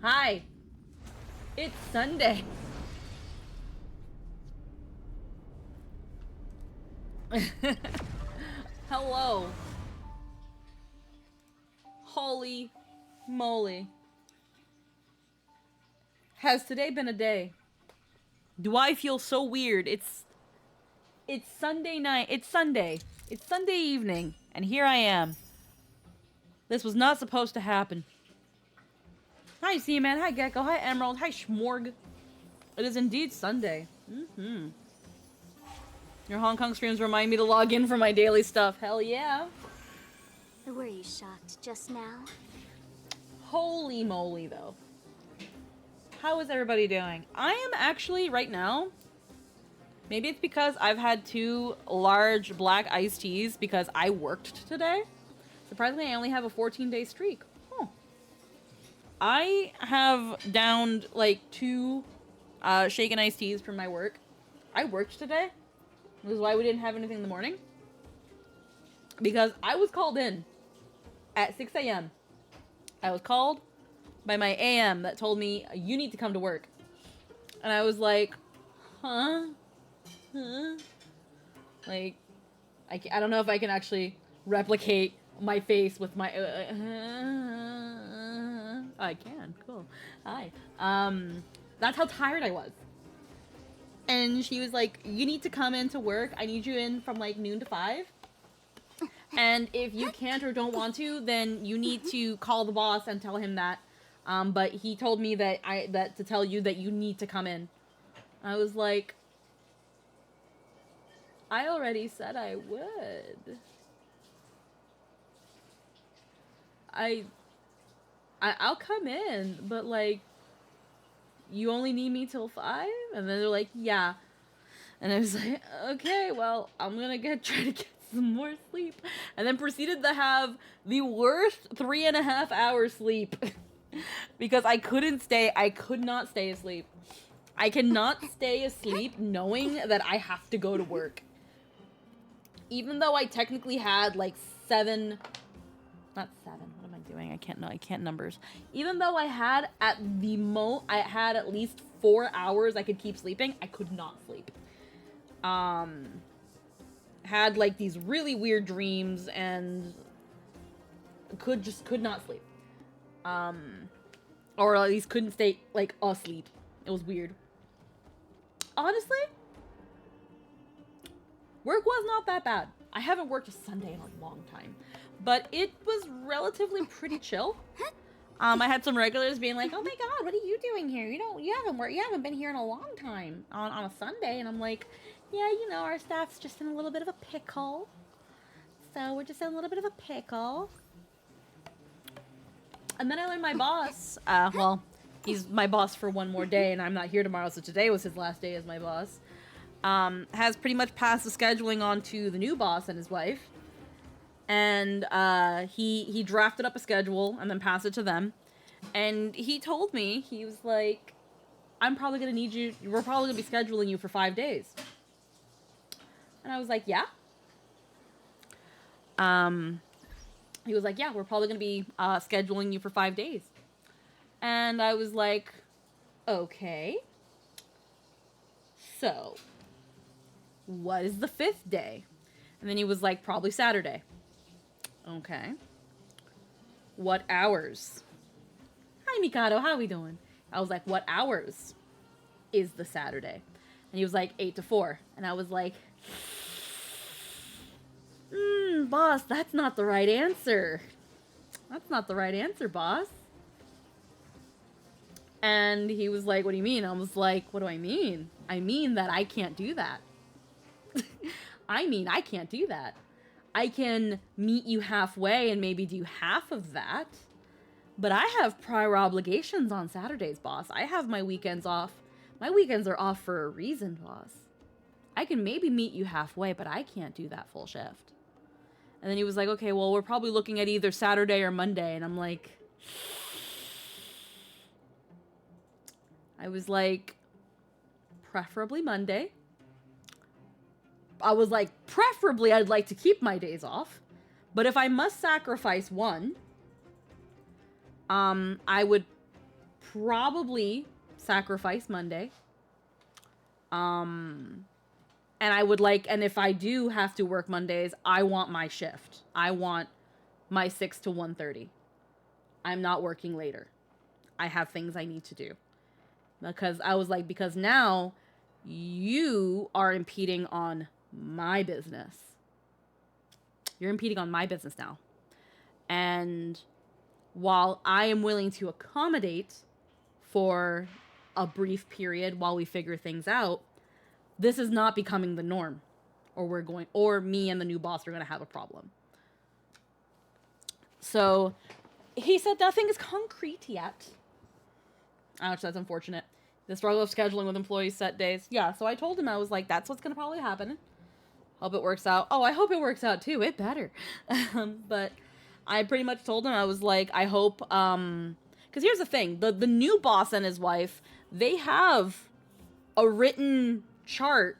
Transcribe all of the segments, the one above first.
Hi. It's Sunday. Hello. Holy moly. Has today been a day? Do I feel so weird? It's Sunday night. It's Sunday. It's Sunday evening, and here I am. This was not supposed to happen. Hi, Seaman. Hi, Gecko. Hi, Emerald. Hi, Schmorg. It is indeed Sunday. Your Hong Kong streams remind me to log in for my daily stuff. Hell yeah. Were you shocked just now? Holy moly, though. How is everybody doing? I am actually, right now, maybe it's because I've had 2 large black iced teas because I worked today. Surprisingly, I only have a 14-day streak. Huh. I have downed like 2 shaken iced teas from my work. I worked today. This is why we didn't have anything in the morning. Because I was called in at 6 a.m. I was called by my AM that told me, you need to come to work. And I was like, huh? Like, I don't know if I can actually replicate my face with my... I can, cool. Hi. That's how tired I was. And she was like, you need to come into work. I need you in from like noon to 5. And if you can't or don't want to, then you need to call the boss and tell him that. But he told me that to tell you that you need to come in. I was like, I already said I would. I'll come in, but like, you only need me till 5? And then they're like, yeah. And I was like, okay, well, I'm gonna try to get some more sleep. And then proceeded to have the worst 3.5 hours sleep. Because I could not stay asleep. I cannot stay asleep knowing that I have to go to work. Even though I technically had like 7, not 7, what am I doing? I can't numbers. Even though I had I had at least 4 hours I could keep sleeping, I could not sleep. Had like these really weird dreams and could not sleep. Or at least couldn't stay like asleep. It was weird. Honestly, work was not that bad. I haven't worked a Sunday in a long time, but it was relatively pretty chill. I had some regulars being like, "Oh my god, what are you doing here? You haven't been here in a long time on a Sunday." And I'm like, "Yeah, our staff's just in a little bit of a pickle. So we're just in a little bit of a pickle." And then I learned my boss, well, he's my boss for one more day, and I'm not here tomorrow, so today was his last day as my boss, has pretty much passed the scheduling on to the new boss and his wife. And he drafted up a schedule and then passed it to them. And he told me, he was like, we're probably going to be scheduling you for 5 days. And I was like, yeah? He was like, yeah, we're probably going to be scheduling you for 5 days. And I was like, okay. So, what is the 5th day? And then he was like, probably Saturday. Okay. What hours? Hi, Mikado, how are we doing? I was like, what hours is the Saturday? And he was like, 8 to 4. And I was like, boss, that's not the right answer. That's not the right answer, boss. And he was like, what do you mean? I was like, what do I mean? I mean that I can't do that. I can't do that. I can meet you halfway and maybe do half of that. But I have prior obligations on Saturdays, boss. I have my weekends off. My weekends are off for a reason, boss. I can maybe meet you halfway, but I can't do that full shift. And then he was like, okay, well, we're probably looking at either Saturday or Monday. And I'm like, I was like, preferably Monday. I was like, preferably I'd like to keep my days off. But if I must sacrifice one, I would probably sacrifice Monday. And I would like, and if I do have to work Mondays, I want my shift. I want my 6 to 1:30. I'm not working later. I have things I need to do. Because I was like, because now you are impeding on my business. You're impeding on my business now. And while I am willing to accommodate for a brief period while we figure things out, this is not becoming the norm. Or me and the new boss are going to have a problem. So he said nothing is concrete yet. Ouch, that's unfortunate. The struggle of scheduling with employees set days. Yeah, so I told him, I was like, that's what's going to probably happen. Hope it works out. Oh, I hope it works out too. It better. But I pretty much told him, I was like, I hope, because here's the thing. The new boss and his wife, they have a written chart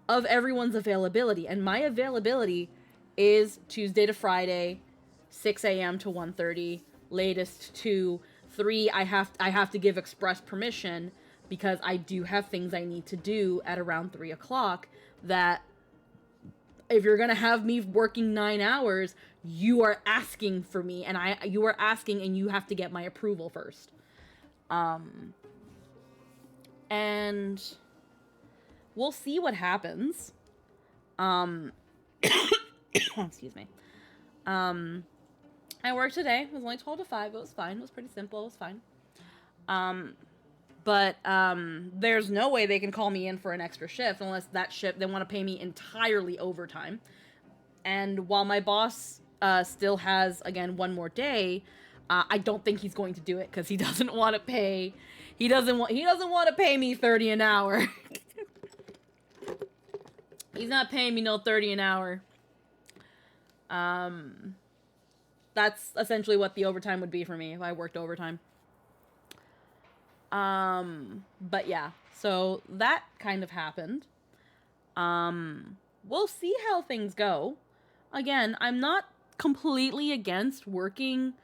of everyone's availability. And my availability is Tuesday to Friday, 6 a.m. to 1:30, latest to 3. I have to give express permission because I do have things I need to do at around 3 o'clock that if you're going to have me working 9 hours, you are asking for me and you are asking and you have to get my approval first. And we'll see what happens. Excuse me. I worked today. It was only 12 to 5. It was fine. It was pretty simple. It was fine. But there's no way they can call me in for an extra shift unless that shift, they want to pay me entirely overtime. And while my boss still has, again, one more day, I don't think he's going to do it because he doesn't want to pay. He doesn't want to pay me $30 an hour. He's not paying me no $30 an hour. That's essentially what the overtime would be for me if I worked overtime. But yeah, so that kind of happened. We'll see how things go. Again, I'm not completely against working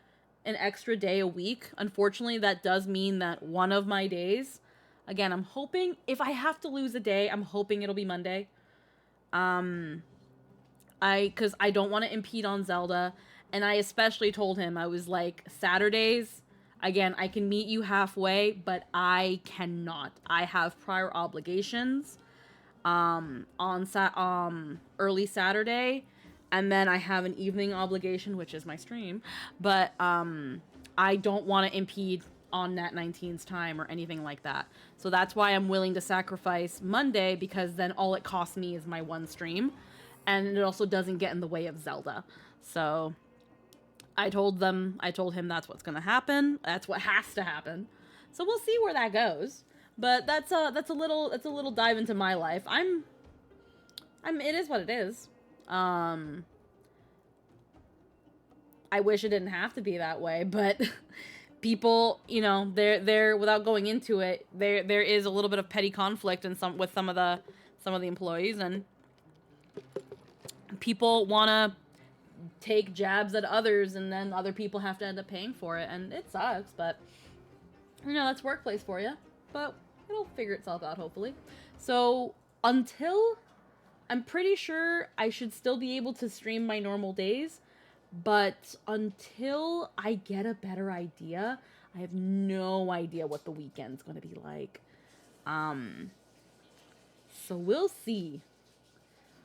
an extra day a week. Unfortunately, that does mean that one of my days, again, I'm hoping if I have to lose a day, I'm hoping it'll be Monday. Cause I don't want to impede on Zelda. And I especially told him, I was like, Saturdays, again, I can meet you halfway, but I cannot. I have prior obligations on early Saturday, and then I have an evening obligation, which is my stream. But I don't want to impede on Nat 19's time or anything like that. So that's why I'm willing to sacrifice Monday, because then all it costs me is my one stream, and it also doesn't get in the way of Zelda. So I told him that's what's gonna happen. That's what has to happen. So we'll see where that goes. But that's a little dive into my life. It is what it is. I wish it didn't have to be that way, but people, you know, they're without going into it, there is a little bit of petty conflict with some of the employees, and people want to take jabs at others, and then other people have to end up paying for it, and it sucks, but you know, that's workplace for you. But it'll figure itself out, hopefully. So until, I'm pretty sure I should still be able to stream my normal days, but until I get a better idea, I have no idea what the weekend's gonna be like. So we'll see.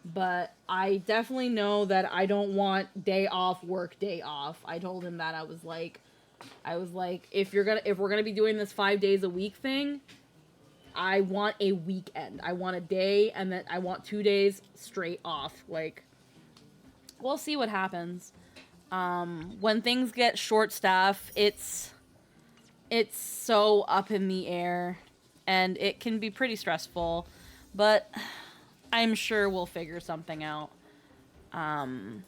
But I definitely know that I don't want day off, work day off. I told him that. I was like, if we're gonna be doing this 5 days a week thing, I want a weekend. I want a day, and then I want 2 days straight off. Like, we'll see what happens. When things get short staff, it's so up in the air, and it can be pretty stressful, but I'm sure we'll figure something out. Another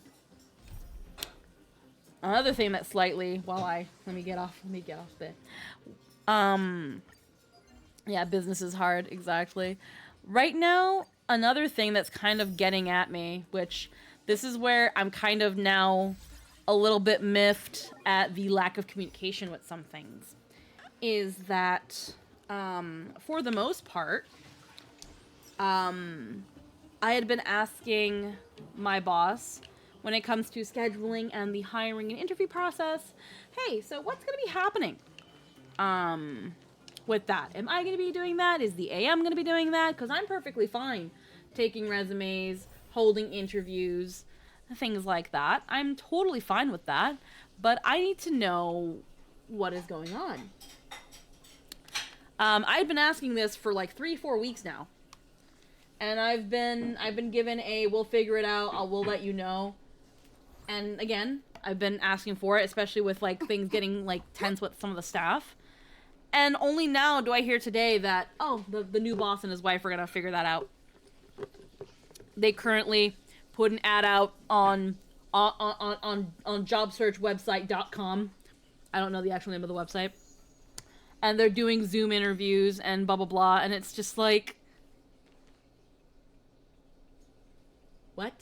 thing that slightly, let me get off there. Yeah, business is hard, exactly. Right now, another thing that's kind of getting at me, which this is where I'm kind of now a little bit miffed at the lack of communication with some things, is that, for the most part, I had been asking my boss when it comes to scheduling and the hiring and interview process, hey, so what's going to be happening with that? Am I going to be doing that? Is the AM going to be doing that? Because I'm perfectly fine taking resumes, holding interviews, things like that. I'm totally fine with that, but I need to know what is going on. I've been asking this for like 3-4 weeks now. And I've been given a we'll figure it out, we'll let you know. And again, I've been asking for it, especially with like things getting like tense with some of the staff. And only now do I hear today that, oh, the new boss and his wife are gonna figure that out. They currently put an ad out on jobsearchwebsite.com. I don't know the actual name of the website. And they're doing Zoom interviews and blah blah blah, and it's just like, what?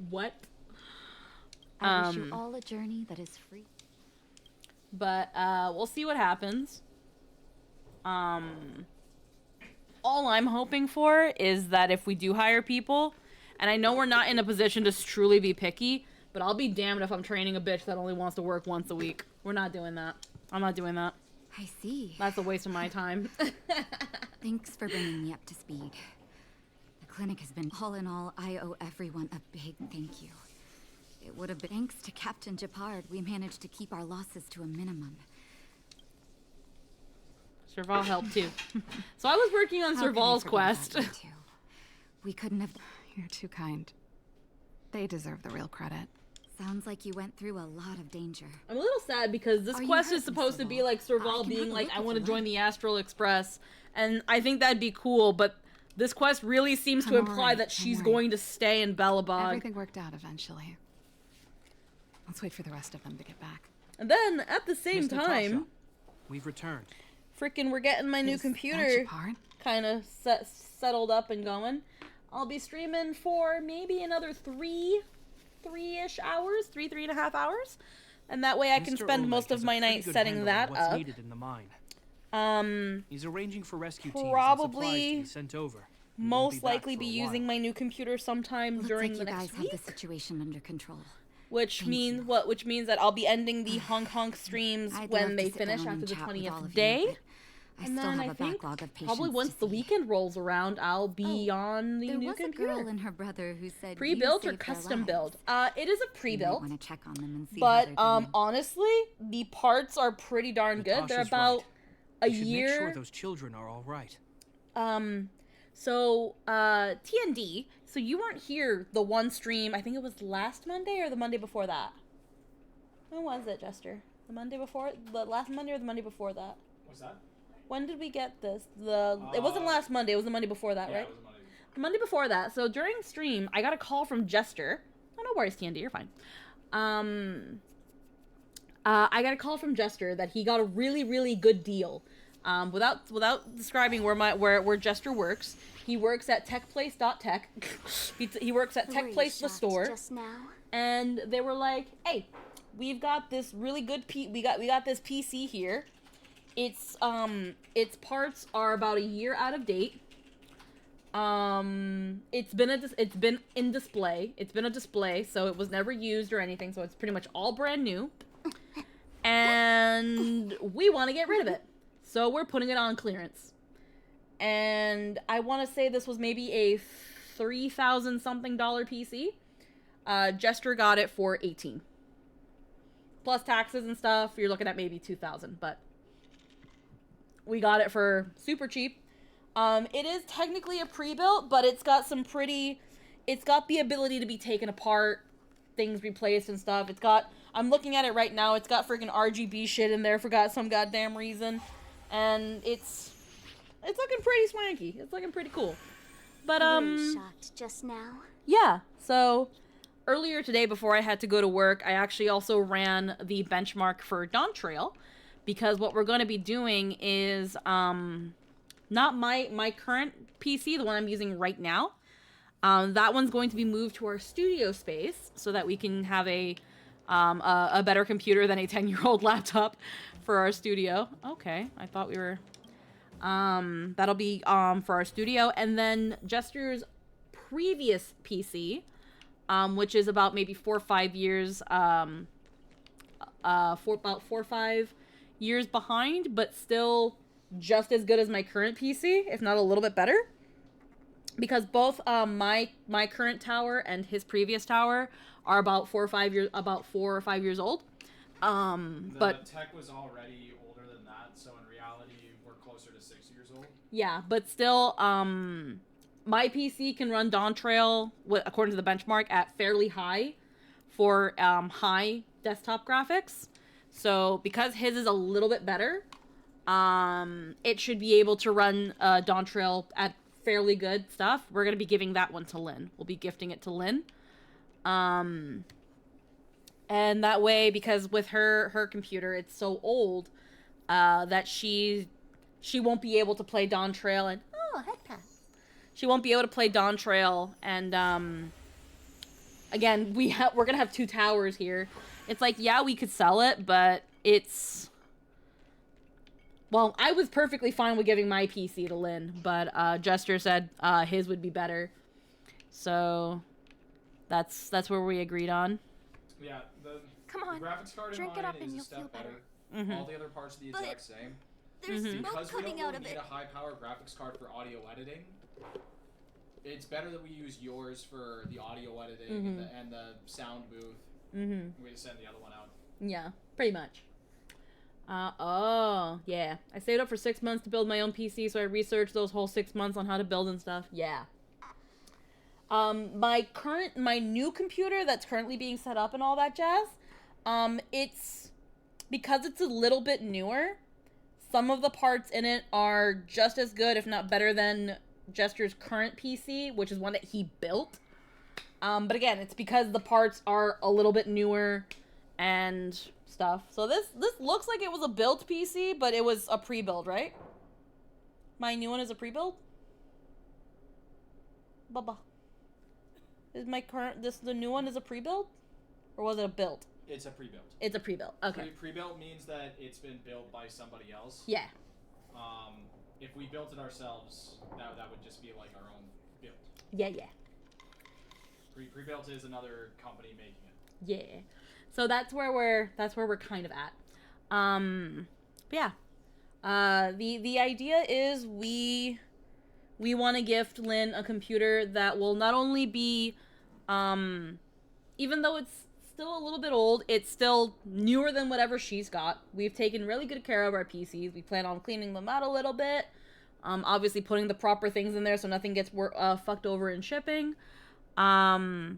What? I wish you all a journey that is free. But we'll see what happens. All I'm hoping for is that if we do hire people, and I know we're not in a position to truly be picky, but I'll be damned if I'm training a bitch that only wants to work once a week. We're not doing that. I'm not doing that. I see. That's a waste of my time. Thanks for bringing me up to speed. The clinic has been, all in all, I owe everyone a big thank you. It would have been thanks to Captain Japard, we managed to keep our losses to a minimum. Serval helped too. So I was working on Serval's quest. We couldn't have... You're too kind. They deserve the real credit. Sounds like you went through a lot of danger. I'm a little sad because this quest is supposed to be like Serval being like, I want to join the Astral Express. And I think that'd be cool, but this quest really seems to imply that she's going to stay in Belobog. Everything worked out eventually. Let's wait for the rest of them to get back. And then, at the same time... We've returned. Freaking, we're getting my new computer kind of settled up and going. I'll be streaming for maybe another three-ish hours, 3.5 hours. And that way I can spend most of my night setting that up. Needed in the mine. He's arranging for rescue teams probably and supplies to be sent over. Most likely be using my new computer sometime during the next week. Looks like you guys have the situation under control. Which means that I'll be ending the Honk streams when they finish after the 20th day. And then I think probably once the weekend rolls around, I'll be on the new computer. There was a girl and her brother who said pre-built or custom build. It is a pre-built. Want to check on them and see but honestly, the parts are pretty darn good. They're about a year. Make sure those children are all right. So TND. So you weren't here the one stream. I think it was last Monday or the Monday before that. When was it, Jester? The Monday before? The last Monday or the Monday before that? What's that? When did we get this? It wasn't last Monday. It was the Monday before that, right? It was the Monday. Monday before that. So during stream, I got a call from Jester. Oh, no worries, TND. You're fine. I got a call from Jester that he got a really, really good deal. Without describing where Jester works, he works at techplace.tech. he works at TechPlace the store. Just now? And they were like, "Hey, we've got this really good we got this PC here. Its parts are about a year out of date. It's been in display. It's been a display, so it was never used or anything. So it's pretty much all brand new. And we want to get rid of it. So we're putting it on clearance. And I want to say this was maybe a $3,000 something PC. Jester got it for $18. Plus taxes and stuff, you're looking at maybe $2,000, but we got it for super cheap. It is technically a pre-built, but it's got the ability to be taken apart, things replaced and stuff. I'm looking at it right now, it's got freaking RGB shit in there for some goddamn reason. And it's looking pretty swanky. It's looking pretty cool. But, Were you shocked just now? Yeah, so earlier today before I had to go to work, I actually also ran the benchmark for Dawn Trail, because what we're going to be doing is, not my current PC, the one I'm using right now, that one's going to be moved to our studio space so that we can have a a better computer than a 10-year-old laptop for our studio. Okay, I thought we were... that'll be for our studio. And then Jester's previous PC, which is about maybe 4 or 5 years, about 4 or 5 years behind, but still just as good as my current PC, if not a little bit better. Because both my current tower and his previous tower are about 4 or 5 years old. But tech was already older than that, so in reality, we're closer to 6 years old. yeah, but still, my PC can run Dawn Trail, according to the benchmark, at fairly high for high desktop graphics. So because his is a little bit better, it should be able to run Dawn Trail at fairly good stuff. We're going to be giving that one to Lynn. We'll be gifting it to Lynn. And that way, because with her computer, it's so old that she won't be able to play Dawn Trail and... Oh, head pass. She won't be able to play Dawn Trail, and again, we're going to have 2 towers here. It's like, yeah, we could sell it, but it's... Well, I was perfectly fine with giving my PC to Lynn, but Jester said his would be better. So that's where we agreed on. Yeah, Come on, the graphics card in drink it mine up and is a you'll step feel better. better. All the other parts are the exact same. There's smoke Because we coming don't out of need it. a high-power graphics card for audio editing, it's better that we use yours for the audio editing and the sound booth. We just send the other one out. Yeah, pretty much. Oh, yeah. I saved up for 6 months to build my own PC, so I researched those whole 6 months on how to build and stuff. Yeah. My new computer that's currently being set up and all that jazz, because it's a little bit newer, some of the parts in it are just as good, if not better than Jester's current PC, which is one that he built. But again, it's because the parts are a little bit newer and stuff. So this looks like it was a built PC, but it was a pre-build, right? My new one is a pre-build? Baba. Is the new one is a pre-build? Or was it a build? It's a pre-built. It's a pre-build. Okay. Pre-built means that it's been built by somebody else. Yeah. If we built it ourselves, that would just be like our own build. Yeah. Pre-built is another company making it. Yeah. So that's where we're kind of at. But yeah. The idea is we want to gift Lynn a computer that will not only be, even though it's still a little bit old, it's still newer than whatever she's got. We've taken really good care of our PCs. We plan on cleaning them out a little bit. Obviously putting the proper things in there so nothing gets fucked over in shipping. And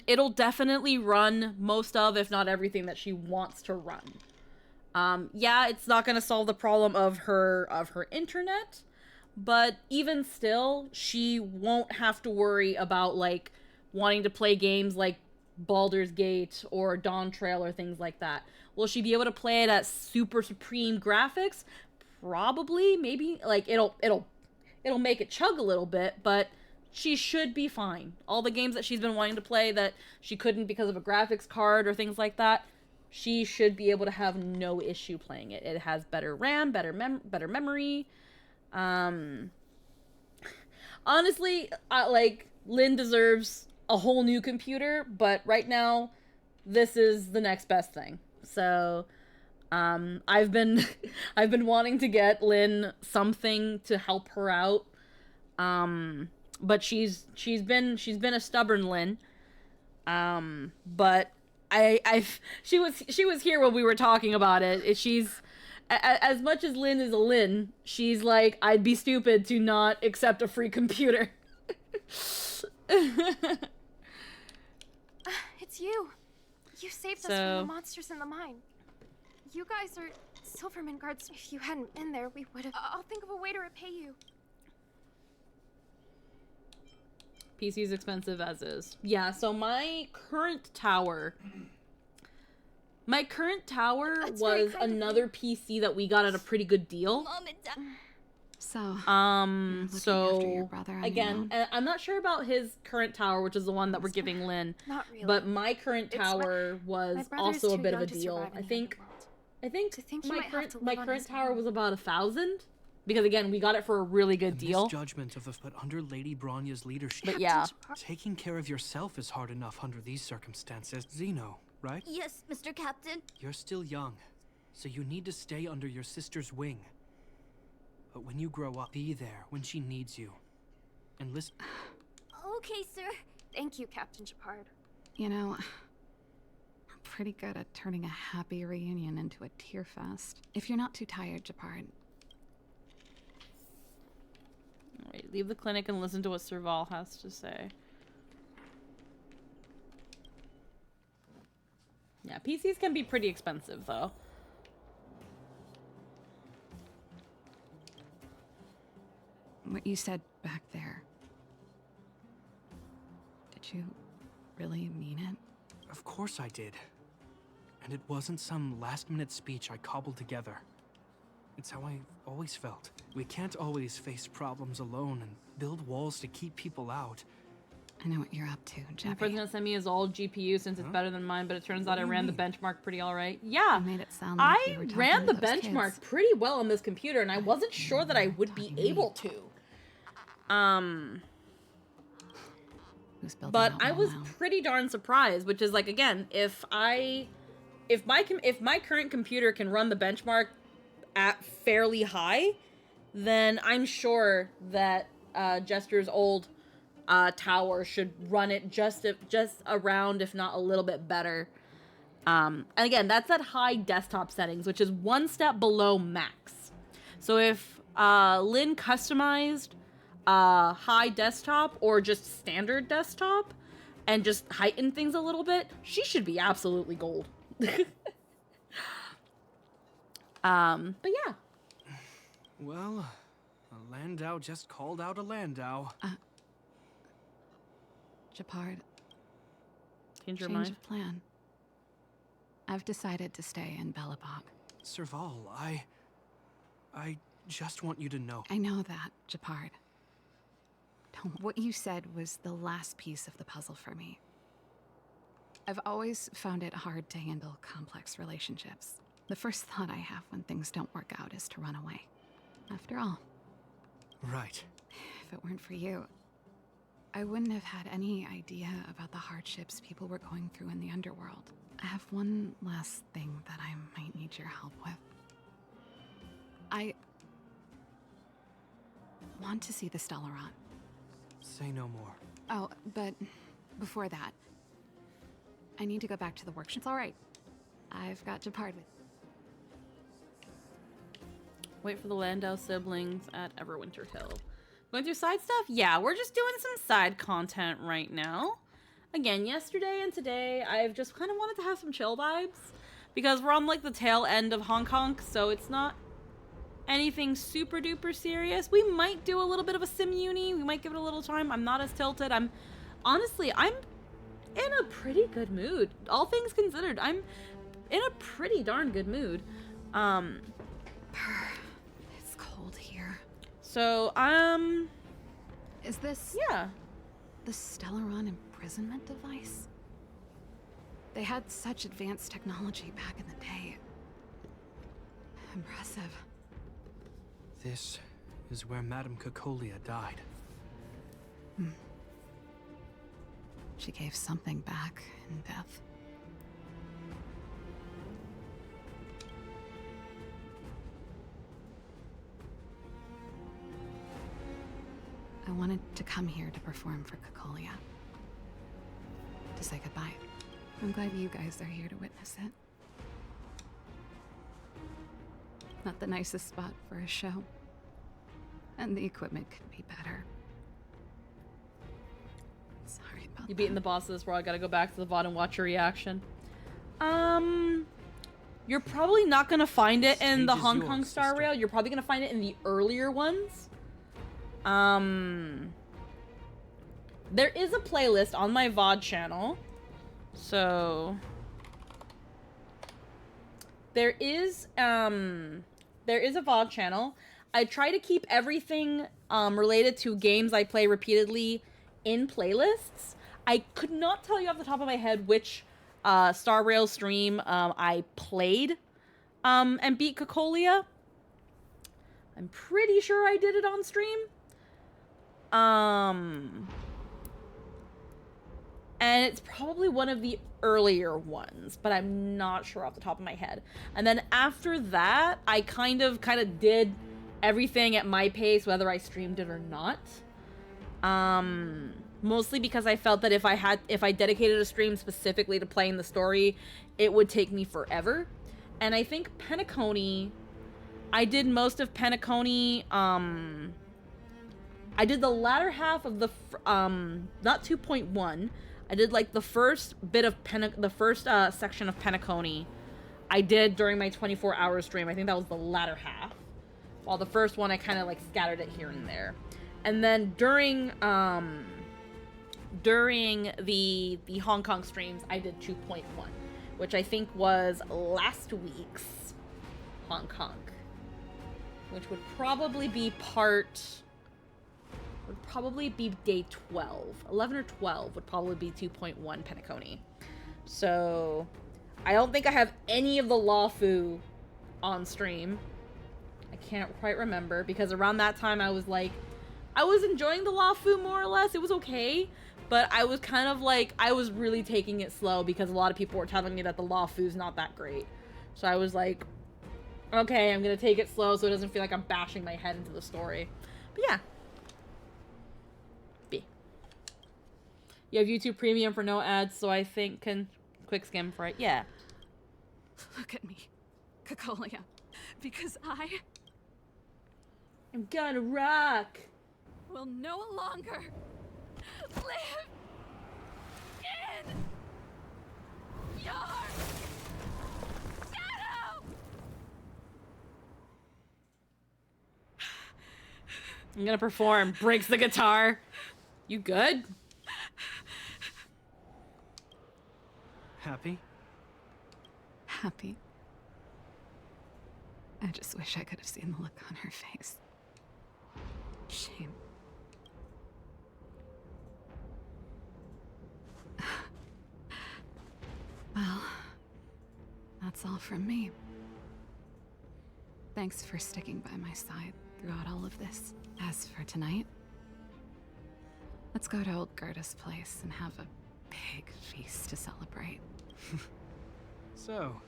it'll definitely run most of, if not everything, that she wants to run. Yeah, it's not going to solve the problem of her internet, but even still, she won't have to worry about, like, wanting to play games like Baldur's Gate or Dawn Trail or things like that. Will she be able to play it at super supreme graphics? Probably, maybe. Like, it'll make it chug a little bit, but she should be fine. All the games that she's been wanting to play that she couldn't because of a graphics card or things like that, she should be able to have no issue playing it. It has better RAM, better memory. Honestly, like, Lynn deserves a whole new computer, but right now, this is the next best thing. So, I've been wanting to get Lynn something to help her out. But she's been a stubborn Lynn. But she was here when we were talking about it. She's as much as Lynn is a Lynn, she's like, I'd be stupid to not accept a free computer. It's you. You saved us from the monsters in the mine. You guys are Silverman guards. If you hadn't been there, we would have... I'll think of a way to repay you. PC's expensive as is. Yeah, so my current tower was another PC that we got at a pretty good deal. Mom and Dad. So, looking after your brother on your again, own? and I'm not sure about his current tower, which is the one that we're giving Lynn. Not really. But my current It's tower my was brother's also a too bit of a young to deal. survive in I the think underworld. To think he my might have current to my live on current his tower own. was about 1,000 because again we got it for a really good The deal. misjudgment of but under Lady Bronya's leadership. But yeah, Taking care of yourself is hard enough under these circumstances. Zeno, right? Yes, Mr. Captain. You're still young, so you need to stay under your sister's wing. But when you grow up, be there when she needs you. And listen. Okay, sir. Thank you, Captain Japard. You know, we're pretty good at turning a happy reunion into a tear fest. If you're not too tired, Japard. alright, leave the clinic and listen to what Serval has to say. Yeah, PCs can be pretty expensive though. What you said back there. Did you really mean it? Of course I did. And it wasn't some last-minute speech I cobbled together. It's how I always felt. We can't always face problems alone and build walls to keep people out. I know what you're up to, The Jeffy. president sent me his old GPU since it's better than mine, but it turns out I do you ran the mean? benchmark pretty alright. Yeah, You made it sound like I you were talking ran the to those benchmark kids. pretty well on this computer, and I wasn't sure that I would be able to. Who's building But that I wall was now? pretty darn surprised, which is like again, if my current computer can run the benchmark at fairly high, then I'm sure that Jester's old tower should run it just around, if not a little bit better. And again, that's at high desktop settings, which is one step below max. So if Lynn customized high desktop or just standard desktop and just heightened things a little bit, she should be absolutely gold. But yeah. Well, a Landau just called out a Landau. Japard, Change your change mind. of plan. I've decided to stay in Belobog. Serval, I just want you to know. I know that, Japard. What you said was the last piece of the puzzle for me. I've always found it hard to handle complex relationships. The first thought I have when things don't work out is to run away. After all, Right. if it weren't for you, I wouldn't have had any idea about the hardships people were going through in the underworld. I have one last thing that I might need your help with. I want to see the Stellaron. Say no more. Oh, but before that, I need to go back to the workshop. It's all right. I've got Japard with. Wait for the Landau siblings at Everwinter Hill. Going through side stuff? Yeah, we're just doing some side content right now. Again, yesterday and today, I've just kind of wanted to have some chill vibes. Because we're on, like, the tail end of Honk, so it's not anything super duper serious. We might do a little bit of a sim uni. We might give it a little time. I'm not as tilted. I'm in a pretty good mood. All things considered, I'm in a pretty darn good mood. It's cold here. So, Is this yeah. the Stellaron imprisonment device? They had such advanced technology back in the day. Impressive. This is where Madame Cocolia died. She gave something back in death. I wanted to come here to perform for Cocolia. To say goodbye. I'm glad you guys are here to witness it. Not the nicest spot for a show. And the equipment could be better. Sorry about You that. beating the boss of this world. I gotta go back to the VOD and watch your reaction. You're probably not gonna find it in the Stage is Hong yours, Kong Star sister. Rail. You're probably gonna find it in the earlier ones. There is a playlist on my VOD channel. So there is a VOD channel. I try to keep everything related to games I play repeatedly in playlists. I could not tell you off the top of my head which Star Rail stream I played and beat Cocolia. I'm pretty sure I did it on stream. And it's probably one of the earlier ones, but I'm not sure off the top of my head. And then after that, I kind of did everything at my pace, whether I streamed it or not. Mostly because I felt that if I dedicated a stream specifically to playing the story, it would take me forever. And I think Penacony, I did most of Penacony, I did the latter half of the, not 2.1, I did like the first bit of section of Penacony I did during my 24-hour stream. I think that was the latter half. While the first one, I kind of like scattered it here and there. And then during the Hong Kong streams, I did 2.1, which I think was last week's Hong Kong, which would probably be day 12. 11 or 12 would probably be 2.1 Penacony. So I don't think I have any of the Lawfu on stream. I can't quite remember, because around that time I was enjoying the Lawfu more or less. It was okay, but I was kind of like, I was really taking it slow because a lot of people were telling me that the Lawfu's not that great. So I was like, okay, I'm gonna take it slow so it doesn't feel like I'm bashing my head into the story. But yeah. B. You have YouTube Premium for no ads, so I think can quick skim for it. Yeah. Look at me, Cocolia, because I'm gonna rock. will no longer live in your shadow! I'm gonna perform. Breaks the guitar. You good? Happy? Happy. I just wish I could have seen the look on her face. Shame. Well, that's all from me. Thanks for sticking by my side throughout all of this. As for tonight, let's go to old Gerda's place and have a big feast to celebrate. So,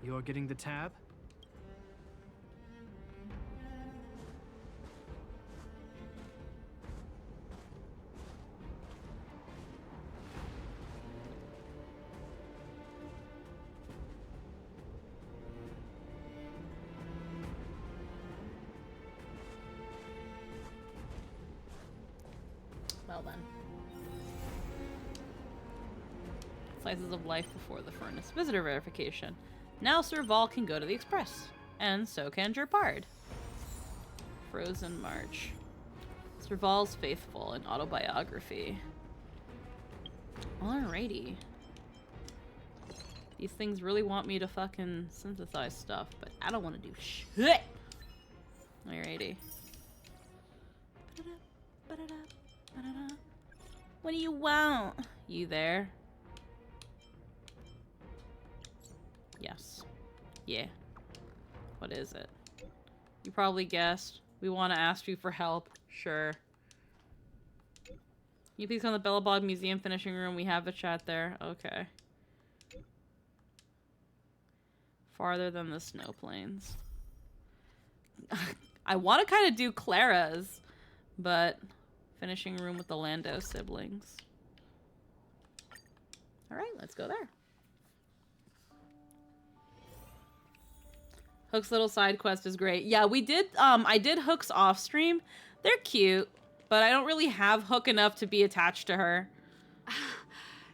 you're getting the tab? Well then. Slices of life before the furnace. Visitor verification. Now Sir Vol can go to the Express. And so can Gerpard. Frozen March. Sir Vol's faithful in autobiography. Alrighty. These things really want me to fucking synthesize stuff, but I don't want to do shit. Alrighty. What do you want? You there? Yes. Yeah. What is it? You probably guessed. We want to ask you for help. Sure. Can you please come to the Bellabog Museum finishing room? We have a chat there. Okay. Farther than the snow plains. I want to kind of do Clara's, but finishing room with the Lando siblings. Alright, let's go there. Hook's little side quest is great. Yeah, we did, I did Hook's off stream. They're cute, but I don't really have Hook enough to be attached to her.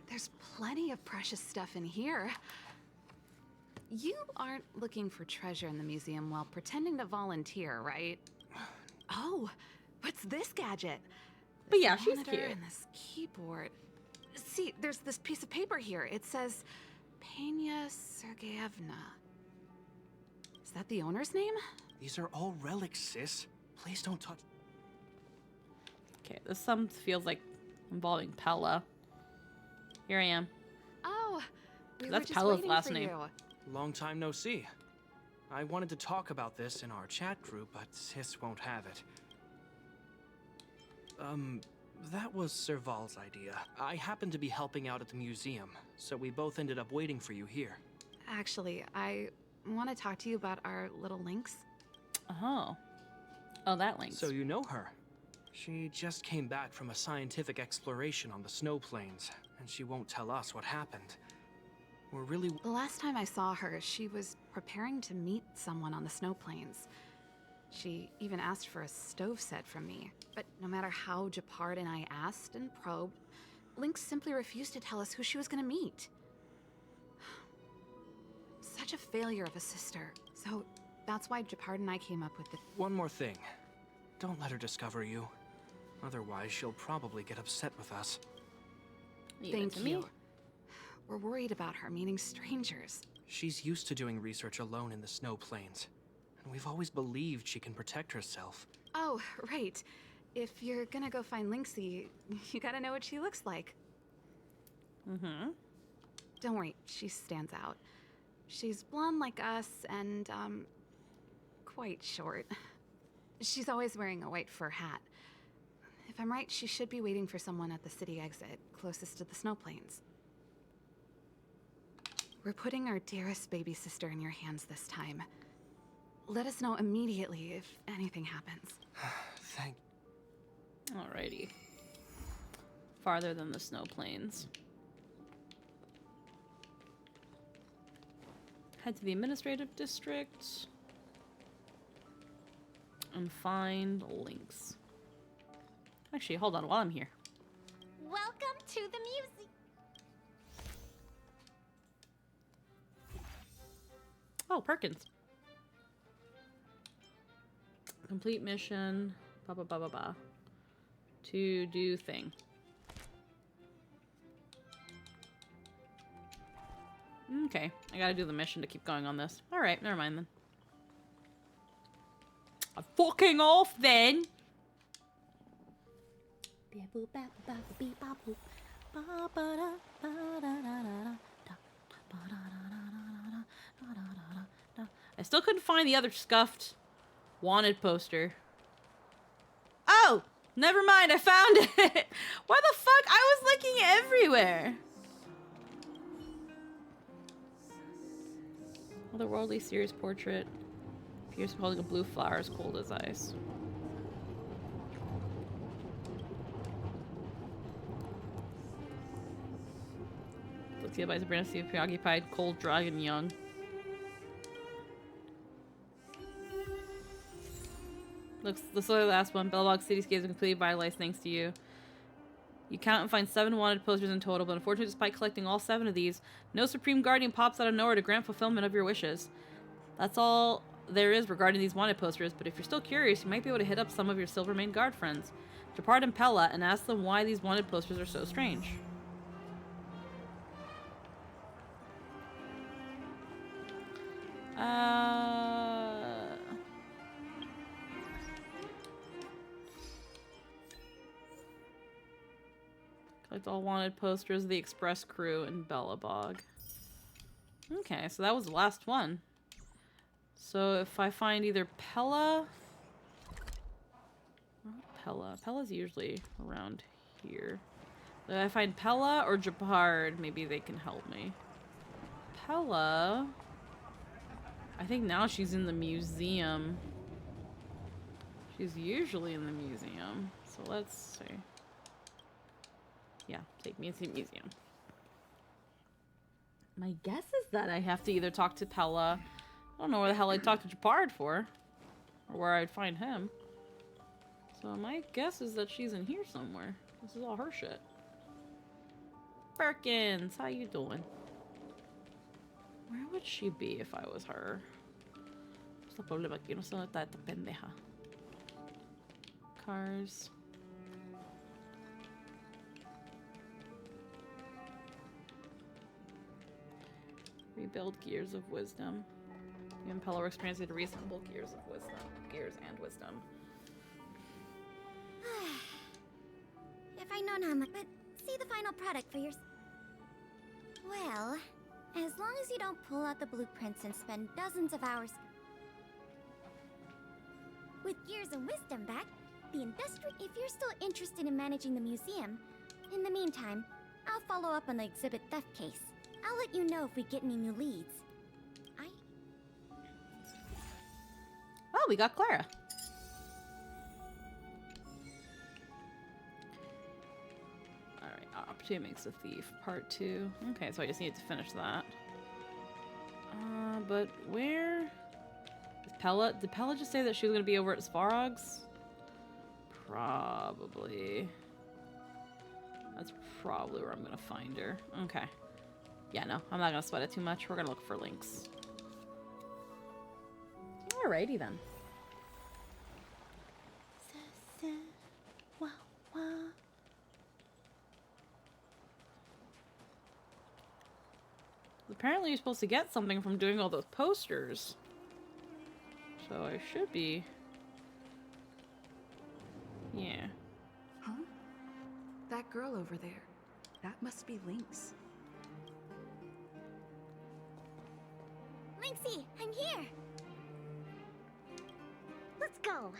There's plenty of precious stuff in here. You aren't looking for treasure in the museum while pretending to volunteer, right? Oh, what's this gadget? But yeah, This she's monitor cute. and this keyboard. See, there's this piece of paper here. It says Pena Sergeyevna. Is that the owner's name? These are all relics, sis. Please don't touch. Okay, this some feels like involving Pella. Here I am. Oh, we were That's just Pella's waiting last for name. you. Long time no see. I wanted to talk about this in our chat group, but sis won't have it. That was Serval's idea. I happened to be helping out at the museum, so we both ended up waiting for you here. Actually, I want to talk to you about our little Lynx. Oh. Oh, that links. So you know her? She just came back from a scientific exploration on the snow plains, and she won't tell us what happened. We're really... The last time I saw her, she was preparing to meet someone on the snow plains. She even asked for a stove set from me. But no matter how Japard and I asked and probed, Lynx simply refused to tell us who she was going to meet. Such a failure of a sister. So that's why Japard and I came up with the... One more thing. Don't let her discover you. Otherwise, she'll probably get upset with us. Leave it Thank to me. you. We're worried about her meeting strangers. She's used to doing research alone in the snow plains, and we've always believed she can protect herself. Oh, right. If you're gonna go find Lynxie, you gotta know what she looks like. Mm-hmm. Don't worry, she stands out. She's blonde like us and, quite short. She's always wearing a white fur hat. If I'm right, she should be waiting for someone at the city exit, closest to the snow plains. We're putting our dearest baby sister in your hands this time. Let us know immediately if anything happens. Thank... Alrighty. Farther than the snow plains. Head to the administrative district. And find Lynx. Actually, hold on while I'm here. Welcome to the museum. Oh, Perkins. Complete mission. Ba ba ba ba ba. To do thing. Okay, I gotta do the mission to keep going on this. Alright, never mind then. I'm fucking off then! I still couldn't find the other scuffed wanted poster. Oh! Never mind, I found it! Why the fuck? I was looking everywhere! Otherworldly serious portrait. Appears holding a blue flower as cold as ice. Let's see by the preoccupied, cold dragon young. Looks like the last one. Bellbog Cityscapes are completely vitalized thanks to you. You count and find 7 wanted posters in total, but unfortunately, despite collecting all 7 of these, no Supreme Guardian pops out of nowhere to grant fulfillment of your wishes. That's all there is regarding these wanted posters, but if you're still curious, you might be able to hit up some of your Silvermane Guard friends, Japard and Pella, and ask them why these wanted posters are so strange. Collect all wanted posters of the Express crew in Bellabog. Okay, so that was the last one. So if I find either Pella... Pella's usually around here. If I find Pella or Japard, maybe they can help me. Pella... I think now she's in the museum. She's usually in the museum. So let's see. Yeah, take me to the museum. My guess is that I have to either talk to Pella. I don't know where the hell I'd talk to Japard for. Or where I'd find him. So my guess is that she's in here somewhere. This is all her shit. Perkins, how you doing? Where would she be if I was her? What's the problema aquí? No sé dónde está esta pendeja. Cars. Rebuild Gears of Wisdom. You and Pella were experiencing to reassemble gears of wisdom. Gears and wisdom. If I know not much, but see the final product for yours. Well, as long as you don't pull out the blueprints and spend dozens of hours with gears and wisdom back, the industry. If you're still interested in managing the museum, in the meantime, I'll follow up on the exhibit theft case. I'll let you know if we get any new leads. Oh, we got Clara. Alright, Opportunity Makes a Thief, Part 2. Okay, so I just need to finish that. But where... Did Pella just say that she was going to be over at Svarog's? Probably. That's probably where I'm going to find her. Okay. Yeah, no, I'm not going to sweat it too much. We're going to look for links. Alrighty then. Apparently you're supposed to get something from doing all those posters. So I should be... Yeah. Huh? That girl over there. That must be Lynx. Lynxie, I'm here! Let's go!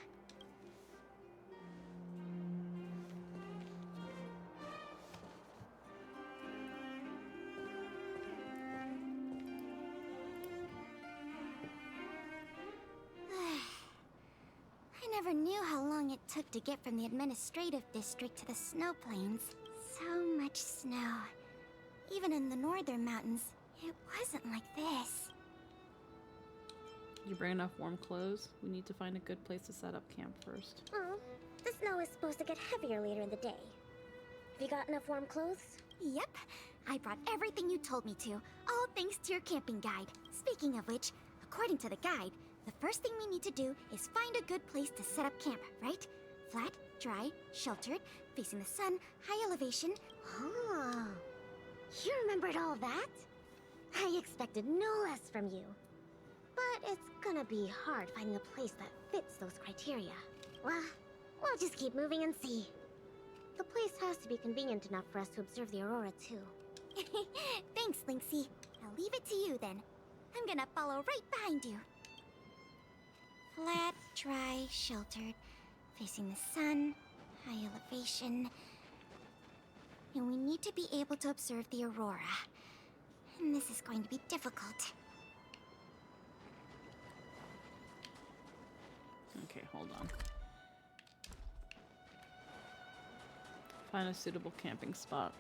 I never knew how long it took to get from the administrative district to the snow plains. So much snow. Even in the northern mountains, it wasn't like this. You bring enough warm clothes? We need to find a good place to set up camp first. Oh, the snow is supposed to get heavier later in the day. Have you got enough warm clothes? Yep. I brought everything you told me to, all thanks to your camping guide. Speaking of which, according to the guide, the first thing we need to do is find a good place to set up camp, right? Flat, dry, sheltered, facing the sun, high elevation. Oh, you remembered all that? I expected no less from you. But it's gonna be hard finding a place that fits those criteria. Well, we'll just keep moving and see. The place has to be convenient enough for us to observe the aurora, too. Thanks, Lynxie. I'll leave it to you, then. I'm gonna follow right behind you. Flat, dry, sheltered, facing the sun, high elevation. And we need to be able to observe the aurora. And this is going to be difficult. Okay, hold on. Find a suitable camping spot.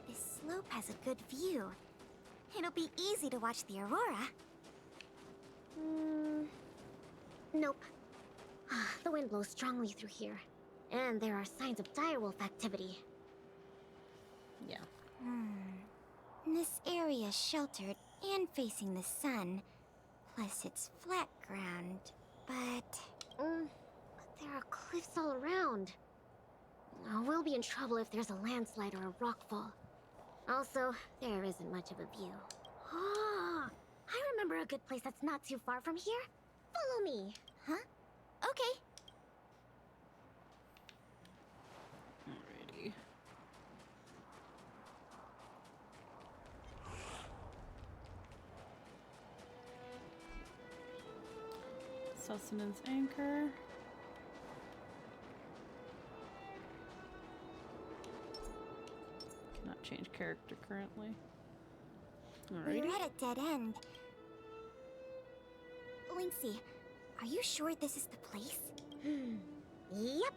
This slope has a good view. It'll be easy to watch the aurora. Nope. The wind blows strongly through here. And there are signs of direwolf activity. Yeah. This area is sheltered and facing the sun. Plus it's flat ground. But there are cliffs all around. We'll be in trouble if there's a landslide or a rockfall. Also, there isn't much of a view. Oh, I remember a good place that's not too far from here. Follow me. Huh? Okay. Alrighty. Sustenance anchor. Cannot change character currently. Alrighty. We're at a dead end. Lynxie, are you sure this is the place? Yep.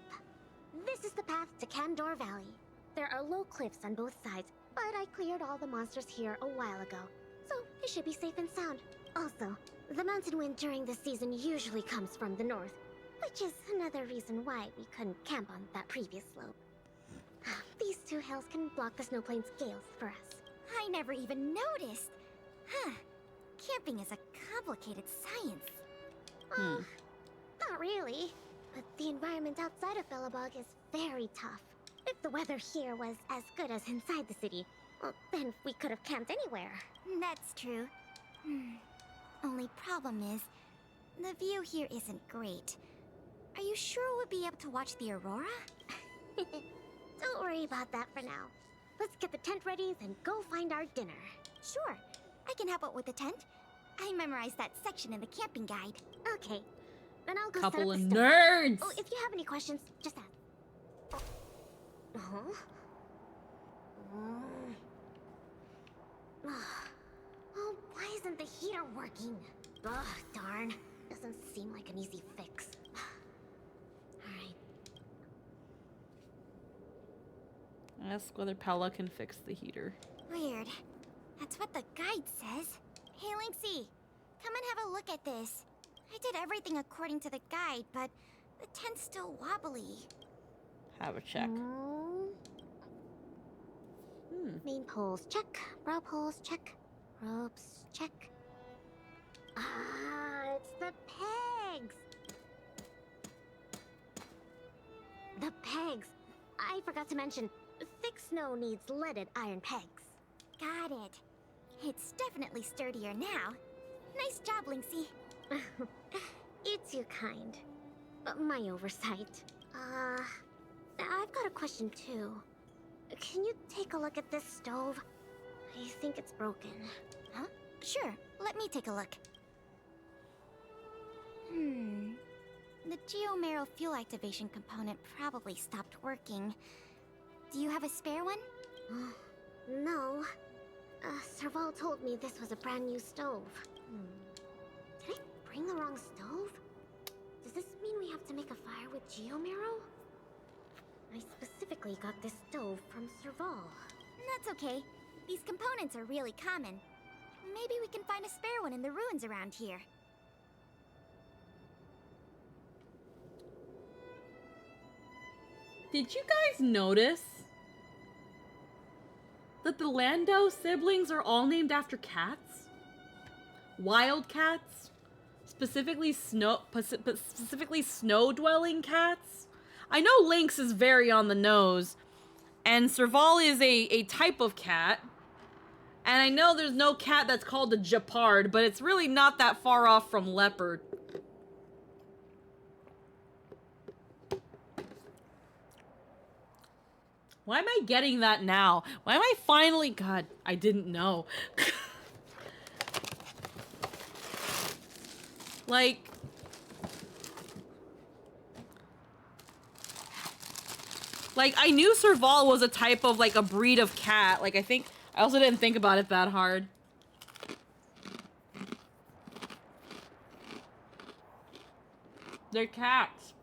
This is the path to Candor Valley. There are low cliffs on both sides, but I cleared all the monsters here a while ago, so it should be safe and sound. Also, the mountain wind during this season usually comes from the north, which is another reason why we couldn't camp on that previous slope. These two hills can block the snowplains' gales for us. I never even noticed. Huh. Camping is a complicated science. Not really. But the environment outside of Bellabog is very tough. If the weather here was as good as inside the city, well, then we could have camped anywhere. That's true. Only problem is, the view here isn't great. Are you sure we'll be able to watch the aurora? Don't worry about that for now. Let's get the tent ready, then go find our dinner. Sure, I can help out with the tent. I memorized that section in the camping guide. Okay, then I'll go Couple of set up the stove. nerds. Oh, if you have any questions, just ask. Huh? Oh, why isn't the heater working? Ugh, darn. Doesn't seem like an easy fix. Alright. Ask whether Pella can fix the heater. Weird. That's what the guide says. Hey, Lynxie, come and have a look at this. I did everything according to the guide, but the tent's still wobbly. Have a check. Main poles, check. Brow poles, check. Ropes, check. Ah, it's the pegs! The pegs! I forgot to mention, thick snow needs leaded iron pegs. Got it. It's definitely sturdier now. Nice job, Lynxie. It's you kind. My oversight. I've got a question too. Can you take a look at this stove? I think it's broken. Huh? Sure, let me take a look. The Geomero fuel activation component probably stopped working. Do you have a spare one? No. Serval told me this was a brand new stove. Did I bring the wrong stove? Does this mean we have to make a fire with Geomero? I specifically got this stove from Serval. That's okay. These components are really common. Maybe we can find a spare one in the ruins around here. Did you guys notice that the Lando siblings are all named after cats? Wild cats? Specifically snow-dwelling cats? I know Lynx is very on the nose, and Serval is a type of cat. And I know there's no cat that's called a Japard, but it's really not that far off from leopard. Why am I getting that now? Why am I finally... God, I didn't know. Like... Like, I knew Serval was a type of, like, a breed of cat. Like, I also didn't think about it that hard. They're cats.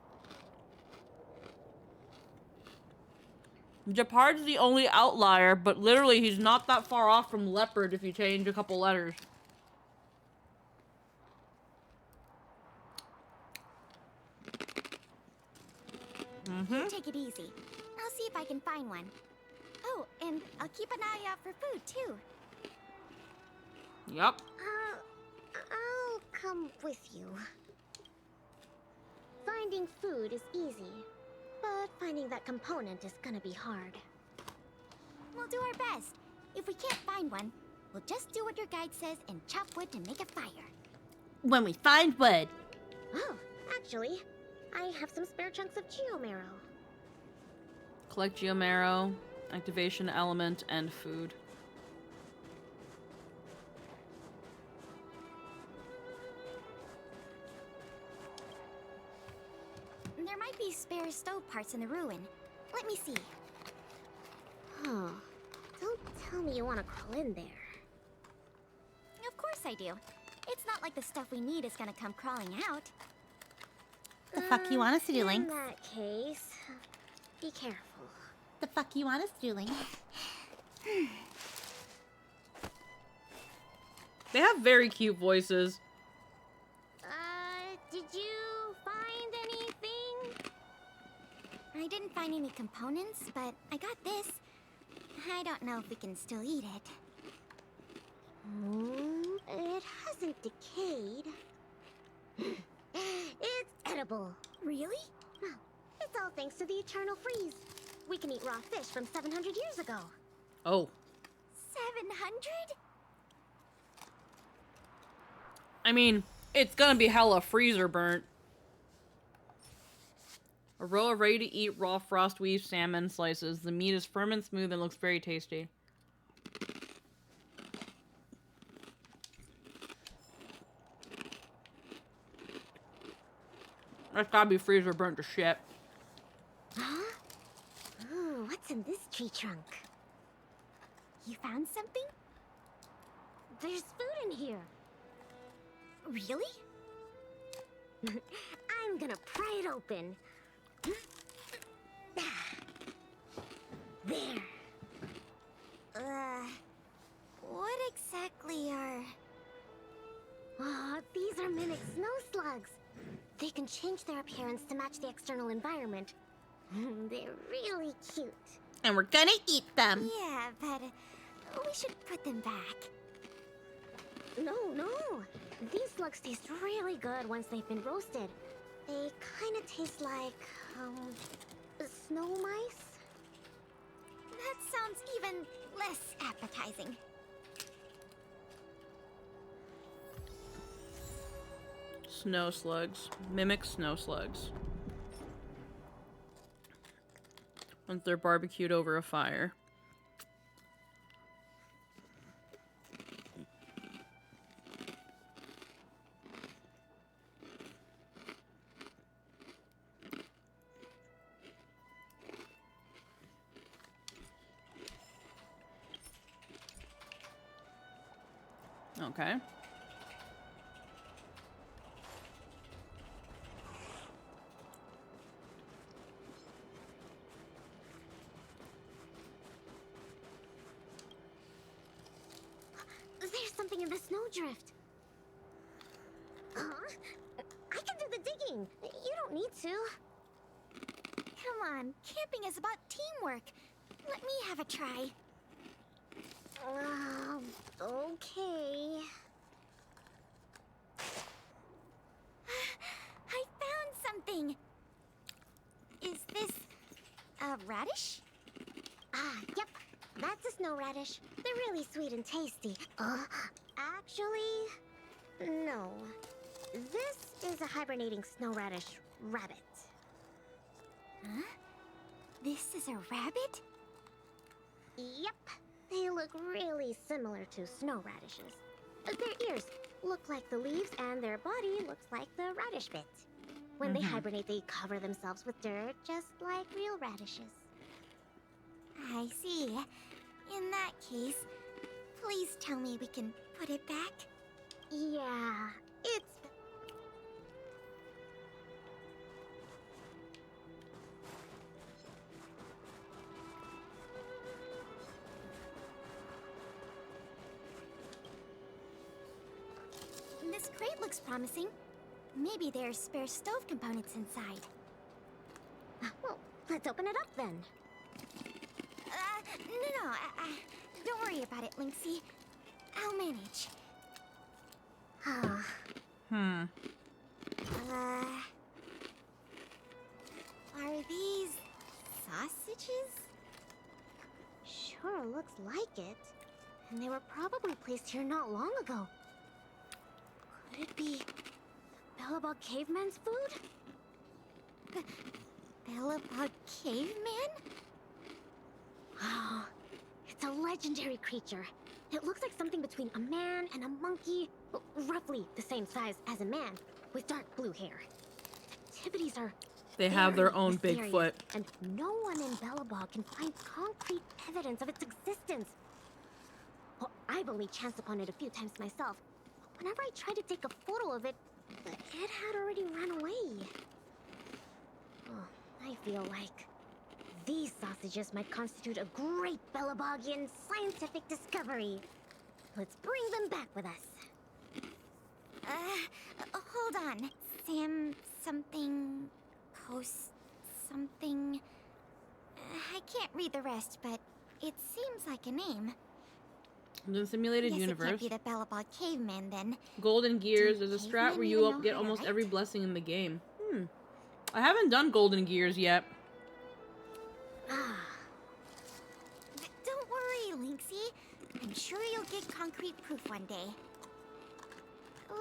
Japard's the only outlier, but literally he's not that far off from leopard if you change a couple letters. Here, take it easy. I'll see if I can find one. Oh, and I'll keep an eye out for food, too. Yup. I'll come with you. Finding food is easy, but finding that component is gonna be hard. We'll do our best. If we can't find one, we'll just do what your guide says and chop wood to make a fire. When we find wood. Oh, actually, I have some spare chunks of Geomero. Collect Geomero, activation element, and food. There might be spare stove parts in the ruin. Let me see. Oh, don't tell me you want to crawl in there. Of course I do. It's not like the stuff we need is gonna come crawling out. The fuck you want us to do, Lynx? In that case, be careful. The fuck you want us to do, Lynx? They have very cute voices. Did you find anything? I didn't find any components, but I got this. I don't know if we can still eat it. It hasn't decayed. It's edible. Really? Well, it's all thanks to the eternal freeze. We can eat raw fish from 700 years ago. Oh. 700? I mean, it's gonna be hella freezer burnt. A row of ready-to-eat raw frost weave salmon slices. The meat is firm and smooth and looks very tasty. That's gotta be freezer burnt to shit. Huh? Ooh, what's in this tree trunk? You found something? There's food in here. Really? I'm gonna pry it open. There. What exactly are... Oh, these are mimic snow slugs. They can change their appearance to match the external environment. They're really cute. And we're gonna eat them. Yeah, but we should put them back. No. These slugs taste really good once they've been roasted. They kind of taste like, snow mice? That sounds even less appetizing. Snow slugs. Mimic snow slugs. Once they're barbecued over a fire. Okay. There's something in the snowdrift. Huh? I can do the digging. You don't need to. Come on, camping is about teamwork. Let me have a try. Okay. I found something. Is this a radish? Yep. That's a snow radish. They're really sweet and tasty. Actually, no. This is a hibernating snow radish rabbit. Huh? This is a rabbit? Yep. They look really similar to snow radishes. Their ears look like the leaves and their body looks like the radish bit. When they hibernate, they cover themselves with dirt, just like real radishes. I see. In that case, please tell me we can put it back. Yeah, it's... This crate looks promising. Maybe there's spare stove components inside. Well, let's open it up then. No, don't worry about it, Lynxie. I'll manage. Are these sausages? Sure looks like it. And they were probably placed here not long ago. Could it be Bellabog Caveman's food? Bellabog Caveman? Oh, it's a legendary creature. It looks like something between a man and a monkey, roughly the same size as a man, with dark blue hair. Its activities are... They have their own mysterious, Bigfoot. and no one in Bellabog can find concrete evidence of its existence. Well, I've only chanced upon it a few times myself. Whenever I tried to take a photo of it, it had already run away. Oh, I feel like these sausages might constitute a great Bellabogian scientific discovery. Let's bring them back with us. Hold on. Sam something... Coast something... I can't read the rest, but it seems like a name. In the simulated universe, it can't be the Bellabog Caveman, then. Golden Gears is a strat where you get almost every blessing in the game. I haven't done Golden Gears yet. Don't worry, Lynxie. I'm sure you'll get concrete proof one day.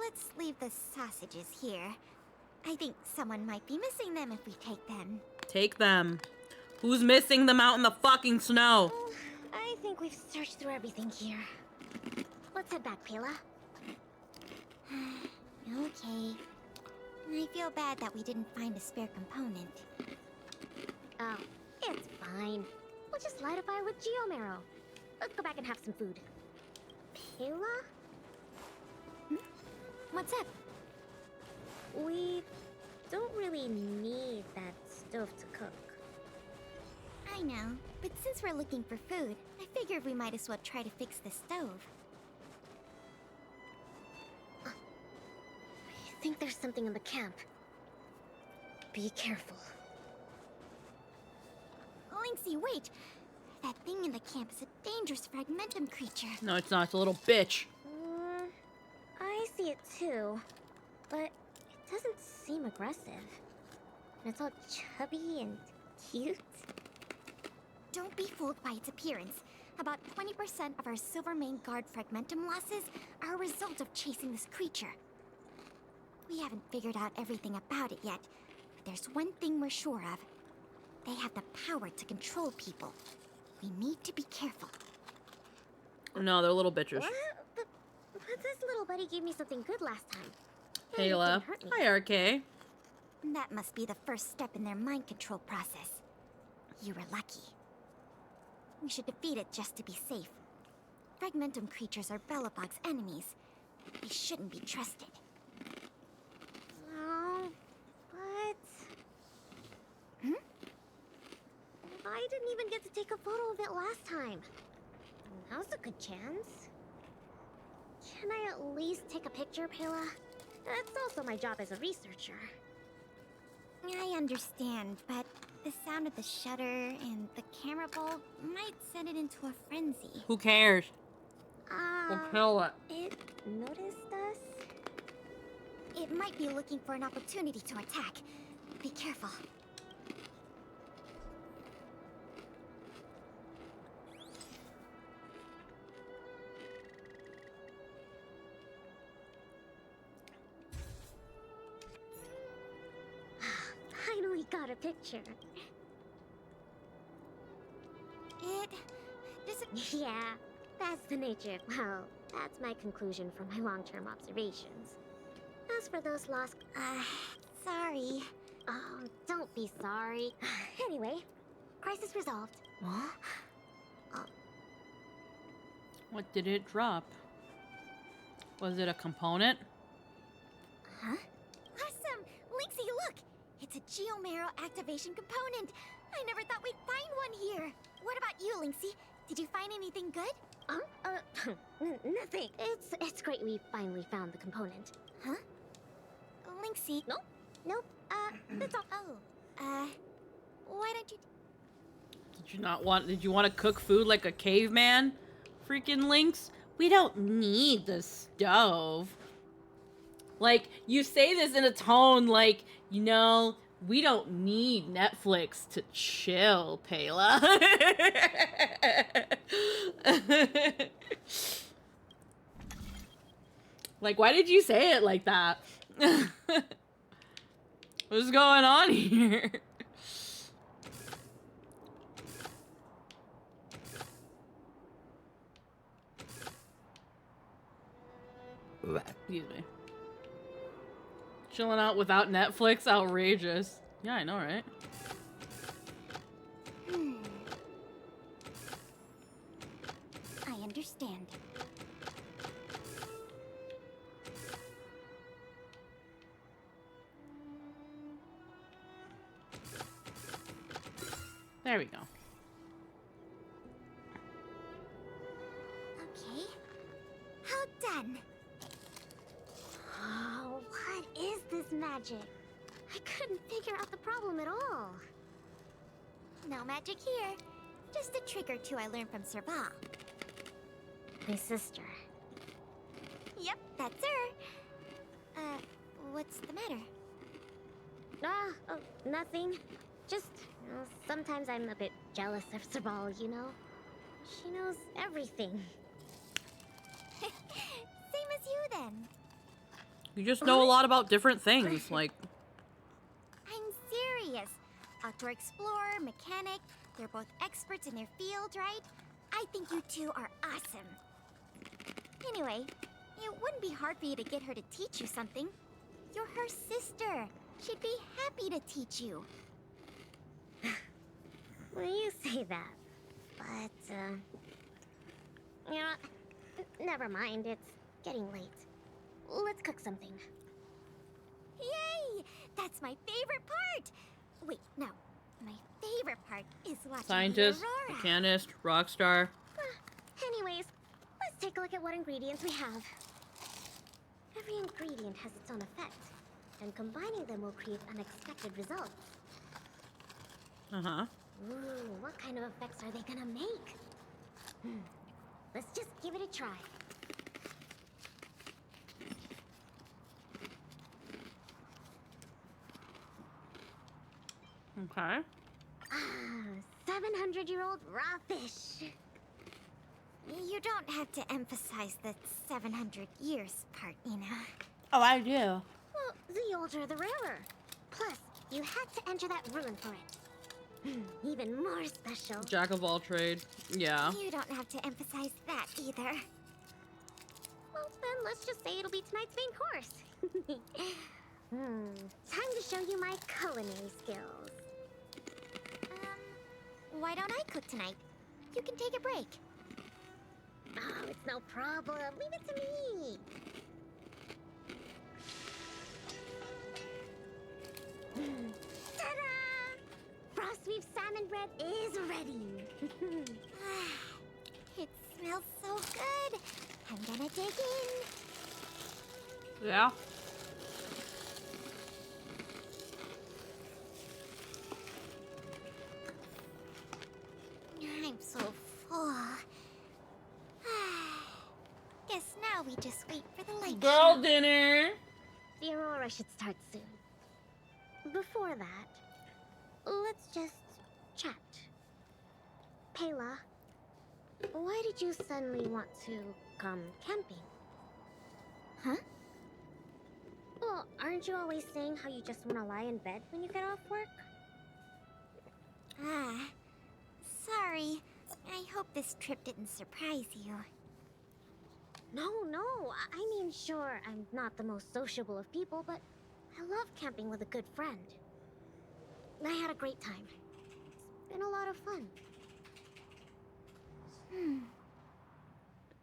let's leave the sausages here. I think someone might be missing them if we take them. Take them. Who's missing them out in the fucking snow? Oh, I think we've searched through everything here. Let's head back, Pela. Okay. I feel bad that we didn't find a spare component. Oh, it's fine. We'll just light a fire with Geomarrow. Let's go back and have some food. Pela? What's up? We don't really need that stove to cook. I know, but since we're looking for food, I figured we might as well try to fix the stove. I think there's something in the camp. Be careful. Linksy, wait! That thing in the camp is a dangerous fragmentum creature. No, it's not. It's a little bitch. I see it too, but it doesn't seem aggressive. It's all chubby and cute. Don't be fooled by its appearance. About 20% of our Silvermane Guard fragmentum losses are a result of chasing this creature. We haven't figured out everything about it yet, but there's one thing we're sure of. They have the power to control people. We need to be careful. No, they're little bitches. What? But this little buddy gave me something good last time. Pela. Hi, RK. That must be the first step in their mind control process. You were lucky. We should defeat it just to be safe. Fragmentum creatures are Belobog's enemies. They shouldn't be trusted. Oh, but... I didn't even get to take a photo of it last time. Now's a good chance. Can I at least take a picture, Pela? That's also my job as a researcher. I understand, but the sound of the shutter and the camera bulb might send it into a frenzy. Who cares? Pela. It noticed us? It might be looking for an opportunity to attack. Be careful. Finally got a picture. It doesn't... Yeah, that's the nature. Well, that's my conclusion from my long-term observations. As for those lost... sorry. Oh, don't be sorry. Anyway, crisis resolved. What did it drop? Was it a component? Huh? Awesome! Linksy, look! It's a Geomarrow activation component! I never thought we'd find one here! What about you, Linksy? Did you find anything good? Nothing. It's great we finally found the component. Huh? Linksy? Nope, that's all. Oh, why don't you... Did you want to cook food like a caveman? Freaking Lynx? We don't need the stove. Like, you say this in a tone like, you know, we don't need Netflix to chill, Pela. Like, why did you say it like that? What's going on here? Excuse me. Chilling out without Netflix? Outrageous. Yeah, I know, right? I understand. There we go. Okay. How done? Oh, what is this magic? I couldn't figure out the problem at all. No magic here. Just a trick or two I learned from Serval. My sister. Yep, that's her. What's the matter? Oh, nothing. Just, sometimes I'm a bit jealous of Serval, you know? She knows everything. Same as you then. You just know a lot about different things, like... I'm serious. Outdoor explorer, mechanic, they're both experts in their field, right? I think you two are awesome. Anyway, it wouldn't be hard for you to get her to teach you something. You're her sister. She'd be happy to teach you. Well, you say that. But, you know, never mind. It's getting late. Let's cook something. Yay! That's my favorite part! Wait, no. My favorite part is watching Scientist, the aurora. mechanist, rock star. Anyways, let's take a look at what ingredients we have. Every ingredient has its own effect, and combining them will create unexpected results. Uh-huh. Ooh, what kind of effects are they gonna make? Let's just give it a try. Okay. 700-year-old raw fish. You don't have to emphasize the 700 years part, you know. Oh, I do. Well, the older the rarer. Plus, you had to enter that rune for it. Even more special. Jack of all trade. Yeah. You don't have to emphasize that either. Well, then let's just say it'll be tonight's main course. Time to show you my culinary skills. Why don't I cook tonight? You can take a break. Oh, it's no problem. Leave it to me. Ta-da! Frost beef salmon bread is ready. It smells so good. I'm gonna dig in. Yeah. I'm so full. Guess now we just wait for the light Girl show. dinner. The aurora should start soon. Before that, let's just chat. Pela, why did you suddenly want to come camping? Huh? Well, aren't you always saying how you just want to lie in bed when you get off work? Sorry. I hope this trip didn't surprise you. No, I mean, sure, I'm not the most sociable of people, but I love camping with a good friend. I had a great time. It's been a lot of fun.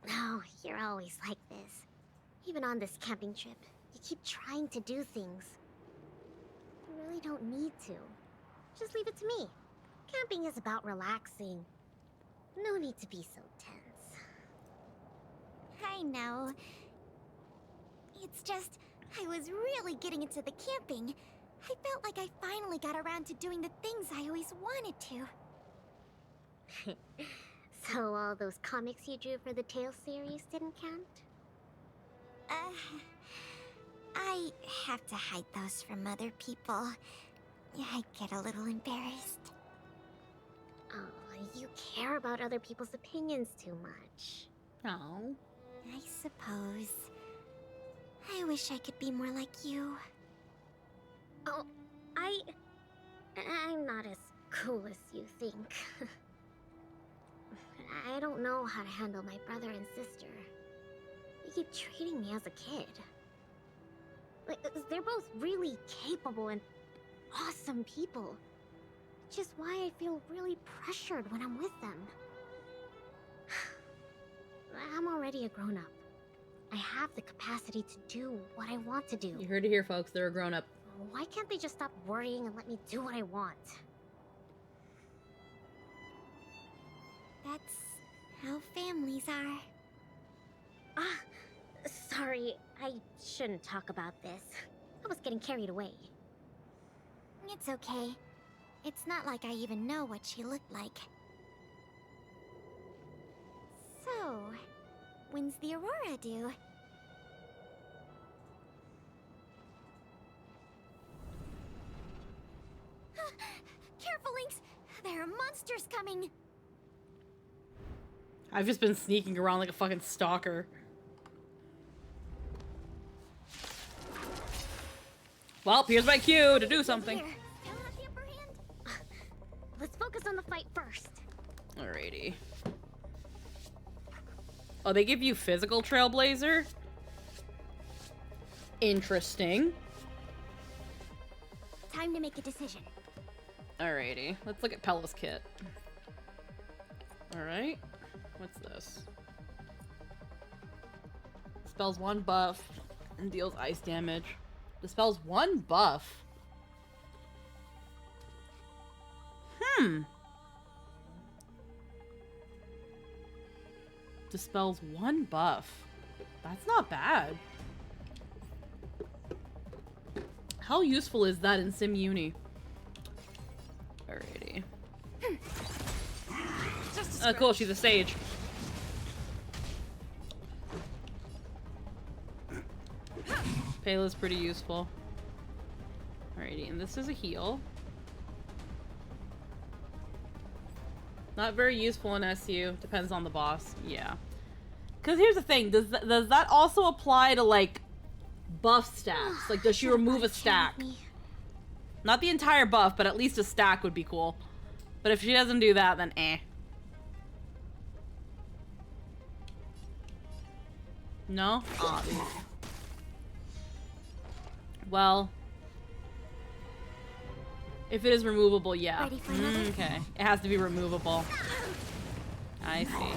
Oh, you're always like this. Even on this camping trip, you keep trying to do things. You really don't need to. Just leave it to me. Camping is about relaxing. No need to be so tense. I know. It's just, I was really getting into the camping. I felt like I finally got around to doing the things I always wanted to. So all those comics you drew for the Tales series didn't count? I have to hide those from other people. I get a little embarrassed. Oh, you care about other people's opinions too much. No. I suppose. I wish I could be more like you. Oh, I'm not as cool as you think. I don't know how to handle my brother and sister. They keep treating me as a kid. Like, they're both really capable and awesome people. Which is why I feel really pressured when I'm with them. I'm already a grown-up. I have the capacity to do what I want to do. You heard it here, folks. They're a grown-up. Why can't they just stop worrying and let me do what I want? That's how families are. Sorry, I shouldn't talk about this. I was getting carried away. It's okay. It's not like I even know what she looked like. So, when's the aurora due? Careful, Lynx! There are monsters coming! I've just been sneaking around like a fucking stalker. Well, here's my cue to do something. Here, still have the upper hand. Let's focus on the fight first. Alrighty. Oh, they give you physical Trailblazer? Interesting. Time to make a decision. Alrighty. Let's look at Pella's kit. Alright. What's this? Dispels 1 buff and deals ice damage. Dispels 1 buff. Dispels 1 buff. That's not bad. How useful is that in Sim Uni? Alrighty. Oh, cool, she's a sage. Payla's pretty useful. Alrighty, and this is a heal. Not very useful in SU. Depends on the boss. Yeah. Because here's the thing. Does that also apply to, like, buff stacks? Like, does she remove a stack? Not the entire buff, but at least a stack would be cool. But if she doesn't do that, then eh. No? Aw, oof. Well, if it is removable, yeah. Ready for another? Okay. It has to be removable. I see.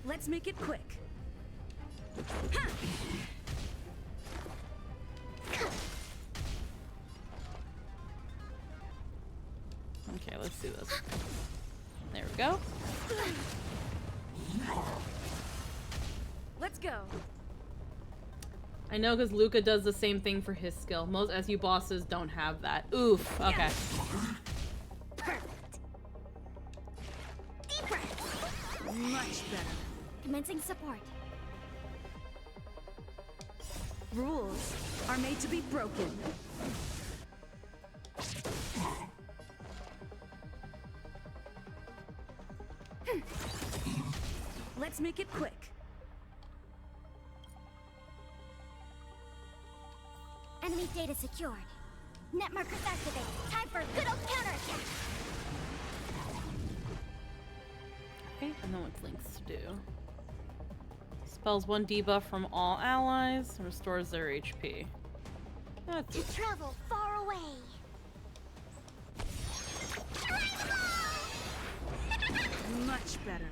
Let's make it quick. Okay, let's do this. There we go. Let's go. I know because Luca does the same thing for his skill. Most SU bosses don't have that. Oof. Okay. Perfect. Deep breath. Much better. Commencing support. Rules are made to be broken. Let's make it quick. Enemy data secured. Net markers activated. Time for a good old counterattack. Okay, and then what's Link's to do? Spells 1 debuff from all allies, and restores their HP. That's To travel far away. Much better.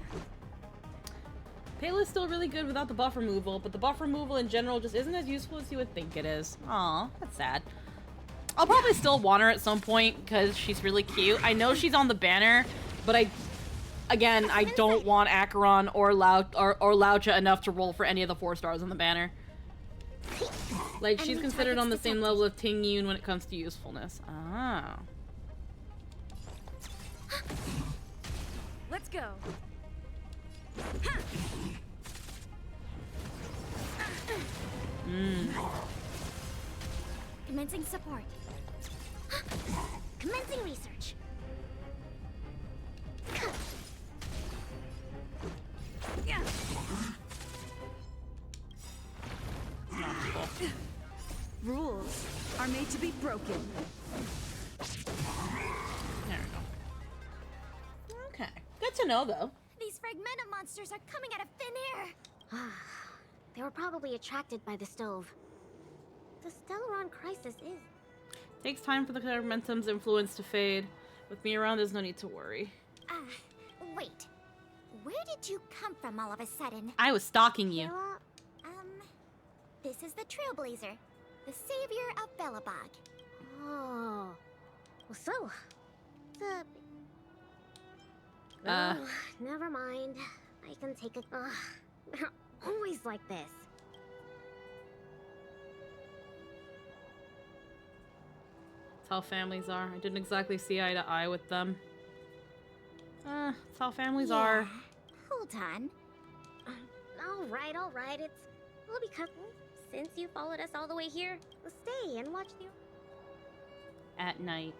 Payla's still really good without the buff removal, but the buff removal in general just isn't as useful as you would think it is. Aw, that's sad. I'll probably still want her at some point because she's really cute. I know she's on the banner, but I don't want Acheron or Laucha enough to roll for any of the 4 stars on the banner. Like, she's considered on the same level of Ting Yun when it comes to usefulness. Ah. Let's go. Commencing support. Commencing research. Rules are made to be broken. There we go. Okay. Good to know, though. These fragmented monsters are coming out of thin air. They were probably attracted by the stove. The Stellaron crisis is. Takes time for the Fragmentum's influence to fade. With me around, there's no need to worry. Wait. Where did you come from all of a sudden? I was stalking you. Kayla, this is the Trailblazer, the savior of Belobog. Oh. Well, so. Oh, never mind. I can take it. They're always like this. That's how families are. I didn't exactly see eye to eye with them. That's how families are. Hold on. All right. It's well because since you followed us all the way here, we'll stay and watch you. At night.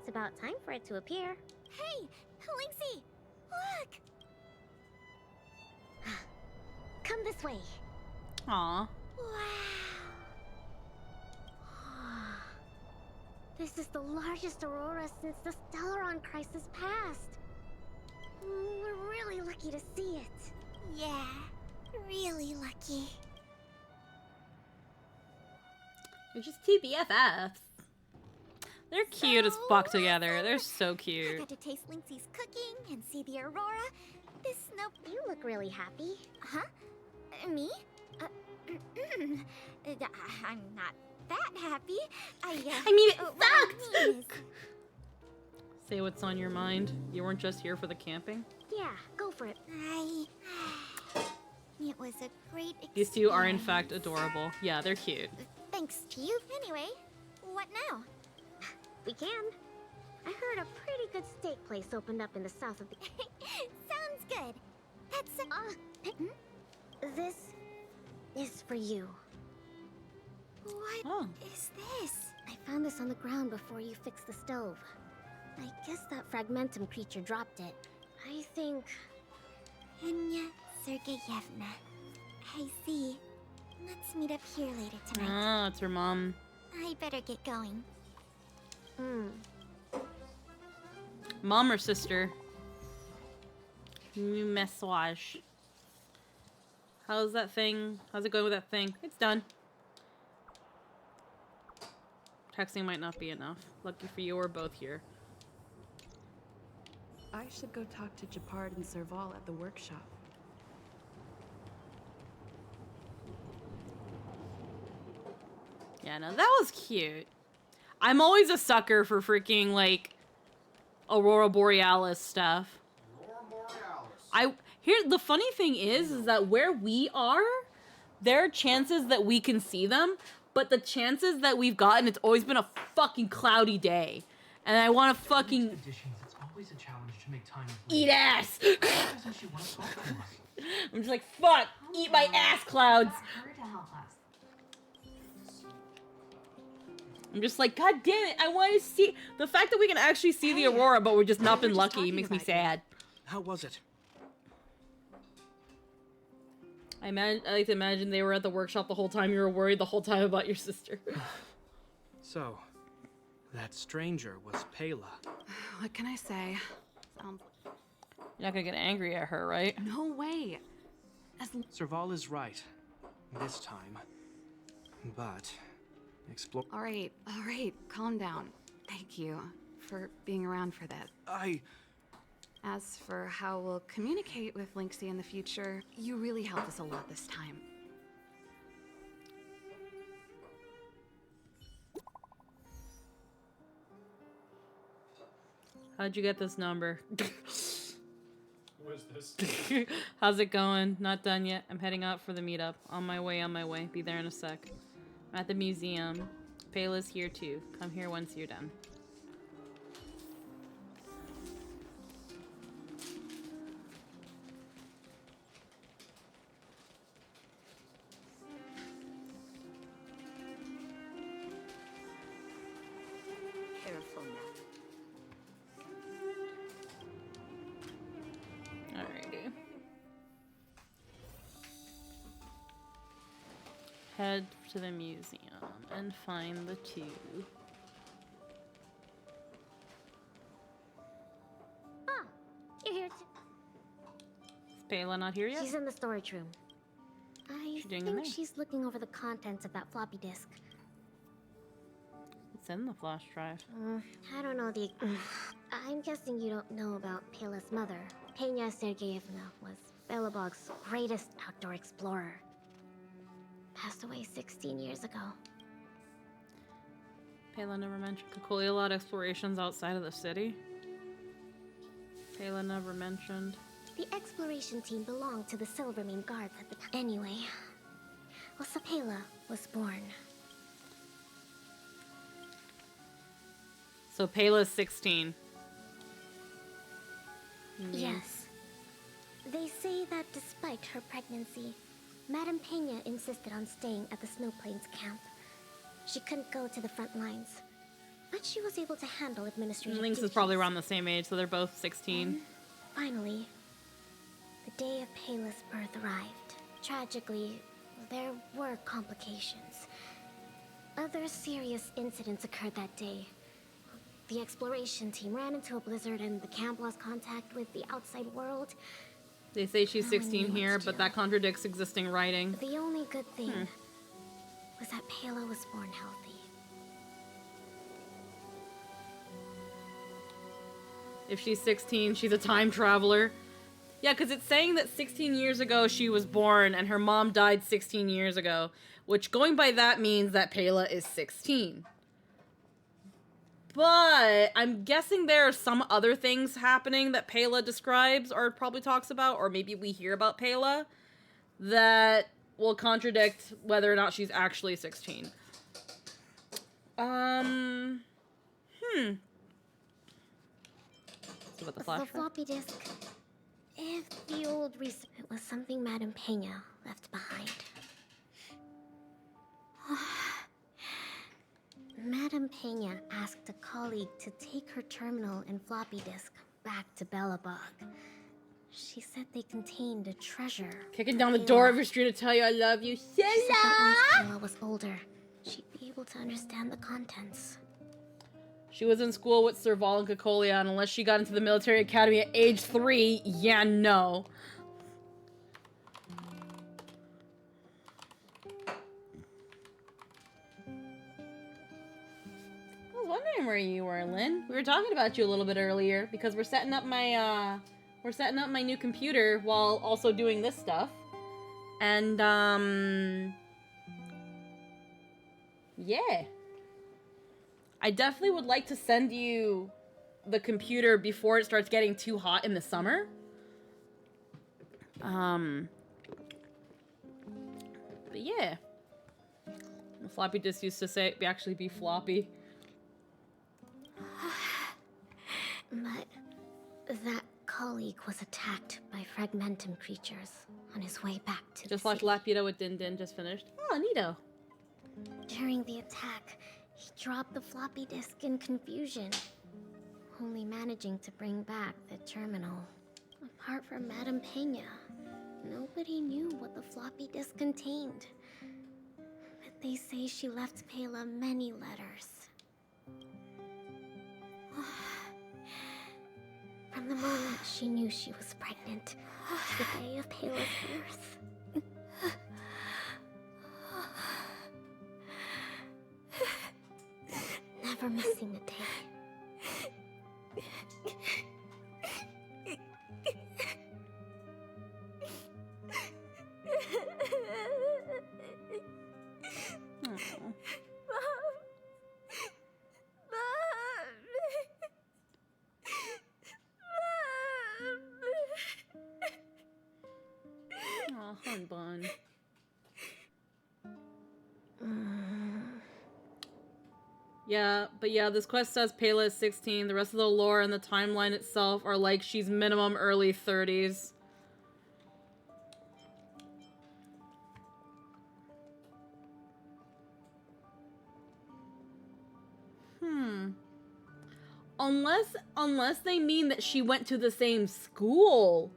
It's about time for it to appear. Hey, Linksy, look! Come this way. Aw. Wow. This is the largest aurora since the Stellaron crisis passed. We're really lucky to see it. Yeah, really lucky. They're just two BFFs. They're cute as fuck together. They're so I cute. got to taste Lynxie's cooking and see the aurora. This snow... You look really happy. Huh? Me? I'm not that happy. I mean, it what I mean is- Say what's on your mind. You weren't just here for the camping. Yeah, go for it. It was a great experience. These two are in fact adorable. Yeah, they're cute. Thanks to you. Anyway, what now? We can. I heard a pretty good steak place opened up in the south of the... Sounds good. That's a... This is for you. What is this? I found this on the ground before you fixed the stove. I guess that fragmentum creature dropped it. I think... Enya Sergeyevna. I see. Let's meet up here later tonight. Ah, it's her mom. I better get going. Mom or sister? Message. How's that thing? How's it going with that thing? It's done. Texting might not be enough. Lucky for you, we're both here. I should go talk to Japard and Serval at the workshop. Yeah, no, that was cute. I'm always a sucker for freaking, like, Aurora Borealis stuff. The funny thing is that where we are, there are chances that we can see them, but the chances that we've gotten, it's always been a fucking cloudy day. And I want to fucking... Conditions, it's always a challenge to make time. Eat ass! Why doesn't she want to talk to us? I'm just like, fuck! Eat my ass, clouds! I'm just like, god damn it, I want to see... The fact that we can actually see the aurora, but we're just not been lucky, makes me sad. How was it? I like to imagine they were at the workshop the whole time. You were worried the whole time about your sister. So, that stranger was Pela. What can I say? You're not gonna get angry at her, right? No way. Serval is right. This time. But... explore... All right, calm down. Thank you for being around for that. As for how we'll communicate with Lynxie in the future, you really helped us a lot this time. How'd you get this number? What is this? How's it going? Not done yet. I'm heading out for the meetup. On my way. Be there in a sec. I'm at the museum. Pela's here too. Come here once you're done. Careful now. Alrighty. Head to the museum and find the two. Ah, you're here too. Is Pela not here yet? She's in the storage room. I She's doing in there? think she's looking over the contents of that floppy disk. It's in the flash drive. I don't know the... I'm guessing you don't know about Pela's mother. Pena Sergeyevna was Belobog's greatest outdoor explorer. Passed away 16 years ago. Pela never mentioned Kokoli allowed explorations outside of the city. Pela never mentioned. The exploration team belonged to the Silvermane Guards at the time. Anyway, Pela was born. So Pela's 16. Yes. They say that despite her pregnancy, Madame Pena insisted on staying at the Snow Plains camp. She couldn't go to the front lines, but she was able to handle administrative Lynx is duties. probably around the same age, so they're both 16. Finally, the day of Pela's birth arrived. Tragically, there were complications. Other serious incidents occurred that day, The exploration team ran into a blizzard and the camp lost contact with the outside world. They say she's No one 16 knew what here, to but do. that contradicts existing writing. The only good thing was that Pela was born healthy. If she's 16, she's a time traveler. Yeah, because it's saying that 16 years ago she was born and her mom died 16 years ago, which going by that means that Pela is 16. But I'm guessing there are some other things happening that Pela describes or probably talks about, or maybe we hear about Pela, that will contradict whether or not she's actually 16. So about the The flashback? floppy disk. If the old it was something Madame Pena left behind. Madame Pena asked a colleague to take her terminal and floppy disk back to Bellabog. She said they contained a treasure. Kicking down the door of your street to tell you I love you. She said that Silla! once Pela was older, she'd be able to understand the contents. She was in school with Serval and Cocolia, and unless she got into the military academy at age 3, yeah, no. I was wondering where you were, Lynn. We were talking about you a little bit earlier because we're setting up my new computer while also doing this stuff. And yeah. I definitely would like to send you the computer before it starts getting too hot in the summer. But yeah. The floppy disk used to say actually be floppy. But that colleague was attacked by fragmentum creatures on his way back to Just the watched city. Laputa with Din Din just finished. Oh, neato. During the attack, he dropped the floppy disk in confusion, only managing to bring back the terminal. Apart from Madame Pena, nobody knew what the floppy disk contained. But they say she left Pela many letters. From the moment she knew she was pregnant to the day of Pela's birth. Never missing a day. Oh, hun bun. Yeah, but yeah, this quest says Pela is 16. The rest of the lore and the timeline itself are like she's minimum early 30s. Unless they mean that she went to the same school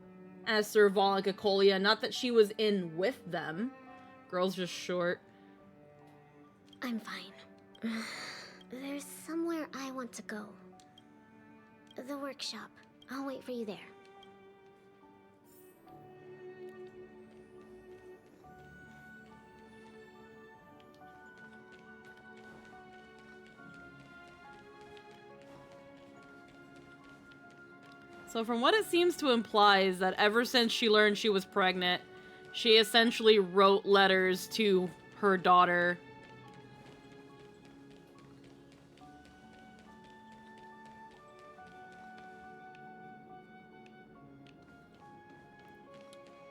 as Serval and Cocolia, not that she was in with them. Girl's just short. I'm fine. There's somewhere I want to go. The workshop. I'll wait for you there. So from what it seems to imply is that ever since she learned she was pregnant, she essentially wrote letters to her daughter.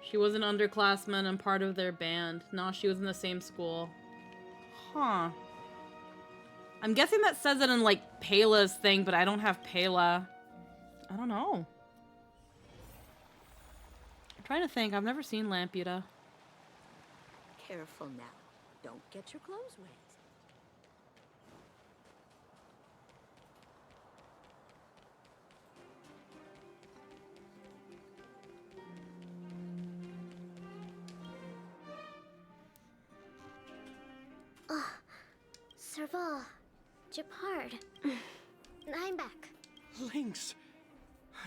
She was an underclassman and part of their band. No, she was in the same school. Huh. I'm guessing that says it in, like, Pela's thing, but I don't have Pela. I don't know. I'm trying to think. I've never seen Lamputa. Careful now. Don't get your clothes wet. Serval. Japard. I'm back. Lynx!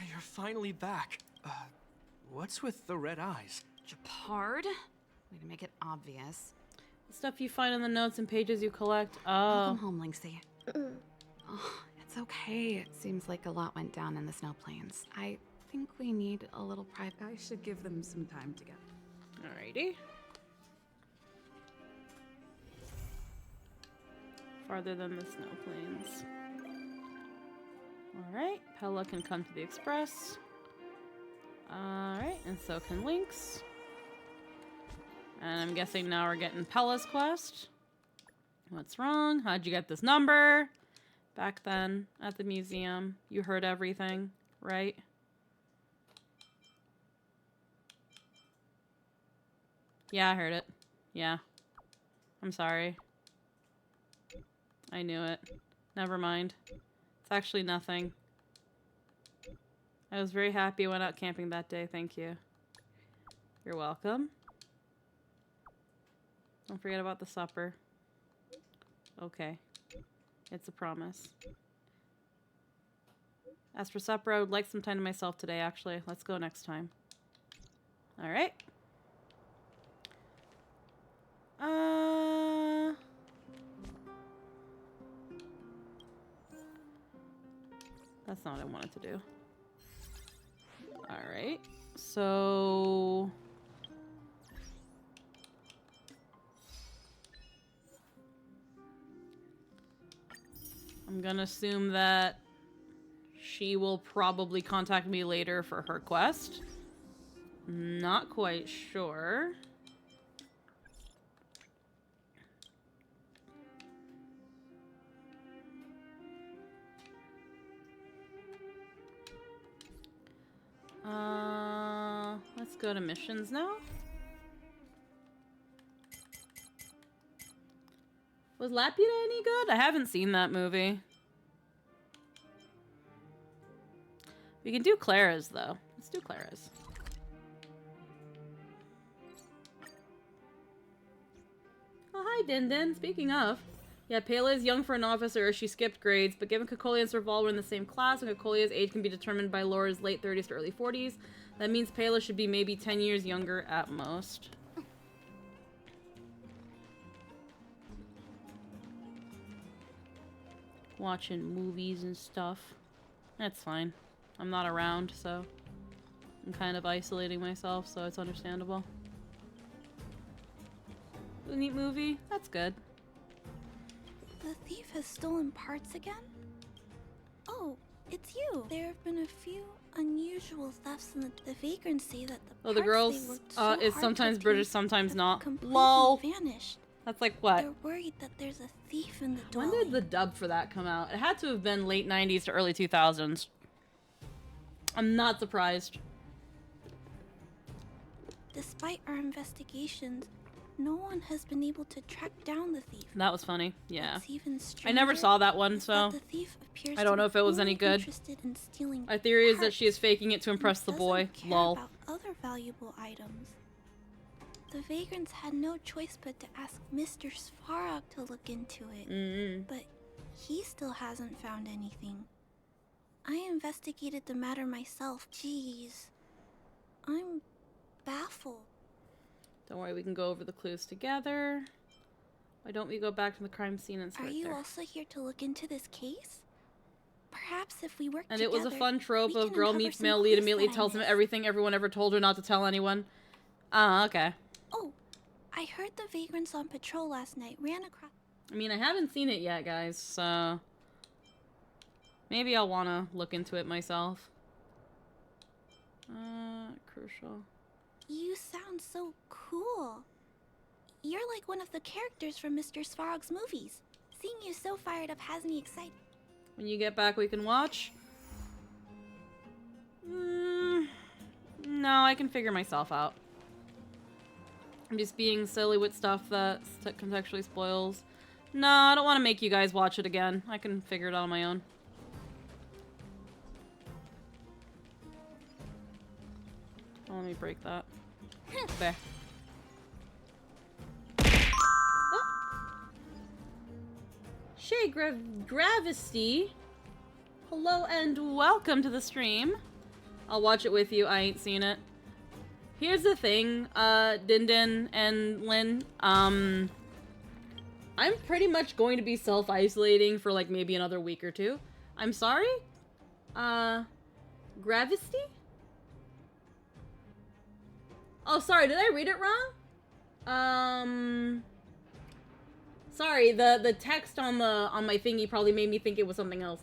You're finally back. What's with the red eyes? Japard? Way to make it obvious. Stuff you find in the notes and pages you collect. Welcome home, Lynxie. Oh, it's okay. It seems like a lot went down in the snow plains. I think we need a little private. I should give them some time together. Alrighty. Farther than the snow plains. Alright, Pella can come to the express. Alright, and so can Lynx. And I'm guessing now we're getting Pella's quest. What's wrong? How'd you get this number? Back then, at the museum, you heard everything, right? Yeah, I heard it. Yeah. I'm sorry. I knew it. Never mind. It's actually nothing. I was very happy I went out camping that day, thank you. You're welcome. Don't forget about the supper. Okay. It's a promise. As for supper, I would like some time to myself today, actually. Let's go next time. Alright. That's not what I wanted to do. Alright. So... I'm gonna assume that she will probably contact me later for her quest. Not quite sure. Let's go to missions now. Was Laputa any good? I haven't seen that movie. We can do Clara's, though. Let's do Clara's. Oh, hi, Din Din. Speaking of. Yeah, Pela is young for an officer. She skipped grades, but given Cocolia and Serval were in the same class, and Cocolia's age can be determined by Laura's late 30s to early 40s, that means Pela should be maybe 10 years younger at most. Watching movies and stuff. That's fine. I'm not around, so I'm kind of isolating myself, so it's understandable. A neat movie? That's good. The thief has stolen parts again? Oh, it's you. There have been a few unusual thefts in the vagrants say that the Oh, the parts girl they worked so is hard sometimes to British, obtain sometimes have not. completely LOL. vanished. That's like what? They're worried that there's a thief in the When dwelling. did the dub for that come out? It had to have been late 90s to early 2000s. I'm not surprised. Despite our investigations, no one has been able to track down the thief. That was funny. Yeah. What's even I never stranger saw that one, is so that the thief appears I don't to know be if it was any only good. interested in stealing My theory is that parts she is faking it to impress the and boy. doesn't care Lol. about other valuable items. The vagrants had no choice but to ask Mr. Svarog to look into it, but he still hasn't found anything. I investigated the matter myself. Jeez, I'm baffled. Don't worry, we can go over the clues together. Why don't we go back to the crime scene and start Are you there? also here to look into this case? Perhaps if we work And together, it was a fun trope we of can girl uncover meets some male lead, clues immediately that I tells him missed. everything everyone ever told her not to tell anyone. Ah, okay. Oh, I heard the vagrants on patrol last night ran across. I mean, I haven't seen it yet, guys, so maybe I'll want to look into it myself. Crucial. You sound so cool. You're like one of the characters from Mr. Svarog's movies. Seeing you so fired up has me excited. When you get back, we can watch. No, I can figure myself out. I'm just being silly with stuff that contextually spoils. No, I don't want to make you guys watch it again. I can figure it out on my own. Oh, let me break that. There. Oh. Shay Gravesty. Hello and welcome to the stream. I'll watch it with you. I ain't seen it. Here's the thing, Din and Lynn. I'm pretty much going to be self-isolating for like maybe another week or two. I'm sorry? Gravity? Oh, sorry, did I read it wrong? Sorry, the text on my thingy probably made me think it was something else.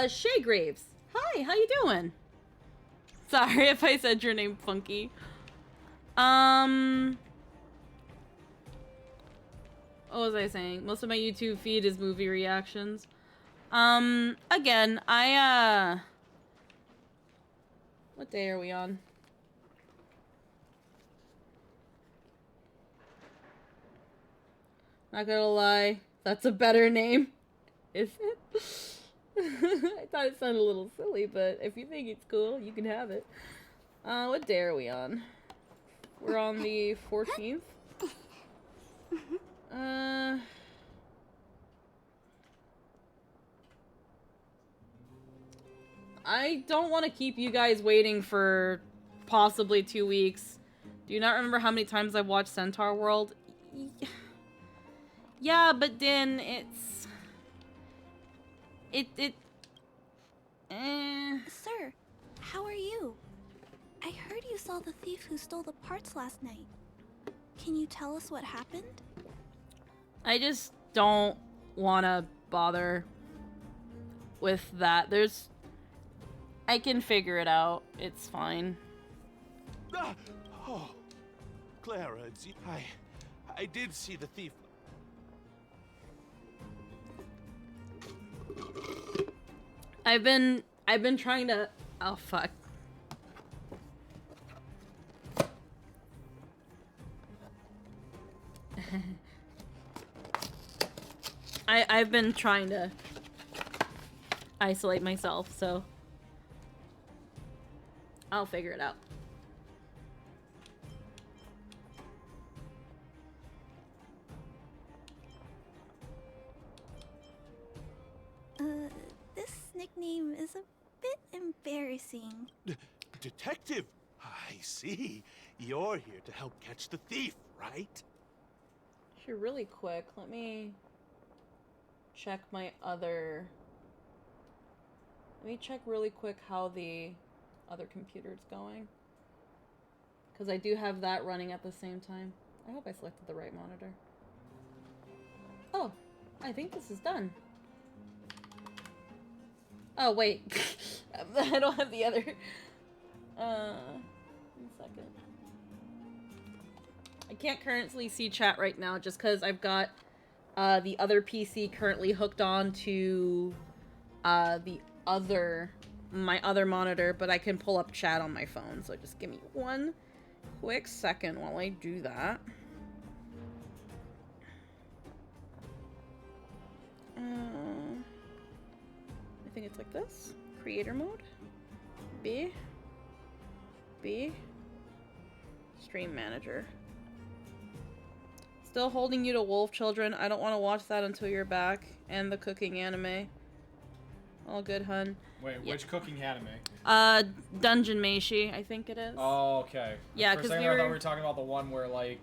Shay Graves. Hi, how you doing? Sorry if I said your name funky. What was I saying? Most of my YouTube feed is movie reactions. Again, what day are we on? Not gonna lie, that's a better name. Is it? I thought it sounded a little silly, but if you think it's cool, you can have it. What day are we on? We're on the 14th. I don't want to keep you guys waiting for possibly 2 weeks. Do you not remember how many times I've watched Centaur World? Yeah, but Din, Sir, how are you? I heard you saw the thief who stole the parts last night. Can you tell us what happened? I just don't want to bother with that. I can figure it out. It's fine. Oh, Clara, I did see the thief. I've been trying to. Oh fuck. I've been trying to isolate myself, so I'll figure it out. This nickname is a bit embarrassing. Detective, I see. You're here to help catch the thief, right? Actually, really quick, let me check my other. Let me check really quick how the other computer's going. Because I do have that running at the same time. I hope I selected the right monitor. Oh, I think this is done. Oh, wait. I don't have the other. 1 second. I can't currently see chat right now just because I've got the other PC currently hooked on to my other monitor, but I can pull up chat on my phone. So just give me 1 quick second while I do that. I think it's like this. Creator mode. B. Stream manager. Still holding you to Wolf Children. I don't want to watch that until you're back. And the cooking anime. All good, hun. Wait, yeah. Which cooking anime? Dungeon Meshi, I think it is. Oh, okay. Yeah, because I thought we were talking about the one where, like,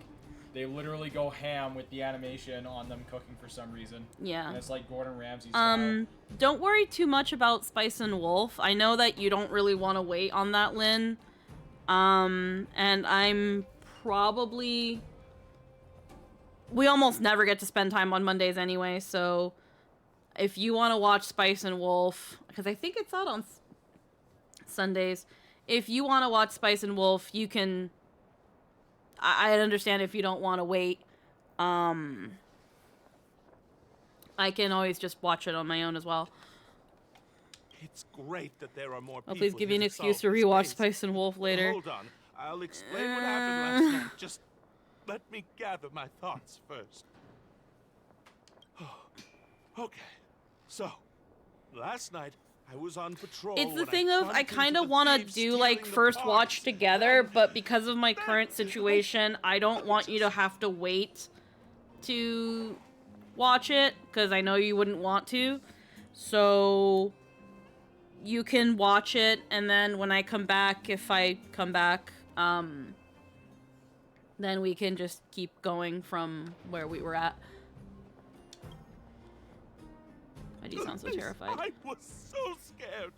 they literally go ham with the animation on them cooking for some reason. Yeah. And it's like Gordon Ramsay style. Don't worry too much about Spice and Wolf. I know that you don't really want to wait on that, Lynn. And I'm probably... We almost never get to spend time on Mondays anyway, so... If you want to watch Spice and Wolf... Because I think it's out on Sundays. If you want to watch Spice and Wolf, you can... I understand if you don't want to wait. I can always just watch it on my own as well. It's great that there are more people. I'll please give you an here excuse to solve this rewatch case. Spice and Wolf later. Hold on. I'll explain what happened last night. Just let me gather my thoughts first. Okay. So, last night I was on patrol. It's the thing of I kind of want to do like first watch together, but because of my current situation, I don't want you to have to wait to watch it because I know you wouldn't want to. So you can watch it, and then when I come back, if I come back, then we can just keep going from where we were at. I do sound so terrified. I was so scared.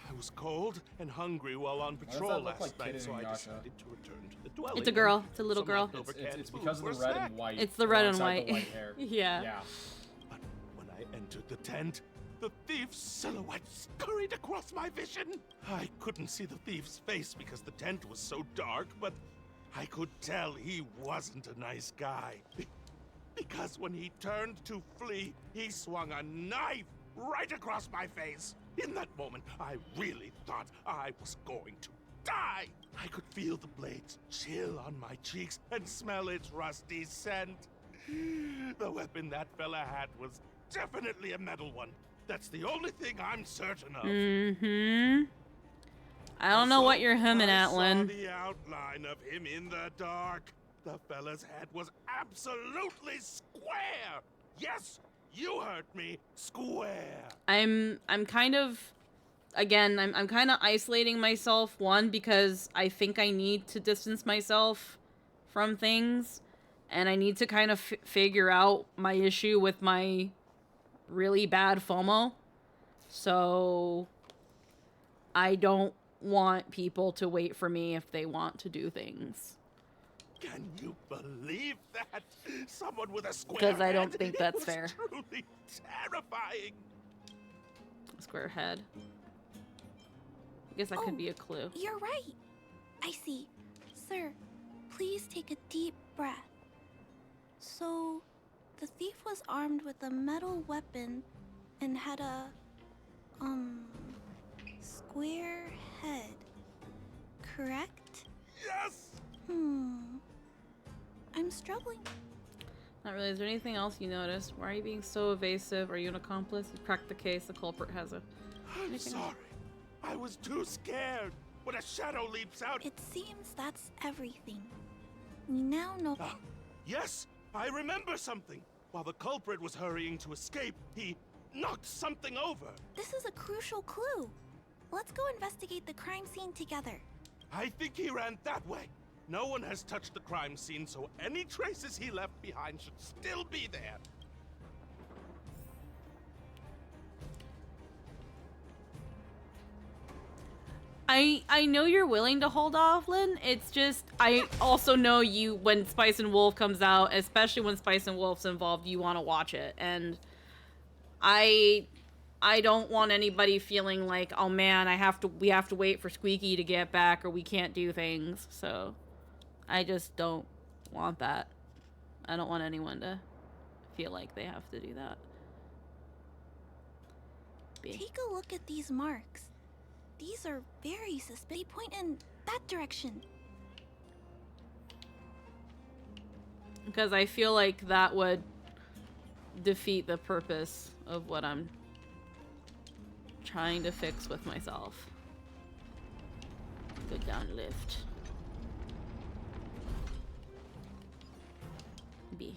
I was cold and hungry while on patrol last night, so I decided to return to the dwelling. It's a girl. It's a little girl. It's because of the red and white. It's the red and alongside white. the white hair. Yeah. But when I entered the tent, the thief's silhouette scurried across my vision. I couldn't see the thief's face because the tent was so dark, but I could tell he wasn't a nice guy. Because when he turned to flee, he swung a knife right across my face. In that moment, I really thought I was going to die. I could feel the blades chill on my cheeks and smell its rusty scent. The weapon that fella had was definitely a metal one. That's the only thing I'm certain of. I don't know what you're humming at, I saw Lynn. the outline of him in the dark. The fella's head was absolutely square. Yes, you heard me. Square. I'm kind of, again, I'm kind of isolating myself. One, because I think I need to distance myself from things, and I need to kind of figure out my issue with my really bad FOMO. So I don't want people to wait for me if they want to do things. Can you believe that? Someone with a square Because I don't head? think that's fair. It was truly terrifying. Square head. I guess that could be a clue. You're right. I see. Sir, please take a deep breath. So, the thief was armed with a metal weapon and had a, square head. Correct? Yes! I'm struggling. Not really. Is there anything else you noticed? Why are you being so evasive? Are you an accomplice? You cracked the case. The culprit has a... I'm sorry. I was too scared. When a shadow leaps out... It seems that's everything. We now know... Yes, I remember something. While the culprit was hurrying to escape, he knocked something over. This is a crucial clue. Let's go investigate the crime scene together. I think he ran that way. No one has touched the crime scene, so any traces he left behind should still be there. I know you're willing to hold off, Lynn. It's just, I also know you, when Spice and Wolf comes out, especially when Spice and Wolf's involved, you want to watch it. And I don't want anybody feeling like, oh man, we have to wait for Squeaky to get back or we can't do things. So I just don't want that. I don't want anyone to feel like they have to do that. Take a look at these marks. These are very suspicious. They point in that direction. Because I feel like that would defeat the purpose of what I'm trying to fix with myself. Go down lift. B.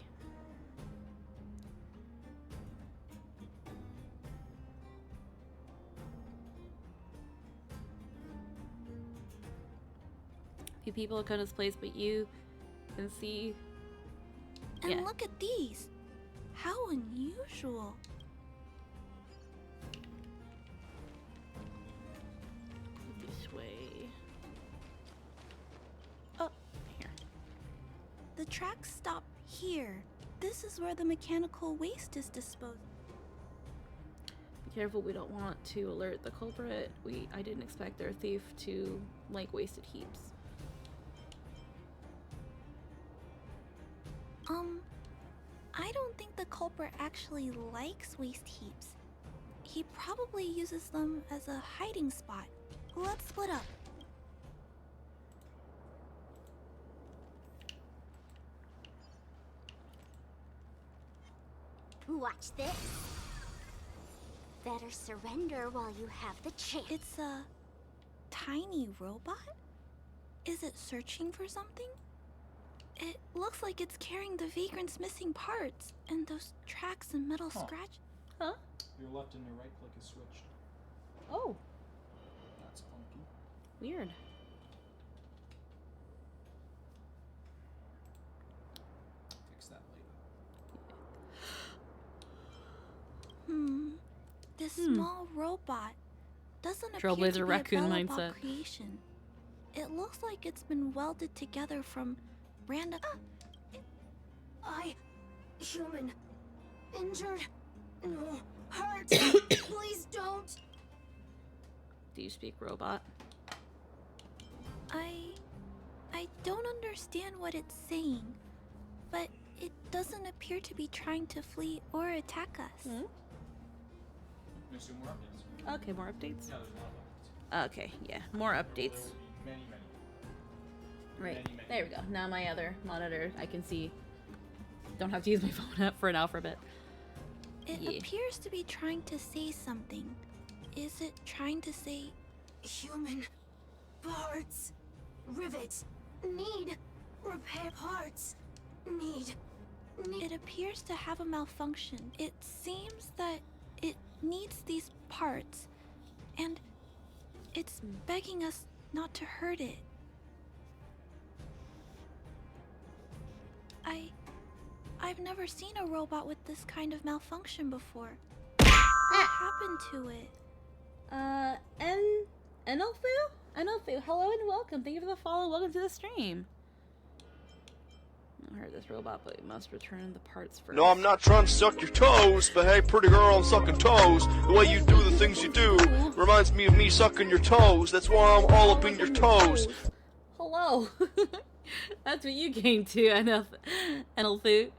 Few people come to this place, but you can see. And look at these. How unusual. This way. Oh, here. The tracks stop here. This is where the mechanical waste is disposed. Be careful, we don't want to alert the culprit. I didn't expect their thief to like wasted heaps. I don't think the culprit actually likes waste heaps. He probably uses them as a hiding spot. Let's split up. Watch this. Better surrender while you have the chance. It's a tiny robot? Is it searching for something? It looks like it's carrying the vagrant's missing parts and those tracks and metal scratch. Huh? Your left and your right click is switched. Oh. Weird. Fix that later. This small robot doesn't appear to Trailblazer be raccoon a Bellabot mindset. creation. It looks like it's been welded together from random. Human. Injured. No. Hurt. Please don't. Do you speak robot? I don't understand what it's saying, but it doesn't appear to be trying to flee or attack us. There's two more updates. Okay, more updates? Yeah, there's a lot of updates. Okay, yeah, more updates. Many. Right, Many. there we go. Now my other monitor, I can see. Don't have to use my phone app for an alphabet. It appears to be trying to say something. Is it trying to say Human. Parts. Rivet. Need. Repair parts. Need. It appears to have a malfunction. It seems that it needs these parts, and it's begging us not to hurt it. I've never seen a robot with this kind of malfunction before. What happened to it? Enelfu, hello and welcome. Thank you for the follow. Welcome to the stream. I heard this robot, but we must return the parts first. No, I'm not trying to suck your toes, but hey, pretty girl, I'm sucking toes. The way you do the things you do reminds me of me sucking your toes. That's why I'm all up in your toes. Hello. That's what you came to, Enelfu.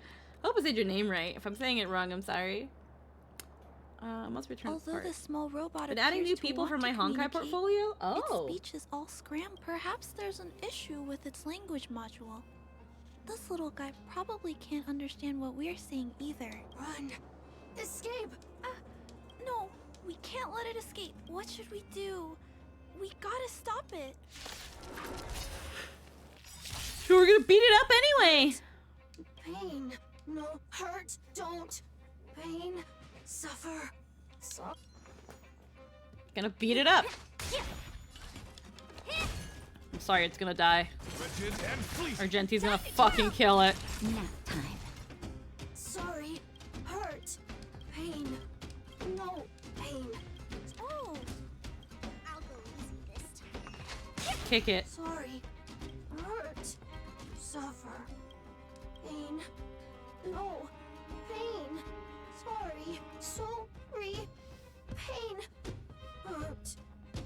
I hope I said your name right. If I'm saying it wrong, I'm sorry. Must return the Although parts. the small robot Been adding new appears to people want for my to Honkai communicate, portfolio? Oh. Its speech is all scrambled. Perhaps there's an issue with its language module. This little guy probably can't understand what we're saying either. Run. Escape. No, we can't let it escape. What should we do? We gotta stop it. We're gonna beat it up anyway. Pain. No. Hurt. Don't. Pain. Suffer. Gonna beat it up. I'm sorry, it's gonna die. Argenti's gonna fucking kill it. Nap time. Sorry. Hurt. Pain. No. Pain. Oh. I'll go easy this time. Kick it. Sorry. Hurt. Suffer. Pain. No. Pain. Sorry. Sorry. Pain. Hurt.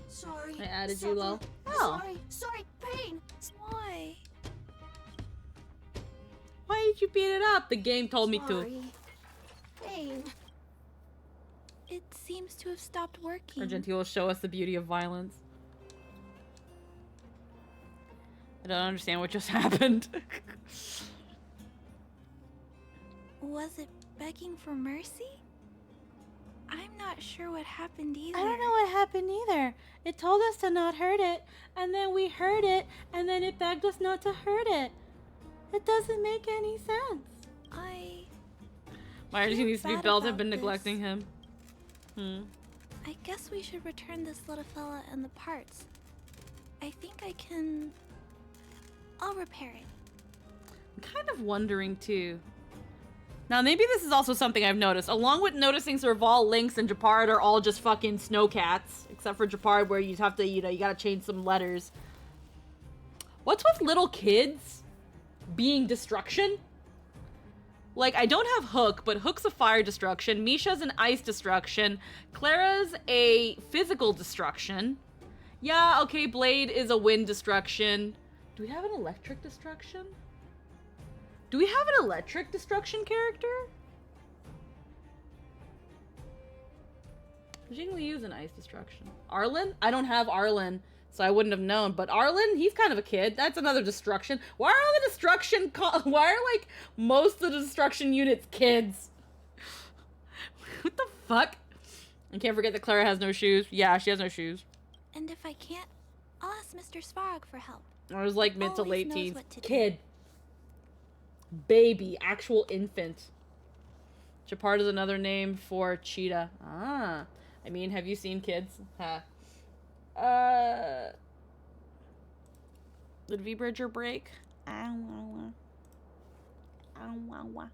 Sorry. I added you, Suffer. lol. Oh. Sorry. Pain. Why? Why did you beat it up? The game told me to. Sorry. Pain. It seems to have stopped working. Argenti will show us the beauty of violence. I don't understand what just happened. Was it begging for mercy? I'm not sure what happened either. I don't know what happened either. It told us to not hurt it, and then we hurt it, and then it begged us not to hurt it. It doesn't make any sense. My Argenti needs to be built. I've been neglecting him. I guess we should return this little fella and the parts. I think I can... I'll repair it. I'm kind of wondering too. Now maybe this is also something I've noticed. Along with noticing Serval, Lynx, and Japard are all just fucking snowcats. Except for Japard where you have to, you gotta change some letters. What's with little kids being destruction? Like, I don't have Hook, but Hook's a fire destruction. Misha's an ice destruction. Clara's a physical destruction. Yeah, okay, Blade is a wind destruction. Do we have an electric destruction? Do we have an electric destruction character? Jingli use an ice destruction. Arlen? I don't have Arlen, so I wouldn't have known. But Arlen, he's kind of a kid. That's another destruction. Why are all the destruction... Why are, like, most of the destruction units kids? What the fuck? And can't forget that Clara has no shoes. Yeah, she has no shoes. And if I can't, I'll ask Mr. Svarog for help. I was like mid to Always late knows teens. what to do. Kid. Baby. Actual infant. Japard is another name for cheetah. Ah. I mean, have you seen kids? Huh. Did V-Bridger break? Ow, ow, ow, ow, ow.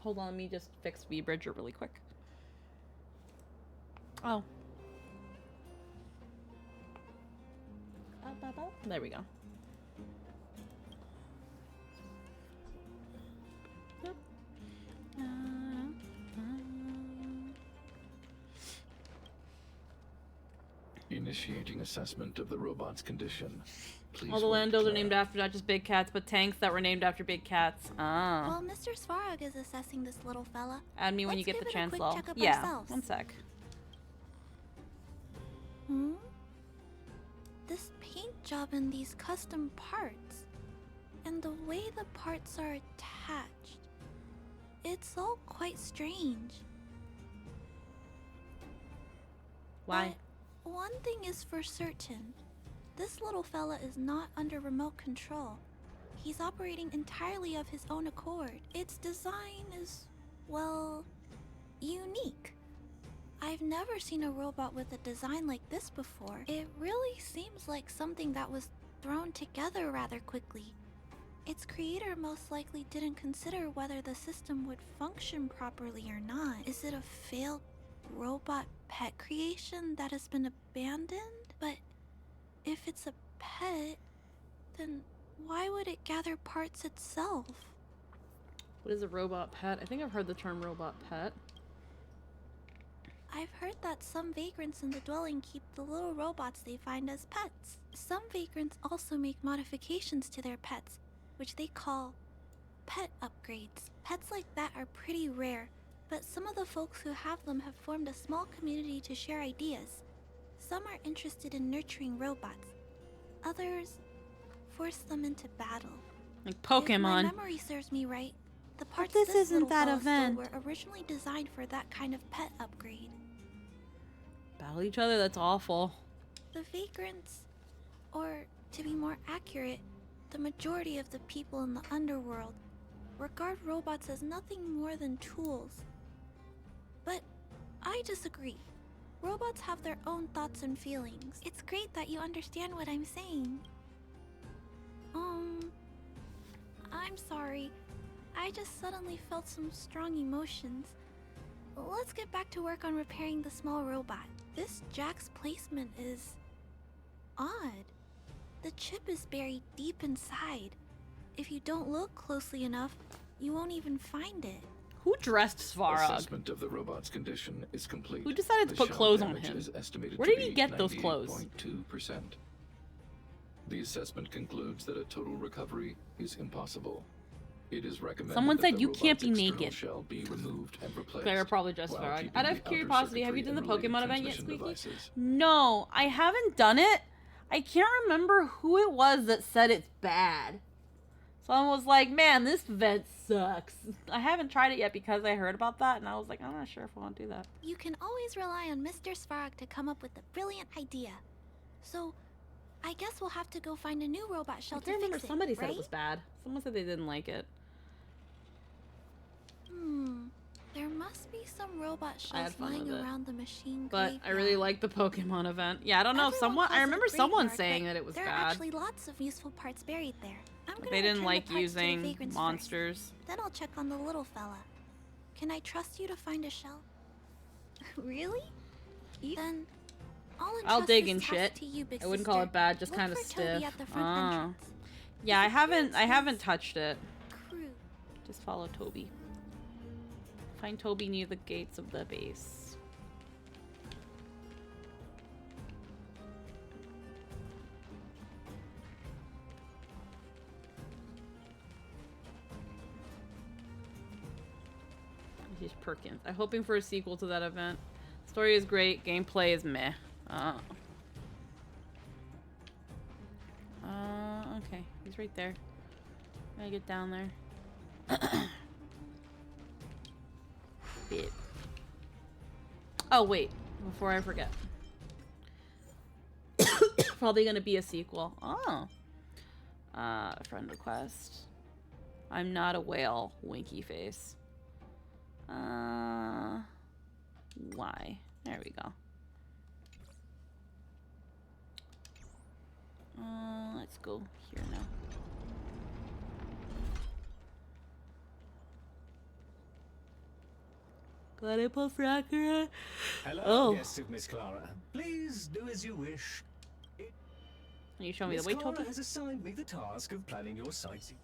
Hold on, let me just fix V-Bridger really quick. Oh. There we go. Initiating assessment of the robot's condition. Please All the wait, Landos are Clara. named after not just big cats, but tanks that were named after big cats. Ah. Well, Mr. Svarog is assessing this little fella. Add me when you Let's get the give it a chance, quick lol. checkup Yeah, ourselves. 1 sec. Hmm? This paint job and these custom parts. And the way the parts are attached. It's all quite strange. Why? But one thing is for certain. This little fella is not under remote control. He's operating entirely of his own accord. Its design is, well, unique. I've never seen a robot with a design like this before. It really seems like something that was thrown together rather quickly. Its creator most likely didn't consider whether the system would function properly or not. Is it a failed robot pet creation that has been abandoned? But if it's a pet, then why would it gather parts itself? What is a robot pet? I think I've heard the term robot pet. I've heard that some vagrants in the dwelling keep the little robots they find as pets. Some vagrants also make modifications to their pets, which they call pet upgrades. Pets like that are pretty rare, but some of the folks who have them have formed a small community to share ideas. Some are interested in nurturing robots. Others force them into battle. Like Pokemon. If my memory serves me right, the parts this this isn't little that fella stole event. were originally designed for that kind of pet upgrade. Battle each other? That's awful. The vagrants, or to be more accurate, the majority of the people in the underworld, regard robots as nothing more than tools. But I disagree. Robots have their own thoughts and feelings. It's great that you understand what I'm saying. I'm sorry. I just suddenly felt some strong emotions. Let's get back to work on repairing the small robot. This jack's placement is odd. The chip is buried deep inside. If you don't look closely enough, you won't even find it. Who dressed Svarog? Assessment of the robot's condition is complete. Who decided to The put shell clothes on damage him? is estimated Where to did he be get those clothes? 98.2%. The assessment concludes that a total recovery is impossible. It is recommended Someone that said the you can't be robot's external naked. shell be removed and replaced. Clara probably dressed while Svarog. keeping Out the of outer curiosity, have you done the circuitry and Pokemon related event yet, transmission Squeaky? devices. No, I haven't done it. I can't remember who it was that said it's bad. Someone was like, man, this event sucks. I haven't tried it yet because I heard about that, and I was like, I'm not sure if I want to do that. You can always rely on Mr. Svarog to come up with a brilliant idea. So, I guess we'll have to go find a new robot shell I to can't remember. fix it, Somebody said right? it was bad. Someone said they didn't like it. There must be some robot I had shells fun lying with it. around the machine But I really graveyard. like the Pokemon event. Yeah, I don't know if Everyone someone. calls I it a remember someone graveyard, saying but that it was there are bad. actually lots of useful parts buried there. I'm But gonna they didn't return like the parts to the using vagrants monsters. first. Then I'll check on the little fella. Can I trust you to find a shell? Really? Then I'll I'll entrust dig this in task shit. to you, big I wouldn't call sister. it bad, just Look kind of for Toby stiff. at the front entrance. Yeah, I haven't. I appearance haven't is touched it. Crude. Just follow Toby. Find Toby near the gates of the base. He's Perkins. I'm hoping for a sequel to that event. Story is great. Gameplay is meh. Okay. He's right there. Gotta get down there. Bit. Oh, wait. Before I forget. Probably gonna be a sequel. Oh. Friend request. I'm not a whale. Winky face. Why? There we go. Let's go here now. Got it, Puff Rocker. Hello, guests of Miss Clara. Please do as you wish. Can you show me Miss the way, Clara Toby? has assigned me the task of planning your sightseeing.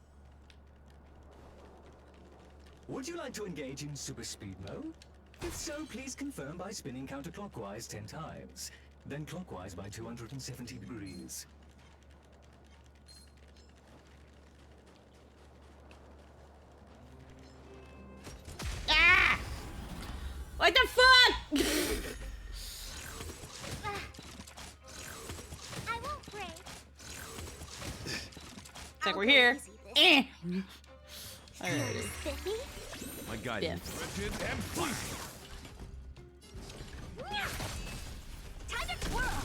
Would you like to engage in super speed mode? If so, please confirm by spinning counterclockwise 10 times, then clockwise by 270 degrees. Ah! What the fuck? I won't break. It's like we're here. Eh. Alrighty. Spiffy? My guidance. Rigid and fleet. Time to twirl.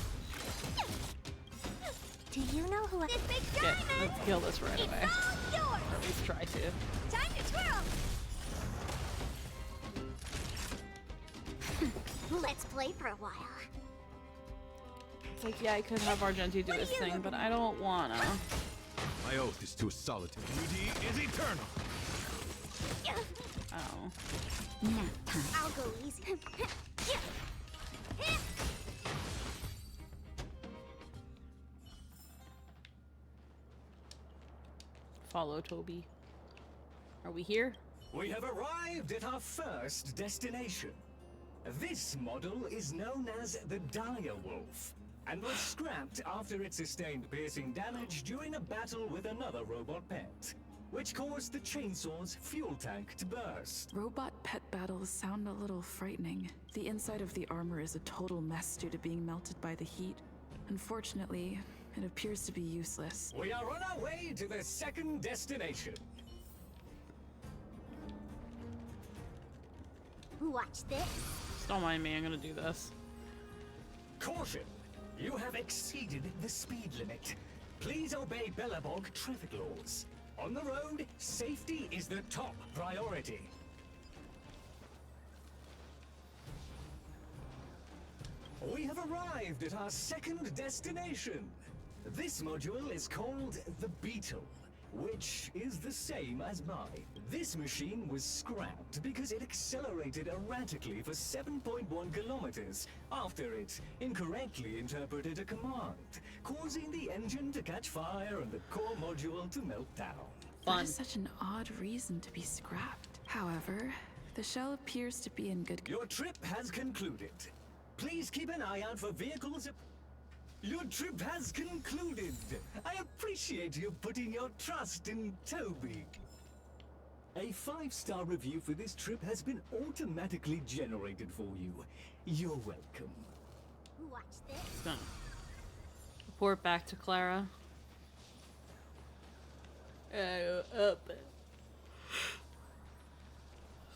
Do you know who this big Okay, diamond? let's kill this right away. It's all yours. Or at least try to. Time to twirl. Let's play for a while. It's like, yeah, I could have Argenti do this thing, but I don't wanna. My oath is to solitude. Beauty is eternal. Oh. I'll go easy. Follow Toby. Are we here? We have arrived at our first destination. This model is known as the Dire Wolf, and was scrapped after it sustained piercing damage during a battle with another robot pet, which caused the chainsaw's fuel tank to burst. Robot pet battles sound a little frightening. The inside of the armor is a total mess due to being melted by the heat. Unfortunately, it appears to be useless. We are on our way to the second destination. Watch this. Don't mind me, I'm gonna do this. Caution! You have exceeded the speed limit. Please obey Bellabog traffic laws. On the road, safety is the top priority. We have arrived at our second destination. This module is called the Beetle, which is the same as mine. This machine was scrapped because it accelerated erratically for 7.1 kilometers after it incorrectly interpreted a command, causing the engine to catch fire and the core module to melt down. That is such an odd reason to be scrapped. However, the shell appears to be in good. Your trip has concluded. Please keep an eye out for vehicles. Your trip has concluded. I appreciate you putting your trust in Toby. A 5-star review for this trip has been automatically generated for you. You're welcome. Watch this. Gonna report back to Clara. Up.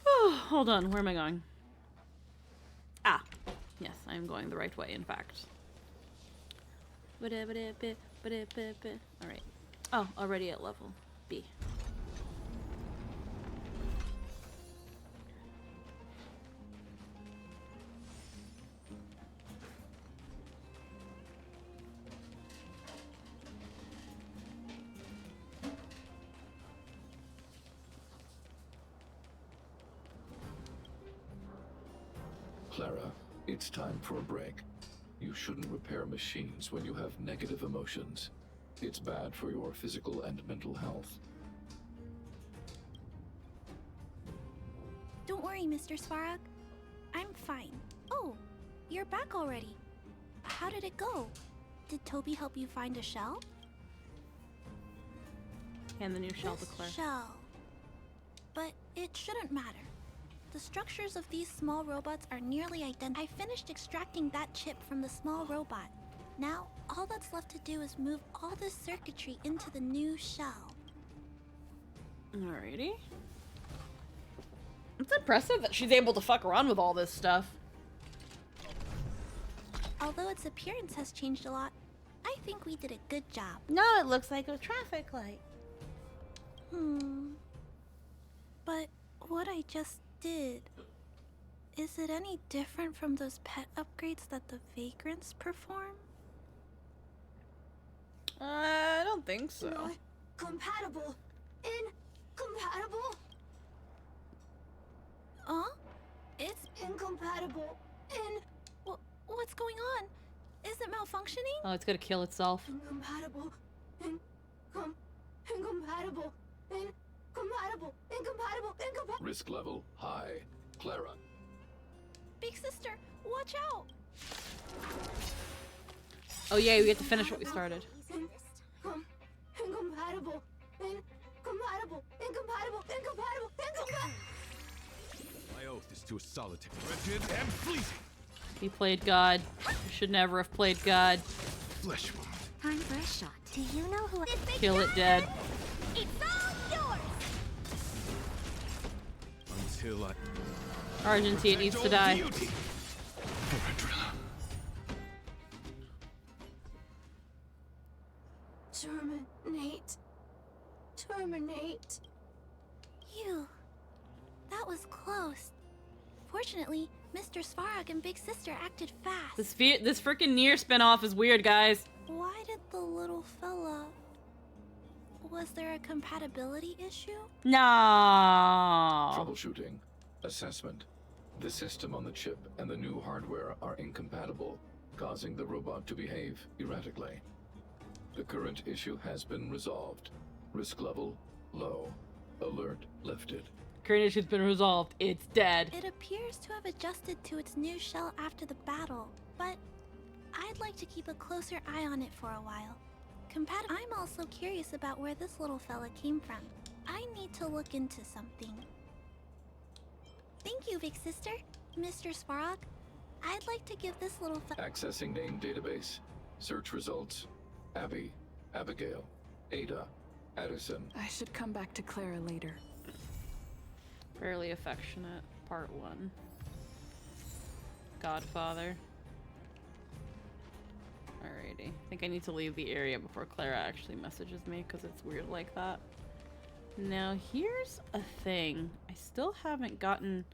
Oh, hold on, where am I going? Ah, yes, I am going the right way, in fact. Alright. Oh, already at level B. Clara, it's time for a break. You shouldn't repair machines when you have negative emotions. It's bad for your physical and mental health. Don't worry, Mr. Svarog. I'm fine. Oh, you're back already. How did it go? Did Toby help you find a shell? And the new shell to Claire. Shell. But it shouldn't matter. The structures of these small robots are nearly identical. I finished extracting that chip from the small robot. Now, all that's left to do is move all this circuitry into the new shell. Alrighty. It's impressive that she's able to fuck around with all this stuff. Although its appearance has changed a lot, I think we did a good job. No, it looks like a traffic light. But what I just did, is it any different from those pet upgrades that the Vagrants perform? I don't think so. Not compatible. Incompatible. Huh? It's Incompatible. what's going on? Is it malfunctioning? Oh, it's gonna kill itself. Incompatible. Incompatible. Incompatible. Risk level high. Clara. Big sister, watch out! Oh yeah, we get to finish what we started. Incompatible. Incompatible. My oath is to a solitary. Wretched and fleeting. He played God. He should never have played God. Flesh wound. Time for a shot. Do you know who? Kill it dead. It's all yours. Until I. Argentine needs to die. Terminate. You. That was close. Fortunately, Mr. Svarog and Big Sister acted fast. This freaking Nier spinoff is weird, guys. Why did the little fella... Was there a compatibility issue? No. Troubleshooting. Assessment. The system on the chip and the new hardware are incompatible, causing the robot to behave erratically. The current issue has been resolved. Risk level low. Alert lifted. Current issue's been resolved. It's dead. It appears to have adjusted to its new shell after the battle, but I'd like to keep a closer eye on it for a while. I'm also curious about where this little fella came from. I need to look into something. Thank you, Big Sister. Mr. Svarog, I'd like to give this little fella... Accessing name database. Search results. Abby, Abigail, Ada, Addison. I should come back to Clara later. Fairly Affectionate, Part 1. Godfather. Alrighty. I think I need to leave the area before Clara actually messages me, because it's weird like that. Now, here's a thing. I still haven't gotten...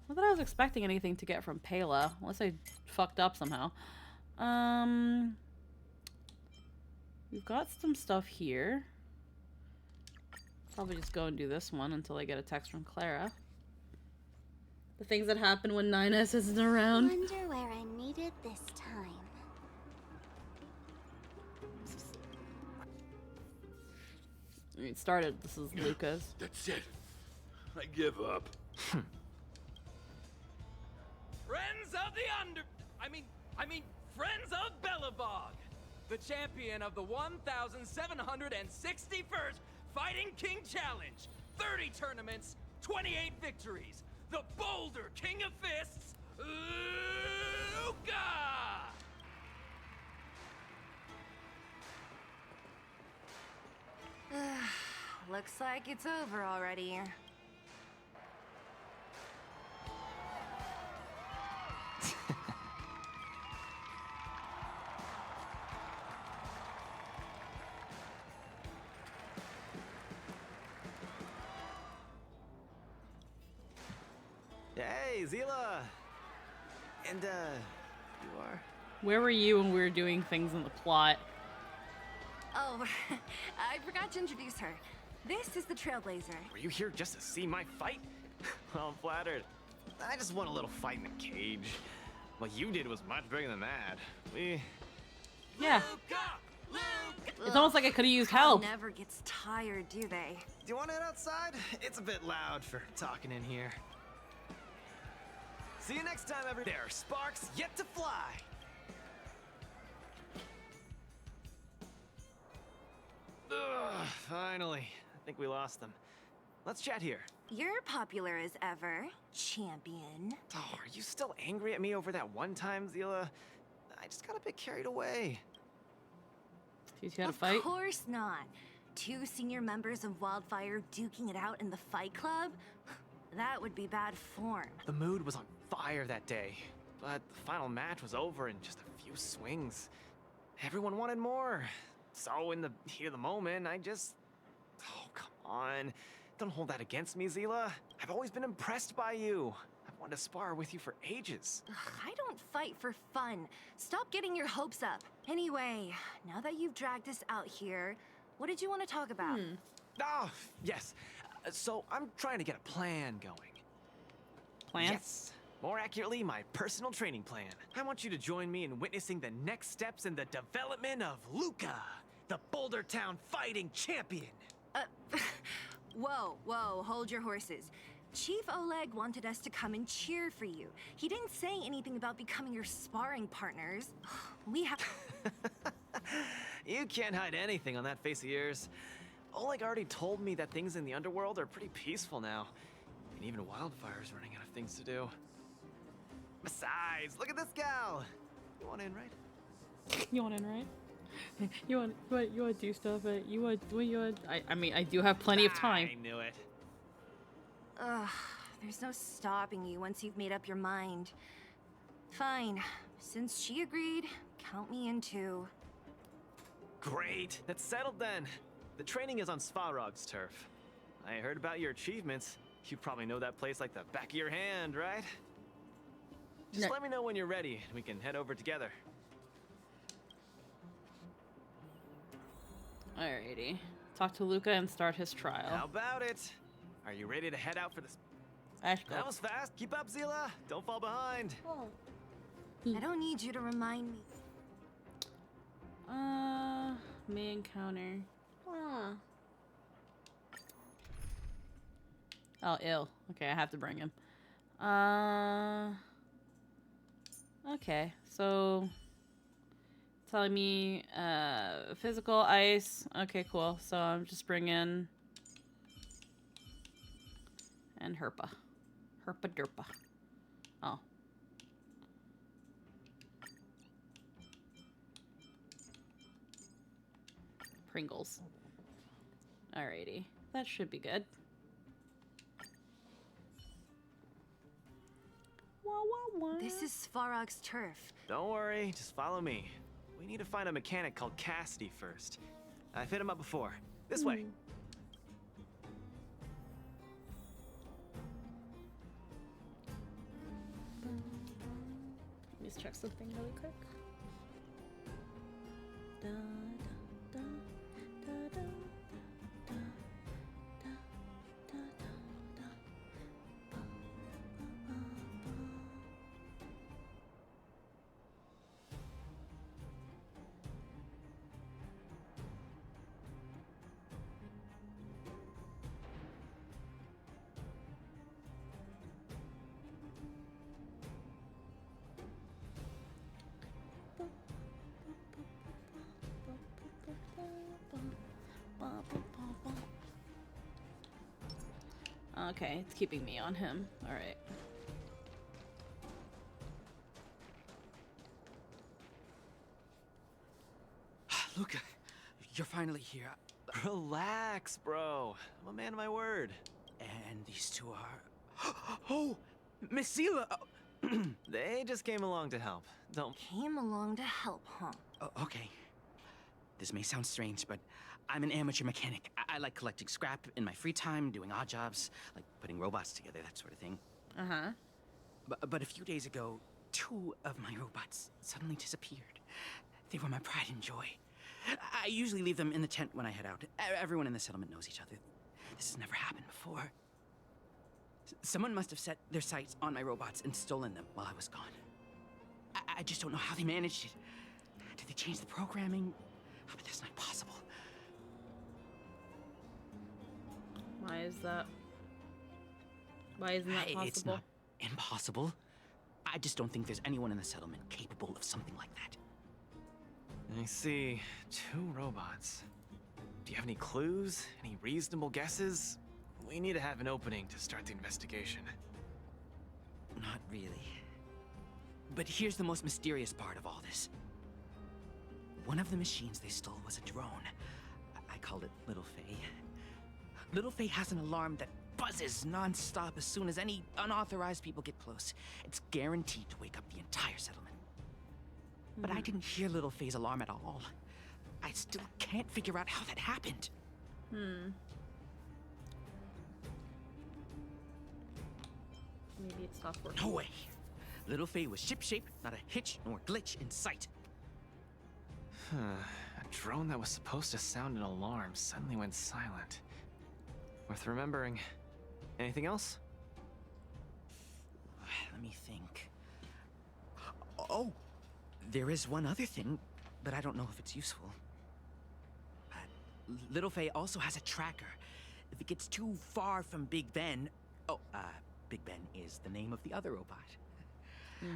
Not that I was expecting anything to get from Pela, unless I fucked up somehow. We've got some stuff here. Probably just go and do this one until I get a text from Clara. The things that happen when 9S isn't around. Wonder where I needed this time. It started. This is Lucas. That's it. I give up. Friends of the I mean, Friends of Belobog, the champion of the 1,761st Fighting King Challenge, 30 tournaments, 28 victories, the Boulder King of Fists, Luca! Looks like it's over already. Hey, Zila! And, you are? Where were you when we were doing things in the plot? Oh, I forgot to introduce her. This is the Trailblazer. Were you here just to see my fight? Well, I'm flattered. I just want a little fight in the cage. What you did was much bigger than that. Yeah. It's almost like I could have used help. Never gets tired, do they? Do you want to head outside? It's a bit loud for talking in here. See you next time, everybody. There are sparks yet to fly. Ugh, finally. I think we lost them. Let's chat here. You're popular as ever, champion. Oh, are you still angry at me over that one time, Zila? I just got a bit carried away. Teach you how to fight? Of course not. Two senior members of Wildfire duking it out in the fight club? That would be bad form. The mood was on fire that day, but the final match was over in just a few swings. Everyone wanted more. So in the heat of the moment, I just... Oh, come on. Don't hold that against me, Zila. I've always been impressed by you. I've wanted to spar with you for ages. Ugh, I don't fight for fun. Stop getting your hopes up. Anyway, now that you've dragged us out here, what did you want to talk about? Oh, yes. So I'm trying to get a plan going. Plan? Yes. More accurately, my personal training plan. I want you to join me in witnessing the next steps in the development of Luca, the Boulder Town fighting champion. Whoa, hold your horses. Chief Oleg wanted us to come and cheer for you. He didn't say anything about becoming your sparring partners. We have... You can't hide anything on that face of yours. Oleg already told me that things in the underworld are pretty peaceful now. And even Wildfire's running out of things to do. Besides, look at this gal. You want in, right? You want in, right? You want to do stuff. I mean, I do have plenty of time. I knew it. Ugh, there's no stopping you once you've made up your mind. Fine. Since she agreed, count me in too. Great. That's settled then. The training is on Svarog's turf. I heard about your achievements. You probably know that place like the back of your hand, right? Just let me know when you're ready, and we can head over together. Alrighty. Talk to Luca and start his trial. How about it? Are you ready to head out for this? That was fast. Keep up, Zila. Don't fall behind. I don't need you to remind me. May encounter. Oh, ill. Okay, I have to bring him. Okay, so telling me physical ice. Okay, cool. So I'm just bringing and Herpa Derpa. Oh. Pringles. Alrighty. That should be good. This is Svarog's turf. Don't worry, just follow me. We need to find a mechanic called Cassidy first. I've hit him up before. This way. Let me just check something really quick. Da, da, da, da, da. Okay, it's keeping me on him. All right. Luca, you're finally here. Relax, bro. I'm a man of my word. And these two are... Oh, Miss Zila! They just came along to help. Don't... Came along to help, huh? Oh, okay. This may sound strange, but I'm an amateur mechanic. I like collecting scrap in my free time, doing odd jobs, like putting robots together, that sort of thing. Uh-huh. But a few days ago, 2 of my robots suddenly disappeared. They were my pride and joy. I usually leave them in the tent when I head out. Everyone in the settlement knows each other. This has never happened before. Someone must have set their sights on my robots and stolen them while I was gone. I just don't know how they managed it. Did they change the programming? Oh, but that's not possible. Why is that? Why isn't that possible? It's not impossible. I just don't think there's anyone in the settlement capable of something like that. I see. 2 robots. Do you have any clues? Any reasonable guesses? We need to have an opening to start the investigation. Not really. But here's the most mysterious part of all this. One of the machines they stole was a drone. I called it Little Faye. Little Faye has an alarm that buzzes non-stop as soon as any unauthorized people get close. It's guaranteed to wake up the entire settlement. But I didn't hear Little Faye's alarm at all. I still can't figure out how that happened. Let me Maybe it stopped working. No way. Little Faye was shipshape, not a hitch nor glitch in sight. A drone that was supposed to sound an alarm suddenly went silent. Worth remembering. Anything else? Let me think. Oh, there is one other thing, but I don't know if it's useful. Little Faye also has a tracker. If it gets too far from Big Ben... Oh, Big Ben is the name of the other robot.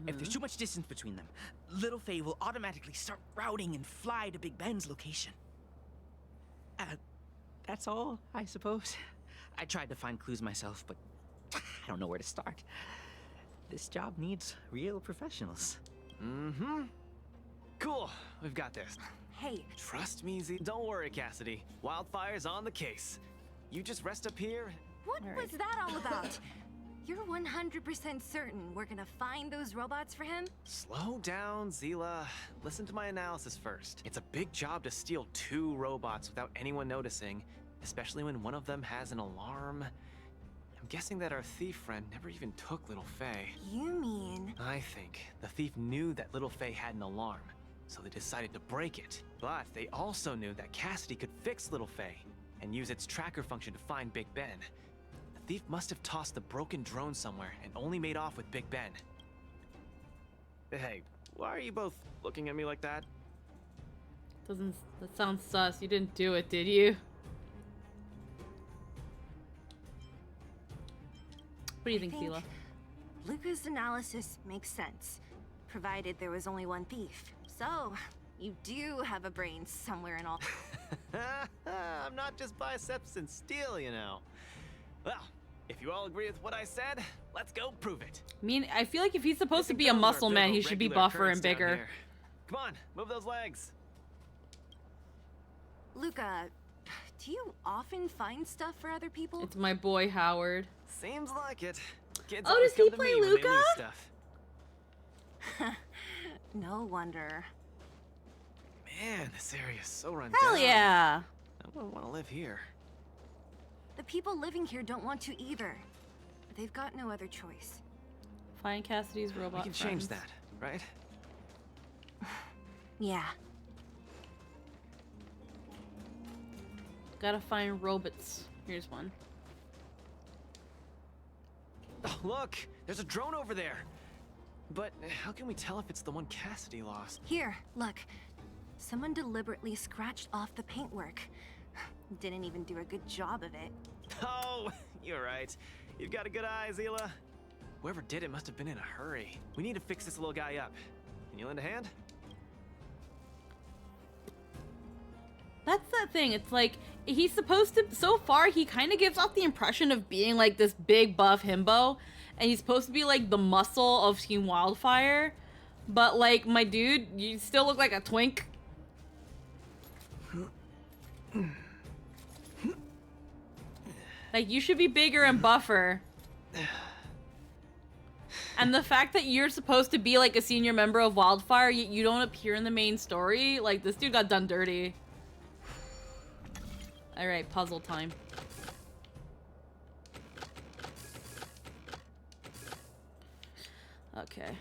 If there's too much distance between them, Little Faye will automatically start routing and fly to Big Ben's location. That's all, I suppose. I tried to find clues myself, but I don't know where to start. This job needs real professionals. Cool, we've got this. Hey. Trust me, Z. Don't worry, Cassidy. Wildfire's on the case. You just rest up here. What was that all about? You're 100% certain we're gonna find those robots for him? Slow down, Zila. Listen to my analysis first. It's a big job to steal 2 robots without anyone noticing, especially when one of them has an alarm. I'm guessing that our thief friend never even took Little Faye. You mean... I think the thief knew that Little Faye had an alarm, so they decided to break it. But they also knew that Cassidy could fix Little Faye and use its tracker function to find Big Ben. The thief must have tossed the broken drone somewhere and only made off with Big Ben. Hey, why are you both looking at me like that? That sounds sus. You didn't do it, did you? What do you think, Sela? Luca's analysis makes sense, provided there was only one thief. So, you do have a brain somewhere in all. I'm not just biceps and steel, you know. Well, if you all agree with what I said, let's go prove it. I mean, I feel like if he's supposed to be a muscle man, he should be buffer and bigger. Come on, move those legs. Luca, do you often find stuff for other people? It's my boy Howard. Seems like it. Kids oh, does he play Luca? No wonder. Man, this area is so run Hell down. yeah. I wouldn't want to live here. The people living here don't want to either. They've got no other choice. Find Cassidy's robot. We can change that, right? Yeah. Gotta find robots. Here's one. Oh, look! There's a drone over there! But how can we tell if it's the one Cassidy lost? Here, look. Someone deliberately scratched off the paintwork. Didn't even do a good job of it. Oh, you're right. You've got a good eye, Zila. Whoever did it must have been in a hurry. We need to fix this little guy up. Can you lend a hand? That's that thing. It's like, he's supposed to, so far, he kind of gives off the impression of being like this big buff himbo. And he's supposed to be like the muscle of Team Wildfire. But like, my dude, you still look like a twink. Like, you should be bigger and buffer. And the fact that you're supposed to be like a senior member of Wildfire, you don't appear in the main story. Like, this dude got done dirty. Alright, puzzle time. Okay.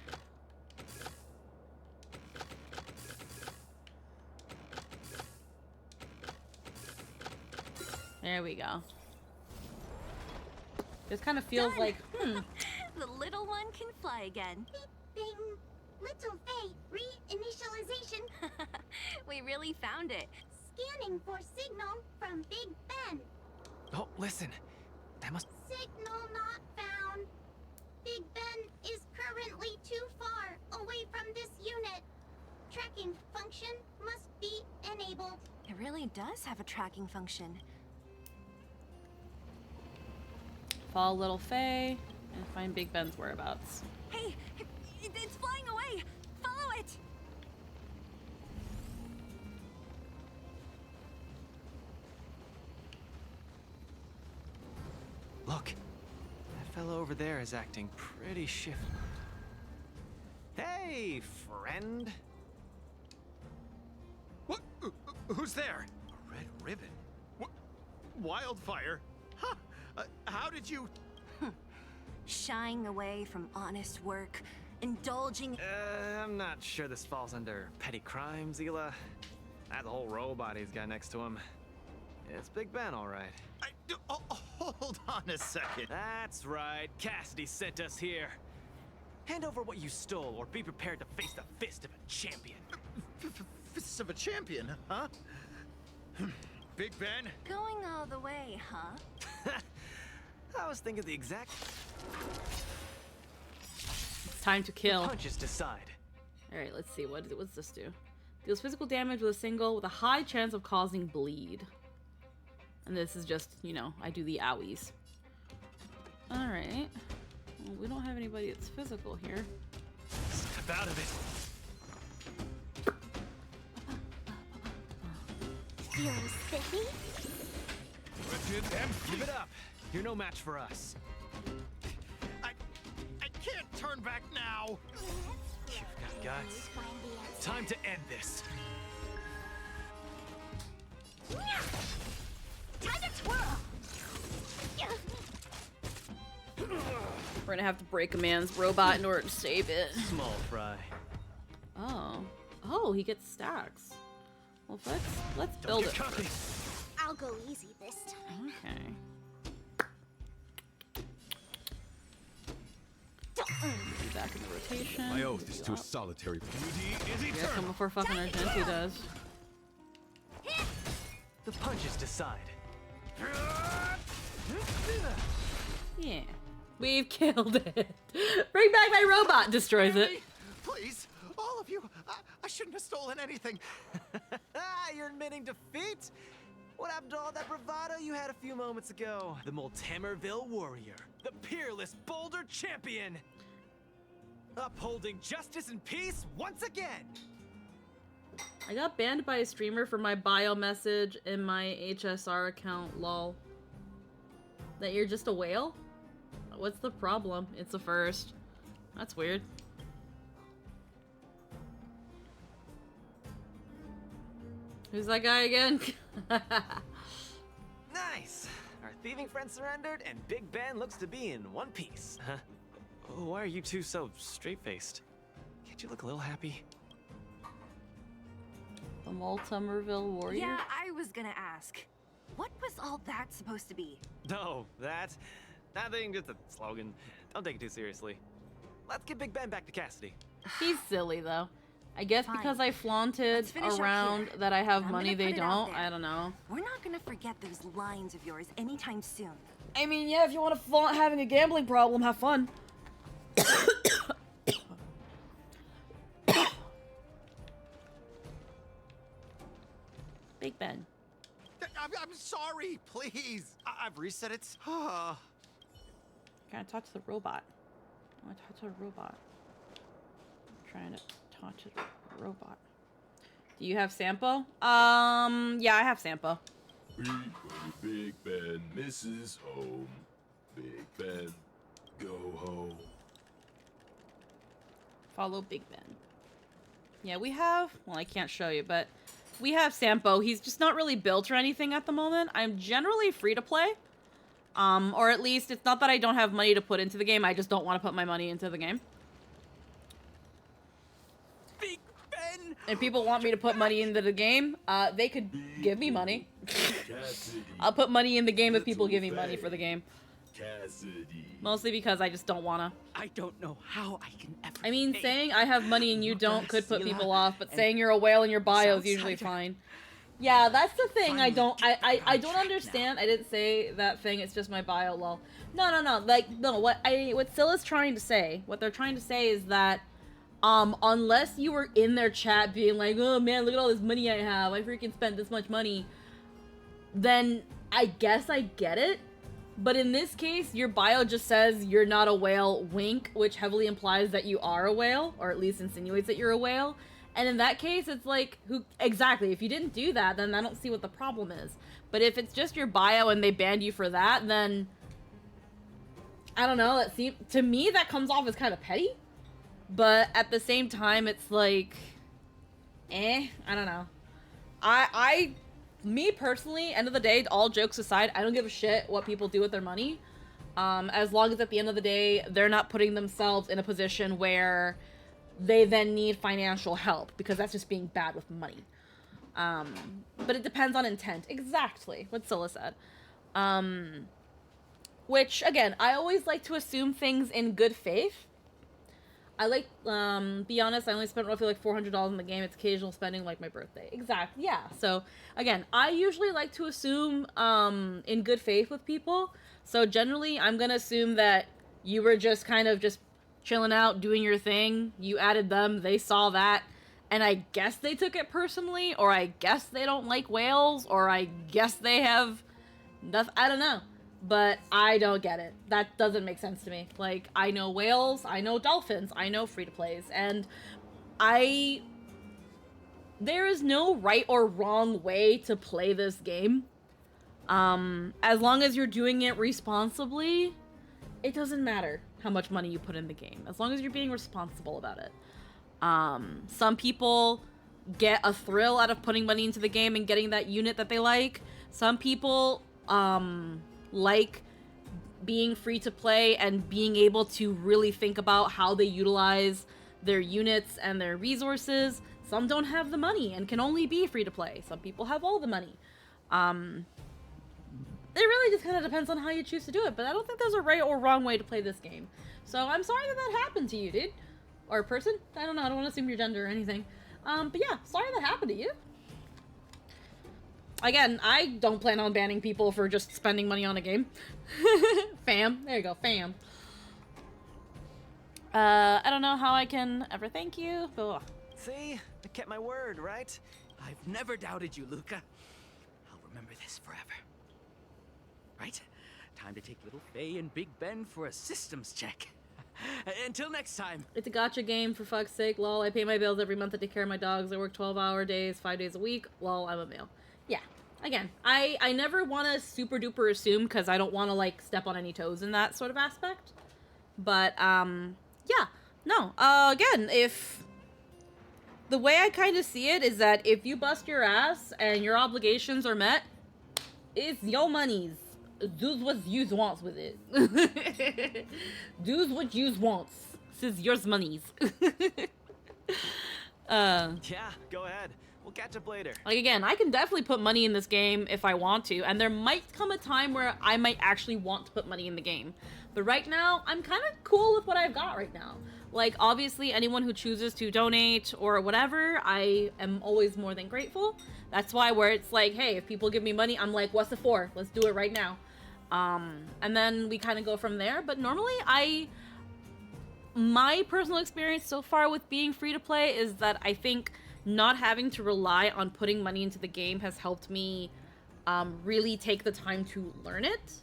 There we go. This kind of feels like, The little one can fly again. Bing! Little Faye, reinitialization. We really found it. Scanning for signal from Big Ben. Oh, listen. That must... Signal not found. Big Ben is currently too far away from this unit. Tracking function must be enabled. It really does have a tracking function. follow Little Faye and find Big Ben's whereabouts. Hey, it's flying away. Follow it. Look, that fellow over there is acting pretty shifty. Hey, friend. What? Who's there? A red ribbon? What? Wildfire? Huh? How did you... Shying away from honest work, indulging. I'm not sure this falls under petty crimes, Hila. That whole robot he's got next to him. It's Big Ben, all right. Hold on a second. That's right. Cassidy sent us here. Hand over what you stole, or be prepared to face the fist of a champion. Fists of a champion, huh? Big Ben? Going all the way, huh? I was thinking the exact. It's time to kill. Punches decide. All right, let's see. What's this do? Deals physical damage with a single with a high chance of causing bleed. And this is just, you know, I do the owies. All right. Well, we don't have anybody that's physical here. Step out of it. Feeling spiffy? Give it up. You're no match for us. I can't turn back now. You've got guts. Time to end this. Time to twirl! We're gonna have to break a man's robot in order to save it. Small fry. Oh. Oh, he gets stacks. Well, let's build it. I'll go easy this time. Okay. Be back in the rotation. My oath is to a solitary beauty is Yeah, eternal. come before fucking Argenti does. The punches decide. Yeah. We've killed it. Bring back my robot. Destroys it. Please, all of you. I shouldn't have stolen anything. You're admitting defeat? What happened to all that bravado you had a few moments ago? The Multamerville warrior, the peerless Boulder champion, upholding justice and peace once again. I got banned by a streamer for my bio message in my HSR account, lol. That you're just a whale? What's the problem? It's a first. That's weird. Who's that guy again? Nice! Our thieving friend surrendered, and Big Ben looks to be in one piece. Huh? Why are you two so straight-faced? Can't you look a little happy? The Multamerville warrior? Yeah, I was gonna ask. What was all that supposed to be? No, that... Nothing, just a slogan. Don't take it too seriously. Let's get Big Ben back to Cassidy. He's silly, though. I guess Fine. because I flaunted Let's finish up around here. that I have I'm money gonna they put it out don't. there. I don't know. We're not gonna forget those lines of yours anytime soon. I mean, yeah, if you want to flaunt having a gambling problem, have fun. Big Ben. I'm sorry, please. I've reset it. Can I touch the robot? I want to touch a robot. I'm trying to touch a robot. Do you have Sampo? Yeah, I have Sampo. Big Ben misses home. Big Ben, go home. Follow Big Ben. Yeah, we have... Well, I can't show you, but... We have Sampo. He's just not really built or anything at the moment. I'm generally free to play. Or at least, it's not that I don't have money to put into the game. I just don't want to put my money into the game. Big Ben! If people want me to put money into the game, they could give me money. I'll put money in the game if people give me money for the game. Cassidy. Mostly because I just don't wanna. I don't know how I can ever. I mean, pay. saying I have money and you don't could put Sila people off, but and saying you're a whale in your bio is usually outsider. fine. Yeah, that's the thing. I Finally don't. I don't track understand. I didn't say that thing. It's just my bio. Lol. No. Like no. What Scylla's trying to say. What they're trying to say is that, unless you were in their chat being like, oh man, look at all this money I have. I freaking spent this much money. Then I guess I get it. But in this case, your bio just says you're not a whale, wink, which heavily implies that you are a whale, or at least insinuates that you're a whale. And in that case, it's like, who exactly? If you didn't do that, then I don't see what the problem is. But if it's just your bio and they banned you for that, then I don't know. To me, that comes off as kind of petty. But at the same time, it's like, I don't know. Me personally, end of the day, all jokes aside, I don't give a shit what people do with their money. as long as at the end of the day, they're not putting themselves in a position where they then need financial help, because that's just being bad with money. But it depends on intent. Exactly what Scylla said. Which, again, I always like to assume things in good faith. I like, be honest, I only spent roughly like $400 in the game. It's occasional spending, like my birthday. Exactly, yeah. So, again, I usually like to assume in good faith with people. So, generally, I'm going to assume that you were just kind of just chilling out, doing your thing. You added them, they saw that, and I guess they took it personally, or I guess they don't like whales, or I guess they have nothing. I don't know. But I don't get it. That doesn't make sense to me. Like, I know whales, I know dolphins, I know free-to-plays, and there is no right or wrong way to play this game. As long as you're doing it responsibly, it doesn't matter how much money you put in the game, as long as you're being responsible about it. Some people get a thrill out of putting money into the game and getting that unit that they like. Some people, like being free to play and being able to really think about how they utilize their units and their resources. Some don't have the money and can only be free to play. Some people have all the money. It really just kind of depends on how you choose to do it, but I don't think there's a right or wrong way to play this game. So I'm sorry that happened to you, dude. Or person. I don't know, I don't want to assume your gender or anything. But yeah, sorry that happened to you. Again, I don't plan on banning people for just spending money on a game. Fam. There you go, fam. I don't know how I can ever thank you, but... See? I kept my word, right? I've never doubted you, Luca. I'll remember this forever. Right? Time to take little Faye and Big Ben for a systems check. Until next time. It's a gotcha game, for fuck's sake. Lol, I pay my bills every month. I take care of my dogs. I work 12-hour days, 5 days a week. Lol, I'm a male. Yeah. Again, I never want to super duper assume, because I don't want to, like, step on any toes in that sort of aspect. But, yeah. No. Again, if... The way I kind of see it is that if you bust your ass and your obligations are met, it's your monies. Do what you wants with it. Do what you wants. This is yours monies. Yeah, go ahead. We'll catch up later. Like, again, I can definitely put money in this game if I want to, and there might come a time where I might actually want to put money in the game. But right now, I'm kind of cool with what I've got right now. Like, obviously, anyone who chooses to donate or whatever, I am always more than grateful. That's why where it's like, hey, if people give me money, I'm like, what's it for? Let's do it right now. And then we kind of go from there. But normally, my personal experience so far with being free to play is that I think not having to rely on putting money into the game has helped me really take the time to learn it.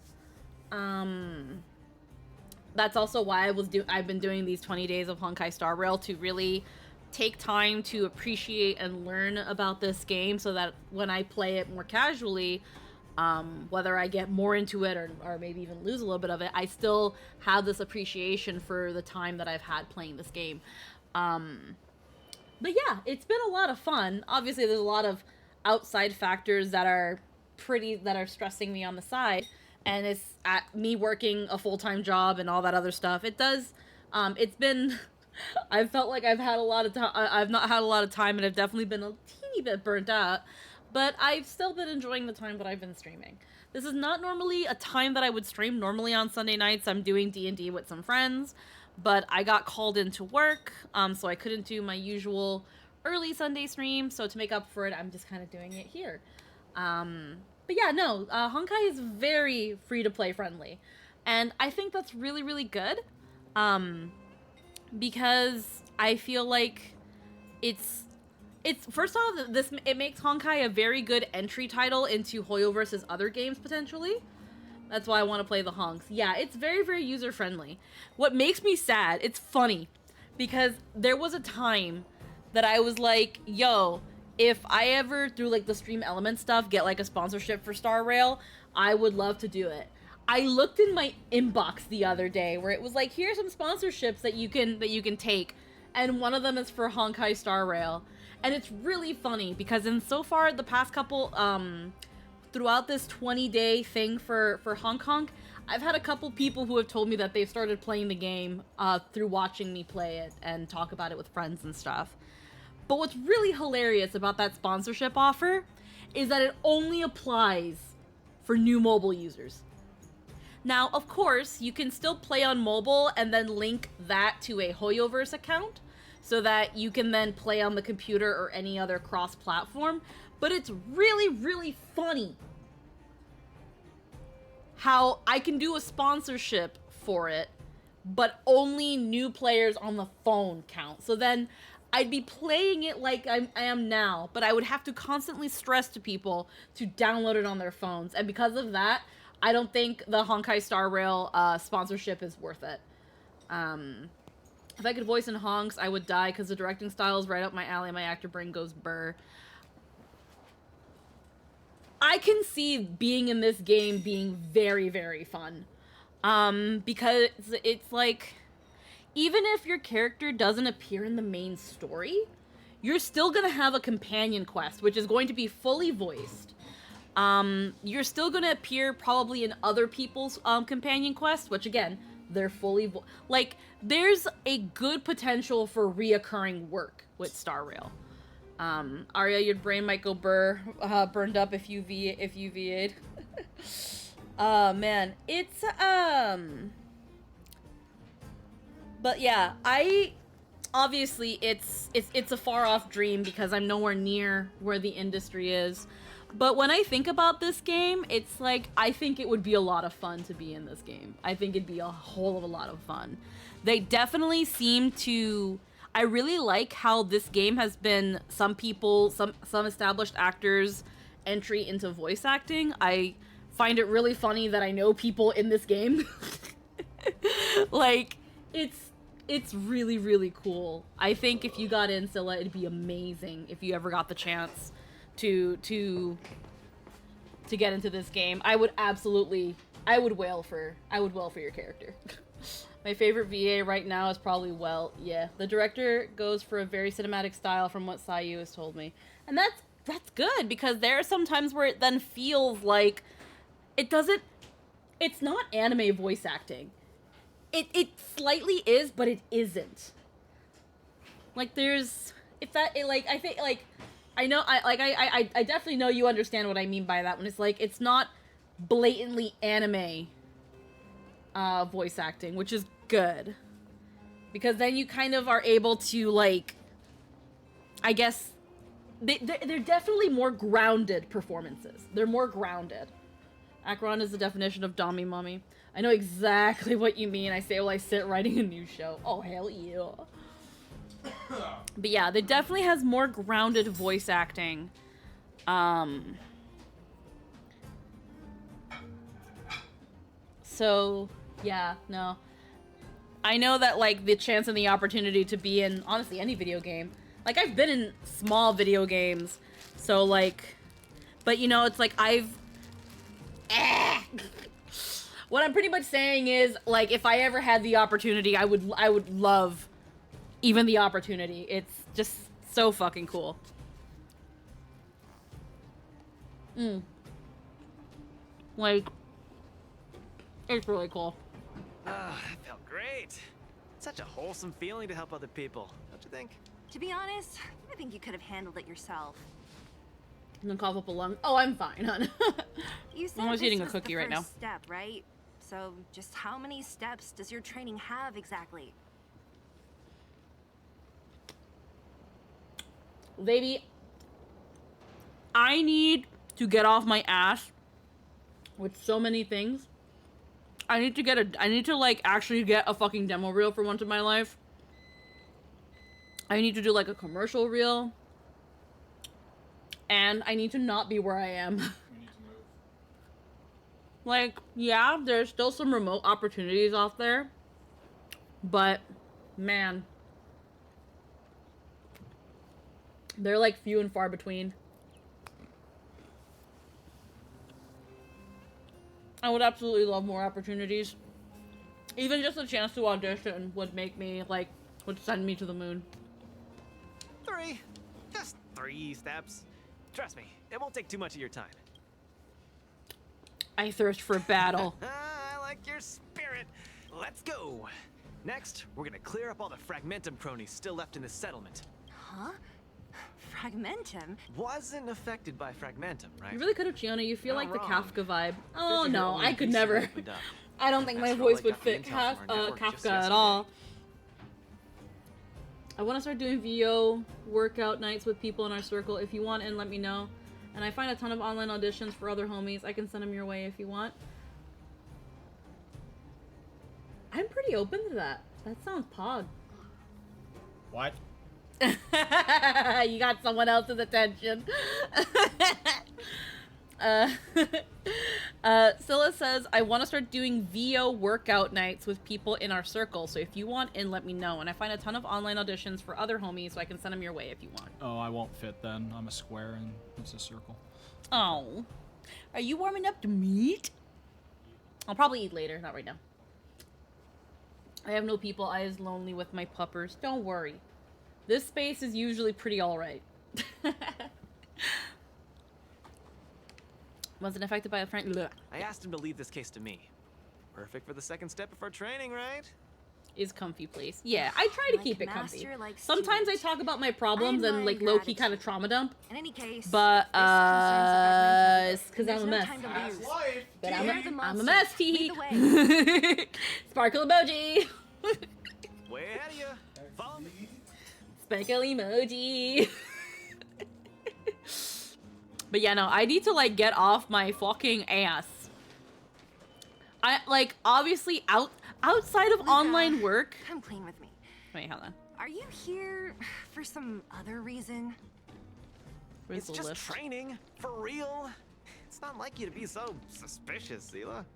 That's also why I've been doing these 20 days of Honkai Star Rail, to really take time to appreciate and learn about this game, so that when I play it more casually, whether I get more into it or maybe even lose a little bit of it, I still have this appreciation for the time that I've had playing this game. But yeah, it's been a lot of fun. Obviously, there's a lot of outside factors that are stressing me on the side. And it's at me working a full-time job and all that other stuff. It does, it's been, I've felt like I've had a lot of time, I've not had a lot of time, and I've definitely been a teeny bit burnt out. But I've still been enjoying the time that I've been streaming. This is not normally a time that I would stream. Normally on Sunday nights, I'm doing D&D with some friends. But I got called into work, so I couldn't do my usual early Sunday stream. So to make up for it, I'm just kind of doing it here. But yeah, no, Honkai is very free-to-play friendly. And I think that's really, really good. Because I feel like it's first off, it makes Honkai a very good entry title into Hoyoverse's other games, potentially. That's why I want to play the Honks. Yeah, it's very, very user-friendly. What makes me sad, it's funny, because there was a time that I was like, yo, if I ever, through like the Stream Element stuff, get like a sponsorship for Star Rail, I would love to do it. I looked in my inbox the other day where it was like, here's some sponsorships that you can take, and one of them is for Honkai Star Rail. And it's really funny because in so far the past couple throughout this 20-day thing for Honk, I've had a couple people who have told me that they've started playing the game through watching me play it and talk about it with friends and stuff. But what's really hilarious about that sponsorship offer is that it only applies for new mobile users. Now, of course, you can still play on mobile and then link that to a Hoyoverse account so that you can then play on the computer or any other cross-platform. But it's really, really funny how I can do a sponsorship for it, but only new players on the phone count. So then I'd be playing it like I am now, but I would have to constantly stress to people to download it on their phones. And because of that, I don't think the Honkai Star Rail sponsorship is worth it. If I could voice in Honks, I would die because the directing style is right up my alley and my actor brain goes burr. I can see being in this game being very, very fun. Because it's like, even if your character doesn't appear in the main story, you're still gonna have a companion quest, which is going to be fully voiced. You're still gonna appear probably in other people's companion quests, which again, they're fully like, there's a good potential for reoccurring work with Star Rail. Arya, your brain might go burned up if you VA'd. Man, it's but yeah, obviously it's a far off dream because I'm nowhere near where the industry is. But when I think about this game, it's like, I think it would be a lot of fun to be in this game. I think it'd be a whole of a lot of fun. They definitely seem to, I really like how this game has been some established actors' entry into voice acting. I find it really funny that I know people in this game. Like, it's really, really cool. I think if you got in, Scylla, it'd be amazing if you ever got the chance to get into this game. I would wail for your character. My favorite VA right now is probably, well, yeah. The director goes for a very cinematic style from what Sayu has told me. And that's good, because there are some times where it then feels like it's not anime voice acting. It slightly is, but it isn't. Like, I definitely know you understand what I mean by that when it's like, it's not blatantly anime voice acting, which is good. Because then you kind of are able to, like, I guess, they're definitely more grounded performances. They're more grounded. Akron is the definition of Dommy Mummy. I know exactly what you mean. I say while I sit writing a new show. Oh, hell yeah. But yeah, it definitely has more grounded voice acting. So, yeah, no. I know that, like, the chance and the opportunity to be in, honestly, any video game. Like, I've been in small video games. So, like, but, you know, it's like, what I'm pretty much saying is, like, if I ever had the opportunity, I would love even the opportunity. It's just so fucking cool. Like, it's really cool. Ah, that felt great. Such a wholesome feeling to help other people, don't you think? To be honest, I think you could have handled it yourself. And then cough up a lung. Oh, I'm fine, hon. You said I'm almost this eating a was cookie the right now. first step, right? So, just how many steps does your training have exactly? Baby, I need to get off my ass with so many things. I need to like actually get a fucking demo reel for once in my life. I need to do like a commercial reel. And I need to not be where I am. You need to move. Like, yeah, there's still some remote opportunities out there. But, man. They're like few and far between. I would absolutely love more opportunities. Even just a chance to audition would make me, like, would send me to the moon. 3. Just 3 steps. Trust me, it won't take too much of your time. I thirst for battle. I like your spirit. Let's go. Next, we're gonna clear up all the Fragmentum cronies still left in the settlement. Huh? Fragmentum? Wasn't affected by Fragmentum, right? You really could have, Gianna. You feel like the wrong. Kafka vibe. Oh Figured no, only I could recently never. opened up. I don't think my After all, voice I would got the fit intel from our network just Kafka at yesterday. all. I want to start doing VO workout nights with people in our circle. If you want, and let me know. And I find a ton of online auditions for other homies. I can send them your way if you want. I'm pretty open to that. That sounds pog. What? You got someone else's attention. Scylla says, I want to start doing VO workout nights with people in our circle. So if you want in, let me know. And I find a ton of online auditions for other homies, so I can send them your way if you want. Oh, I won't fit then. I'm a square and it's a circle. Oh. Are you warming up to meat? I'll probably eat later, not right now. I have no people. I is lonely with my puppers. Don't worry. This space is usually pretty alright. Wasn't affected by a friend. Blech. I asked him to leave this case to me. Perfect for the second step of our training, right? Is comfy place. Yeah, I try to Like keep it comfy. master, like Sometimes I student. talk about my problems I and like admire low-key kind of trauma dump. In any case, But it's because there's I'm a no mess. time to lose. But You're the I'm a monster. mess, T. Lead the way. Sparkle emoji. Way ahead of you. Follow me. Sparkle emoji. But yeah, no, I need to like get off my fucking ass. I like obviously outside of online work. Come clean with me. Wait, hold on. Are you here for some other reason? Where's It's the just lift? training, for real. It's not like you to be so suspicious, Zila.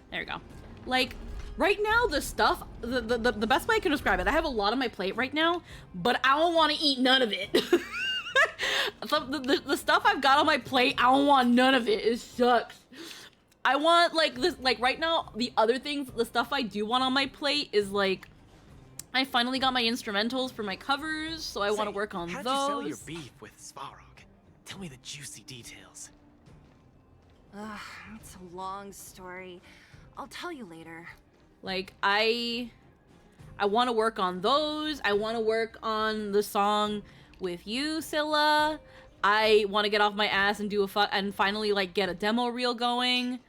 There we go. Like, right now, the stuff, the best way I can describe it, I have a lot on my plate right now, but I don't want to eat none of it. So the stuff I've got on my plate, I don't want none of it. It sucks. I want, like, this, like, right now, the other things, the stuff I do want on my plate is, like, I finally got my instrumentals for my covers, so I want to work on How those. did you settle your beef with Svarog? Tell me the juicy details. Ugh, it's a long story. I'll tell you later. Like, I want to work on those. I want to work on the song with you, Scylla. I want to get off my ass and do and finally, like, get a demo reel going.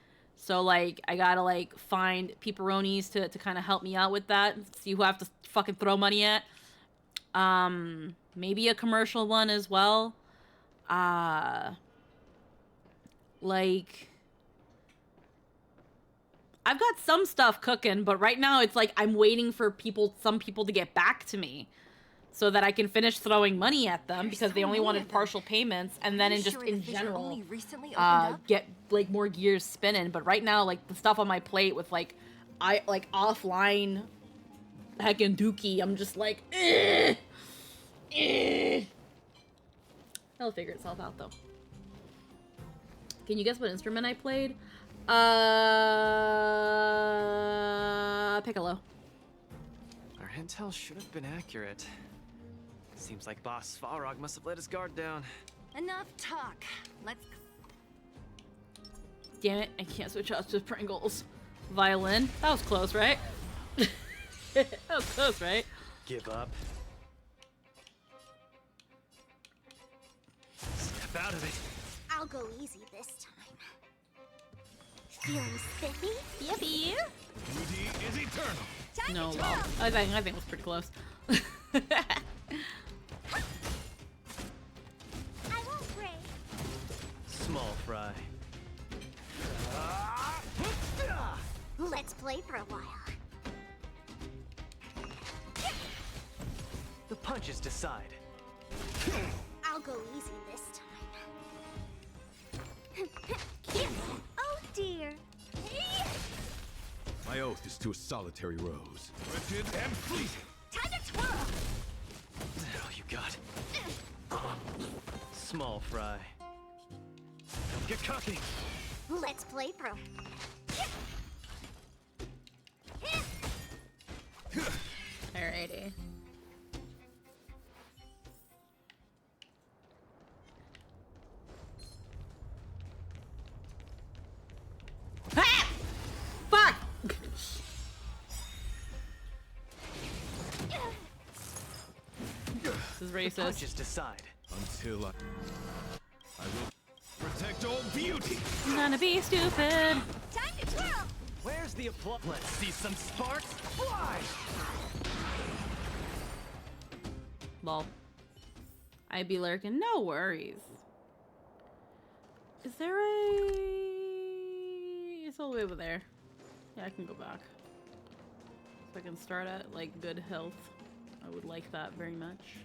So, like, I gotta, like, find peeperonis to kind of help me out with that. See who I have to fucking throw money at. Maybe a commercial one as well. Like, I've got some stuff cooking, but right now it's like I'm waiting for some people to get back to me so that I can finish throwing money at them because they only wanted partial payments, and then in general get like more gears spinning. But right now, like, the stuff on my plate with like offline heckin' dookie, I'm just like, It'll figure itself out though. Can you guess what instrument I played? Piccolo. Our intel should have been accurate. Seems like Boss Svarog must have let his guard down. Enough talk. Let's. Damn it, I can't switch out to Pringles. Violin. That was close, right? That was close, right? Give up. Step out of it. I'll go easy this time. Feeling spiffy? Yippee! Beauty is eternal. No, well, I think it was pretty close. I won't break. Small fry. Let's play for a while. The punches decide. I'll go easy this time. Oh dear. My oath is to a solitary rose. Wretched and fleeting. Time to twirl. What the hell you got? Small fry. Don't get cocky. Let's play pro. Alrighty. racist. Punches decide. Until I will protect all beauty. I'm gonna be stupid. Time to twirl! Where's the applause? Let's see some sparks fly! Lol. I'd be lurking. No worries. Is there a... It's all the way over there. Yeah, I can go back. So I can start at, like, good health. I would like that very much.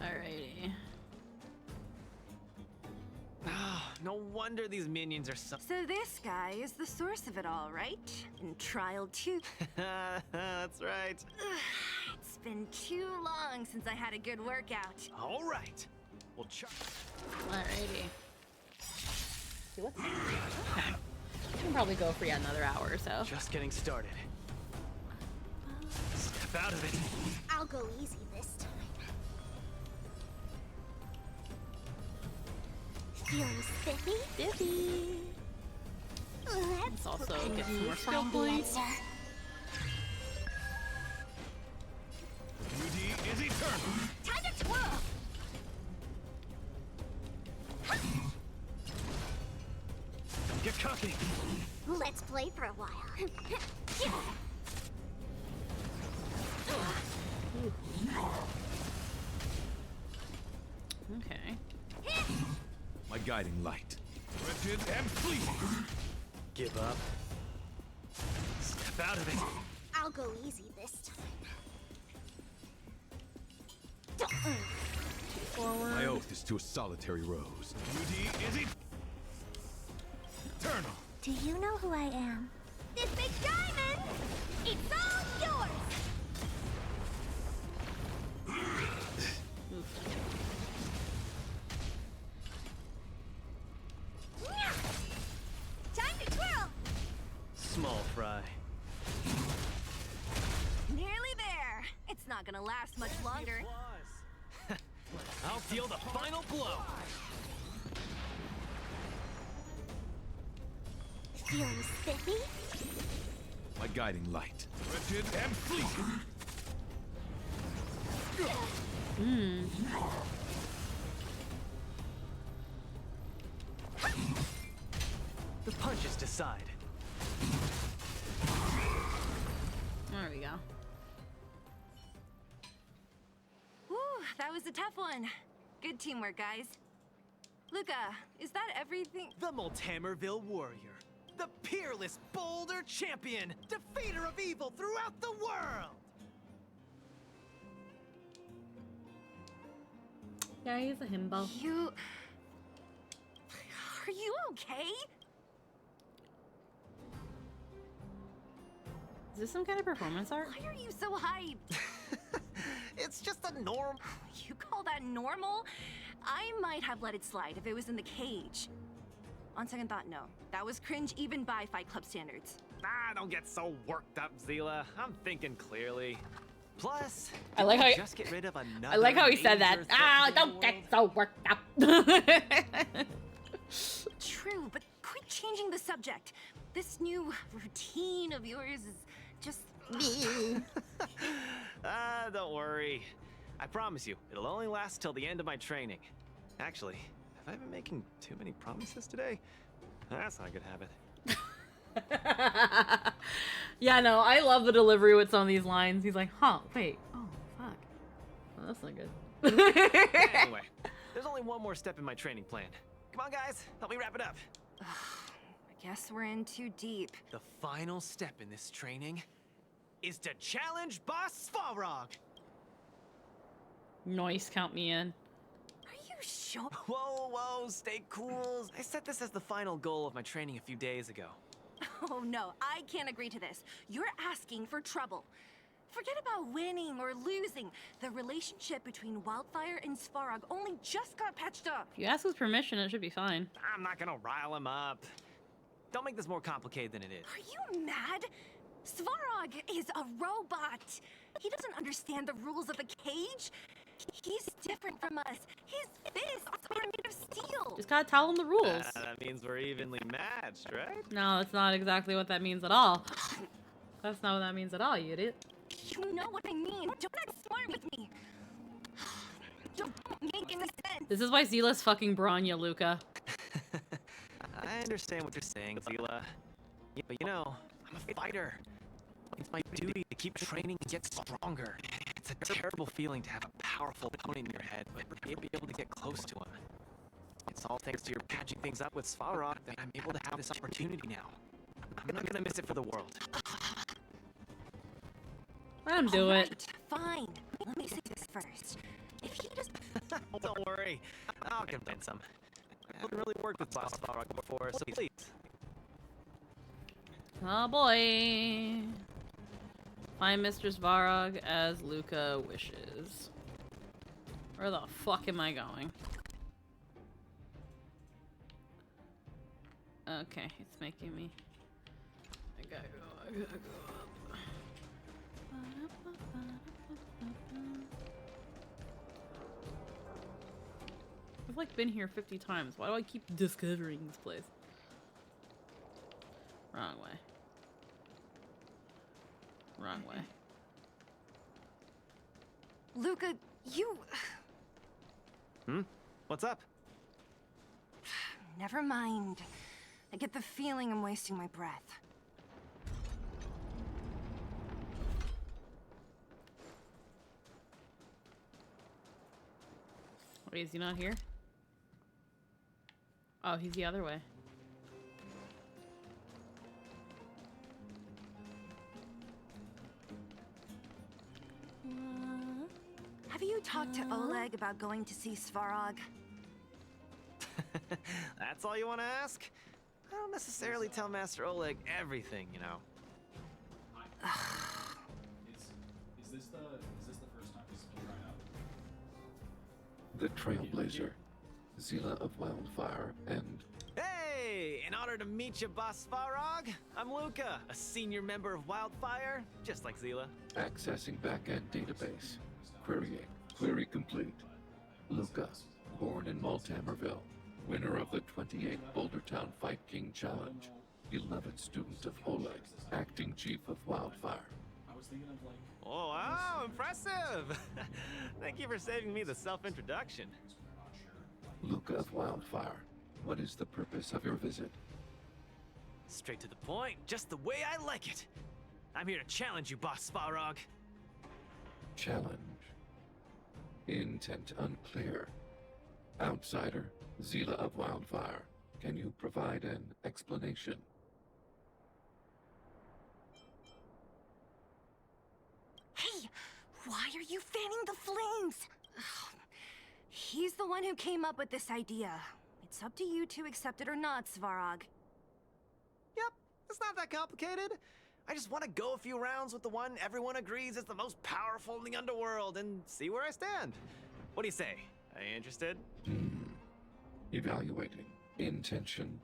Alrighty. No wonder these minions are so... So this guy is the source of it all, right? In Trial 2. That's right. It's been too long since I had a good workout. All right. We'll try. Alrighty. See what's okay. I can probably go for yet another hour or so. Just getting started. Step out of it. I'll go easy this time. Feeling spiffy? Spiffy. Let's also get some more skill points. Beauty is eternal. Time to twirl! Don't get cocky. Let's play for a while. Okay. My guiding light. Wretched and fleeting. Give up. Step out of it. I'll go easy this time. Forward. My oath is to a solitary rose. Beauty is eternal. Do you know who I am? This big diamond! It's all yours! Time to twirl! Small fry. Nearly there. It's not gonna last much longer. I'll deal the final blow. Feeling spiffy? My guiding light. Wretched and fleeting. The punches decide. There we go. Whew, that was a tough one. Good teamwork, guys. Luca, is that everything? The Multamerville warrior. The peerless boulder champion. Defeater of evil throughout the world. Yeah, he's a himbo. You... Are you okay? Is this some kind of performance art? Why are you so hyped? It's just a norm. You call that normal? I might have let it slide if it was in the cage. On second thought, no. That was cringe even by Fight Club standards. Ah, don't get so worked up, Zila. I'm thinking clearly. Plus, I like how just get rid of another. I like how he said that. major threat Ah, to the don't get world. so worked up. True, but quit changing the subject. This new routine of yours is just... Ah, don't worry. I promise you, it'll only last till the end of my training. Actually, have I been making too many promises today? That's not a good habit. Yeah, no, I love the delivery with some of these lines. He's like, huh, wait, oh, fuck. Oh, that's not good. Anyway, there's only one more step in my training plan. Come on, guys, help me wrap it up. I guess we're in too deep. The final step in this training is to challenge Boss Svarog. Noise, count me in. Are you sure? Whoa, stay cool. I set this as the final goal of my training a few days ago. Oh no, I can't agree to this. You're asking for trouble. Forget about winning or losing. The relationship between Wildfire and Svarog only just got patched up. If you ask his permission, it should be fine. I'm not gonna rile him up. Don't make this more complicated than it is. Are you mad? Svarog is a robot. He doesn't understand the rules of the cage. He's different from us. His fists are made of steel. Just gotta tell him the rules. That means we're evenly matched, right? No, that's not exactly what that means at all. That's not what that means at all, you idiot. You know what I mean. Don't act smart with me. Don't make any sense. This is why Zila's fucking Branya, Luca. I understand what you're saying, Zila. Yeah, but you know, I'm a fighter. It's my duty to keep training and get stronger. It's a terrible feeling to have a powerful opponent in your head, but be able to get close to him. It's all thanks to your patching things up with Svarog that I'm able to have this opportunity now. I'm not gonna miss it for the world. Let him do it. Fine. Let me say this first. If he just... Don't worry. I'll convince him. I haven't really worked with Svarog before, so please. Oh boy. Find Mr. Svarog as Luca wishes. Where the fuck am I going? Okay, it's making me... I gotta go up. I've like been here 50 times. Why do I keep discovering this place? Wrong way. Wrong way. Luca, you... What's up? Never mind. I get the feeling I'm wasting my breath. Wait, is he not here? Oh, he's the other way. Have you talked to Oleg about going to see Svarog? That's all you want to ask? I don't necessarily tell Master Oleg everything, you know. Is this the first time this has been tried out? The Trailblazer, Zila of Wildfire, and... Hey! In honor to meet you, Boss Svarog, I'm Luca, a senior member of Wildfire, just like Zila. Accessing backend database. Querying. Query complete. Luca, born in Maltamerville, winner of the 28th Bouldertown Fight King Challenge, 11th student of Oleg, acting chief of Wildfire. I was thinking of like... Oh, wow, impressive! Thank you for saving me the self-introduction. Luca of Wildfire, what is the purpose of your visit? Straight to the point, just the way I like it. I'm here to challenge you, Boss Svarog. Challenge. Intent unclear. Outsider, Zila of Wildfire, can you provide an explanation? Hey, why are you fanning the flames? He's the one who came up with this idea. It's up to you to accept it or not, Svarog. Yep, it's not that complicated. I just want to go a few rounds with the one everyone agrees is the most powerful in the underworld and see where I stand. What do you say? Are you interested? Evaluating. Intention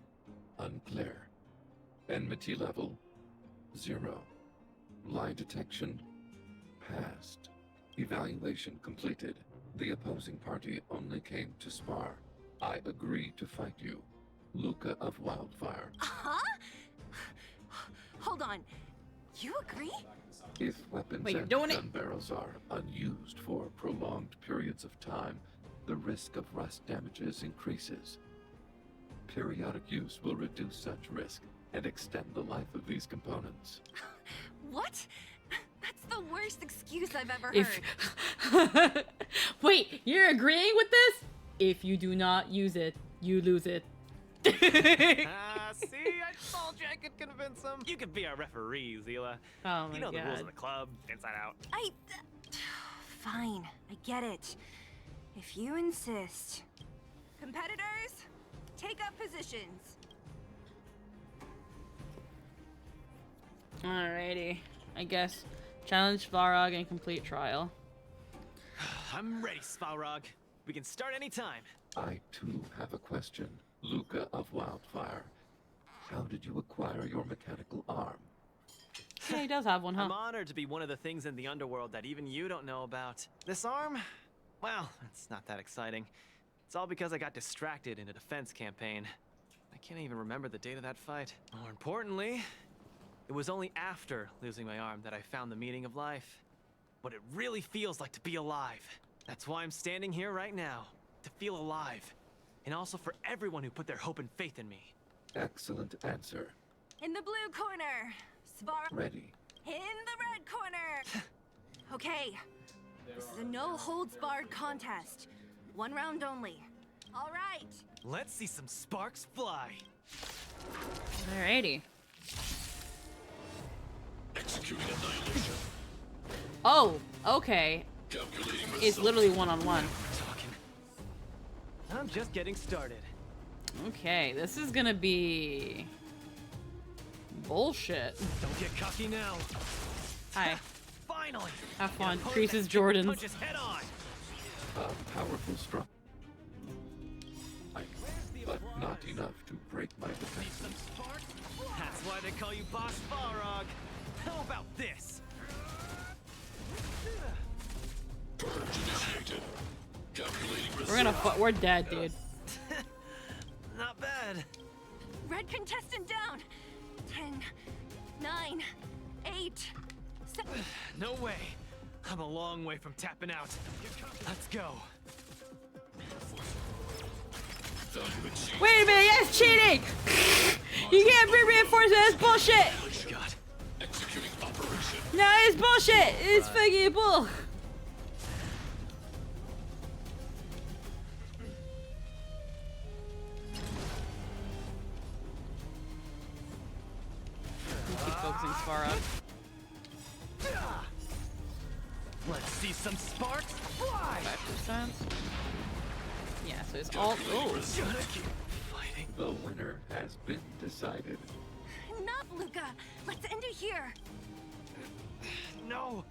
unclear. Enmity level 0. Lie detection passed. Evaluation completed. The opposing party only came to spar. I agree to fight you. Luca of Wildfire. Huh? Hold on. You agree? If weapons and gun barrels are unused for prolonged periods of time, the risk of rust damages increases. Periodic use will reduce such risk and extend the life of these components. What? That's the worst excuse I've ever heard. Wait, you're agreeing with this? If you do not use it, you lose it. See, I told you I could convince him. You could be our referee, Zila. Oh my You know the rules God. of the club, inside out. Fine, I get it. If you insist. Competitors, take up positions. Alrighty. I guess. Challenge Svarog and complete trial. I'm ready, Svarog. We can start anytime. I too have a question. Luca of Wildfire. How did you acquire your mechanical arm? Yeah, he does have one, huh? I'm honored to be one of the things in the underworld that even you don't know about. This arm? Well, it's not that exciting. It's all because I got distracted in a defense campaign. I can't even remember the date of that fight. More importantly, it was only after losing my arm that I found the meaning of life. What it really feels like to be alive. That's why I'm standing here right now. To feel alive. And also for everyone who put their hope and faith in me. Excellent answer. In the blue corner, Svarog. Ready. In the red corner. Okay, this is a no-holds-barred contest. One round only. All right. Let's see some sparks fly. Alrighty. Executing annihilation. Oh, okay. It's literally one-on-one. I'm just getting started. Okay, this is gonna be bullshit. Don't get cocky now. Hi. Finally. Have fun. Creases Jordan's. Punches head on. A powerful strike. But not enough to break my defense. That's why they call you Boss Balrog. How about this? Purge initiated. Calculating We're dead, dude. Not bad. Red contestant down. 10, 9, 8, 7. No way. I'm a long way from tapping out. Let's go. Wait a minute, that's cheating! You can't bring reinforcements, that's bullshit! God. Executing operation. No, it's bullshit! It's fucking bull! Keep focusing Svarog. Let's see some sparks fly! 5%. Yeah, so it's all. Oh! The winner has been decided. Enough, Luca. Let's end it here. No,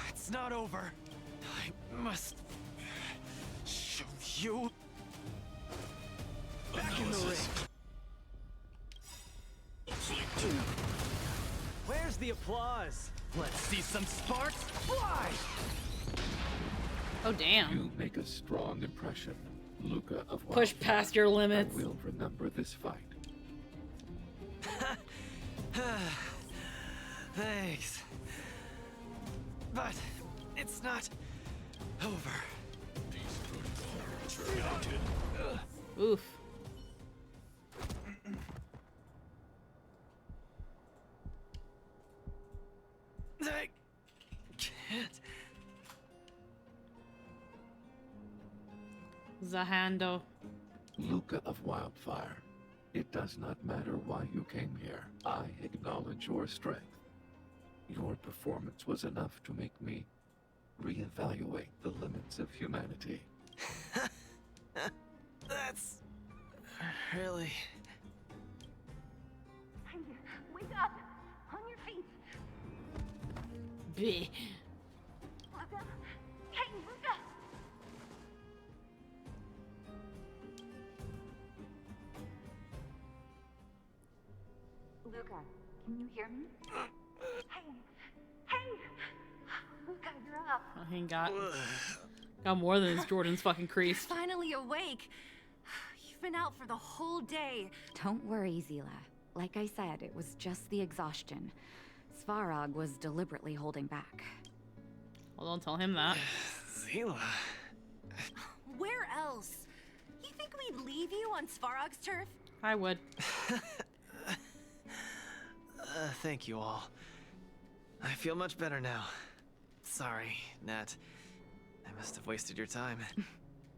it's not over. I must show you. Back in the ring. Where's the applause? Let's see some sparks fly! Oh, damn. You make a strong impression, Luca of Push Wildfire. past your limits. I will remember this fight. Thanks. But it's not over. Oof. I can't. Zahando. Luca of Wildfire, it does not matter why you came here. I acknowledge your strength. Your performance was enough to make me reevaluate the limits of humanity. That's really... Wake up! On your feet! B. Luca! Hey, Luca! Luca, can you hear me? Hey! Hey! Luca, you're up! Oh, he got more than his Jordan's fucking crease. Finally awake! You've been out for the whole day. Don't worry, Zila. Like I said, it was just the exhaustion. Svarog was deliberately holding back. Well, don't tell him that. Zila. Where else? You think we'd leave you on Svarog's turf? I would. Thank you all. I feel much better now. Sorry, Nat. I must have wasted your time.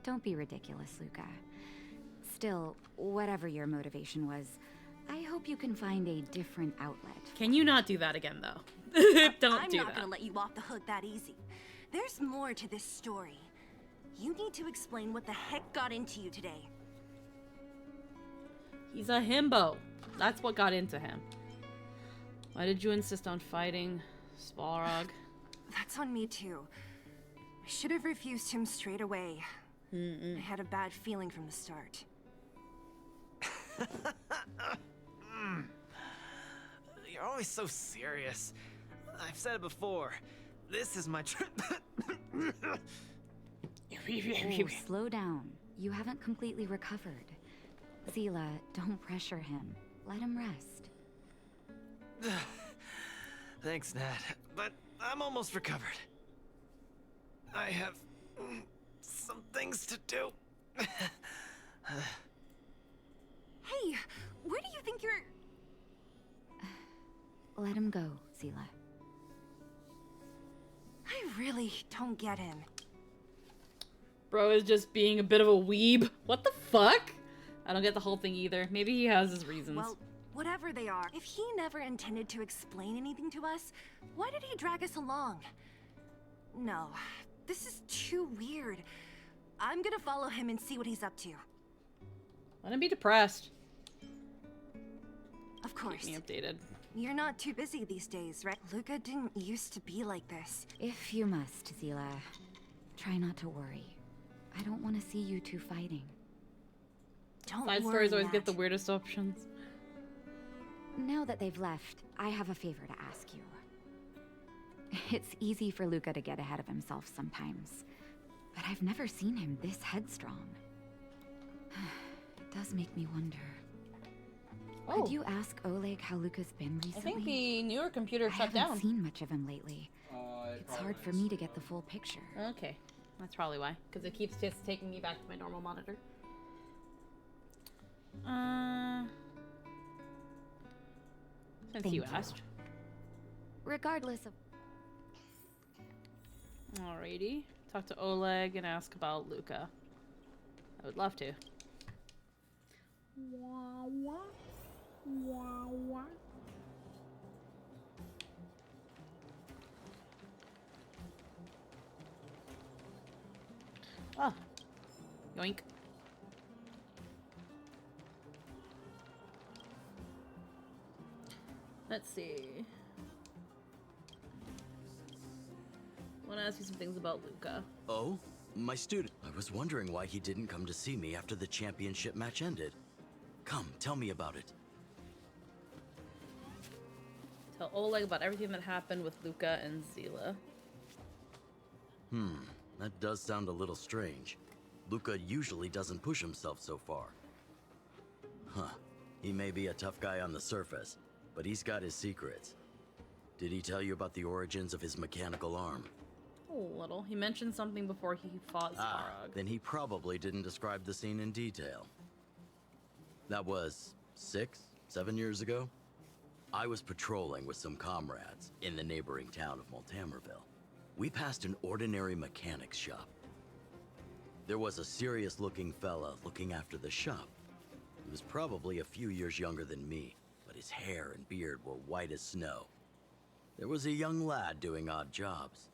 Don't be ridiculous, Luca. Still, whatever your motivation was, I hope you can find a different outlet. Can you not do that again, though? Don't I'm do not that. gonna let you off the hook that easy. There's more to this story. You need to explain what the heck got into you today. He's a himbo. That's what got into him. Why did you insist on fighting Svarog? That's on me too. I should have refused him straight away. I had a bad feeling from the start. You're always so serious. I've said it before. This is my trip. Oh, slow down. You haven't completely recovered. Zila, don't pressure him. Let him rest. Thanks, Nat. But I'm almost recovered. I have some things to do. Hey, where do you think you're... Let him go, Zila. I really don't get him. Bro is just being a bit of a weeb. What the fuck? I don't get the whole thing either. Maybe he has his reasons. Well, whatever they are, if he never intended to explain anything to us, why did he drag us along? No, this is too weird. I'm gonna follow him and see what he's up to. Let him be depressed. Of course. Keep me updated. You're not too busy these days, right? Luca didn't used to be like this. If you must, Zila, try not to worry. I don't want to see you two fighting. Don't Side worry, stories always Nat. get the weirdest options. Now that they've left, I have a favor to ask you. It's easy for Luca to get ahead of himself sometimes, but I've never seen him this headstrong. It does make me wonder. Oh. Could you ask Oleg how Luca's been recently? I think the newer computer shut I down. haven't seen much of him lately. It's hard for me to get the full picture. Okay, that's probably why. Because it keeps just taking me back to my normal monitor. Since Thank you you. asked. Regardless of... Alrighty. Talk to Oleg and ask about Luca. I would love to. Oh. Yoink. Let's see. I want to ask you some things about Luca. Oh? My student. I was wondering why he didn't come to see me after the championship match ended. Come, tell me about it. Tell Oleg about everything that happened with Luca and Zila. That does sound a little strange. Luca usually doesn't push himself so far. Huh. He may be a tough guy on the surface, but he's got his secrets. Did he tell you about the origins of his mechanical arm? A little. He mentioned something before he fought Svarog. Then he probably didn't describe the scene in detail. That was 6, 7 years ago. I was patrolling with some comrades in the neighboring town of Multamerville. We passed an ordinary mechanic's shop. There was a serious-looking fella looking after the shop. He was probably a few years younger than me, but his hair and beard were white as snow. There was a young lad doing odd jobs.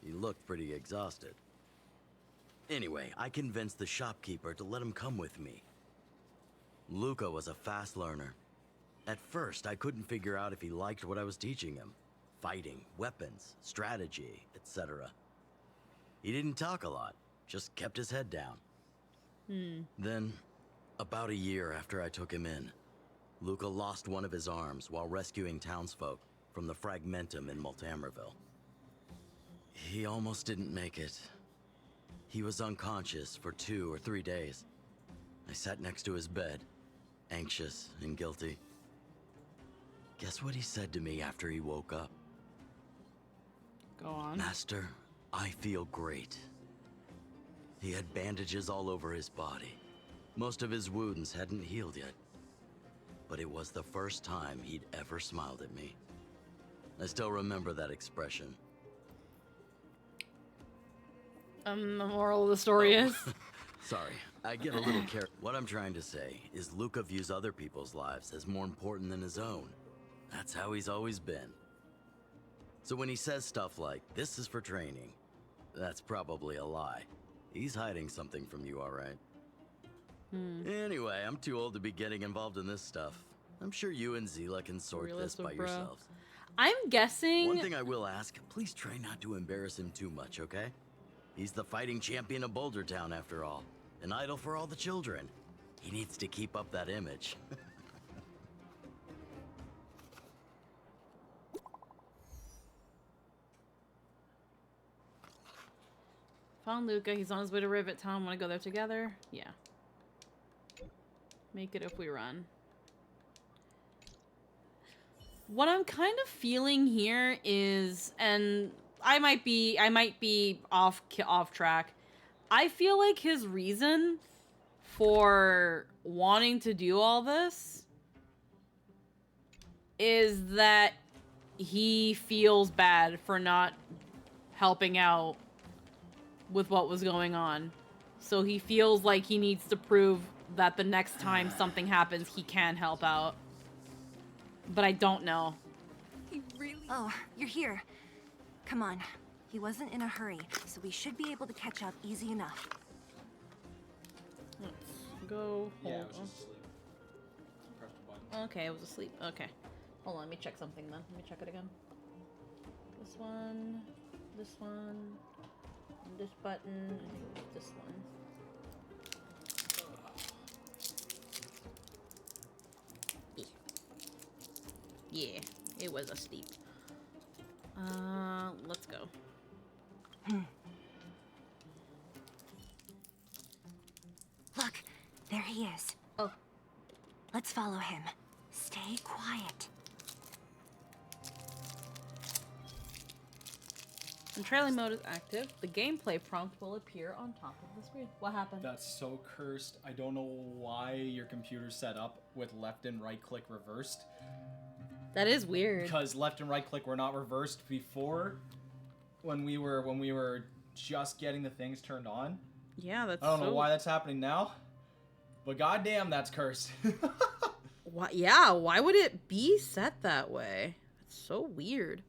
He looked pretty exhausted. Anyway, I convinced the shopkeeper to let him come with me. Luca was a fast learner. At first, I couldn't figure out if he liked what I was teaching him. Fighting, weapons, strategy, etc. He didn't talk a lot, just kept his head down. Then, about a year after I took him in, Luca lost one of his arms while rescuing townsfolk from the Fragmentum in Multamerville. He almost didn't make it. He was unconscious for 2 or 3 days. I sat next to his bed, anxious and guilty. Guess what he said to me after he woke up? Go on. Master, I feel great. He had bandages all over his body. Most of his wounds hadn't healed yet. But it was the first time he'd ever smiled at me. I still remember that expression. The moral of the story is... Sorry, I get a little carried. What I'm trying to say is Luca views other people's lives as more important than his own. That's how he's always been. So when he says stuff like, "This is for training," that's probably a lie. He's hiding something from you, all right? Anyway, I'm too old to be getting involved in this stuff. I'm sure you and Zila can sort this by bro. yourselves. I'm guessing... One thing I will ask, please try not to embarrass him too much, okay? He's the fighting champion of Boulder Town, after all. An idol for all the children. He needs to keep up that image. Found Luca. He's on his way to Rivet Town. Want to go there together? Yeah. Make it if we run. What I'm kind of feeling here is, and I might be off track. I feel like his reason for wanting to do all this is that he feels bad for not helping out with what was going on. So he feels like he needs to prove that the next time something happens, he can help out. But I don't know. He really... Oh, you're here. Come on. He wasn't in a hurry, so we should be able to catch up easy enough. Let's go. Yeah, it was just asleep. Press the button. Okay, I was asleep. Okay. Hold on, let me check something then. Let me check it again. This one, and this button, I think it was this one. Yeah, it was asleep. Let's go. Look, there he is. Oh. Let's follow him. Stay quiet. When trailing mode is active, the gameplay prompt will appear on top of the screen. What happened? That's so cursed. I don't know why your computer's set up with left and right click reversed. That is weird. Because left and right click were not reversed before when we were just getting the things turned on. Yeah, that's I don't know why that's happening now. But goddamn, that's cursed. Why, yeah, why would it be set that way? It's so weird.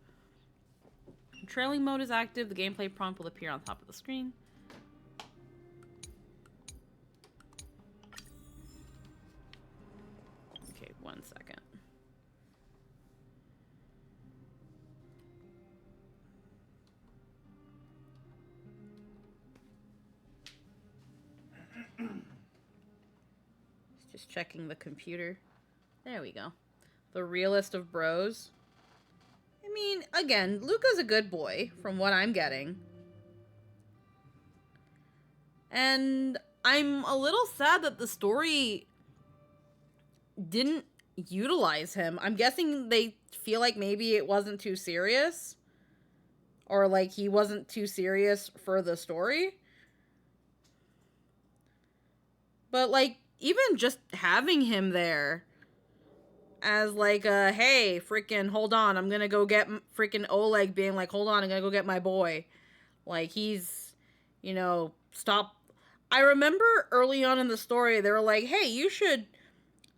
When trailing mode is active, the gameplay prompt will appear on top of the screen. Okay, 1 second. Just checking the computer. There we go. The realest of bros. I mean, again, Luca's a good boy, from what I'm getting. And I'm a little sad that the story didn't utilize him. I'm guessing they feel like maybe it wasn't too serious. Or like he wasn't too serious for the story. But like, even just having him there as like a, hey, freaking, hold on, I'm gonna go get freaking Oleg being like, hold on, I'm gonna go get my boy. Like, he's, you know, stop. I remember early on in the story, they were like, hey, you should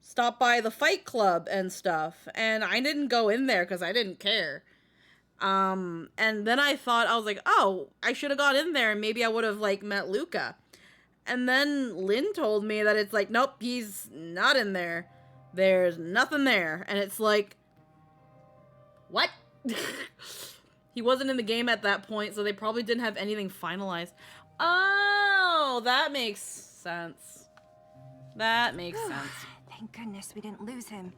stop by the fight club and stuff. And I didn't go in there because I didn't care. And then I thought, I was like, oh, I should have got in there and maybe I would have like met Luca. And then Lynn told me that it's like, nope, he's not in there. There's nothing there. And it's like, what? He wasn't in the game at that point, so they probably didn't have anything finalized. Oh, that makes sense. That makes sense. Thank goodness we didn't lose him.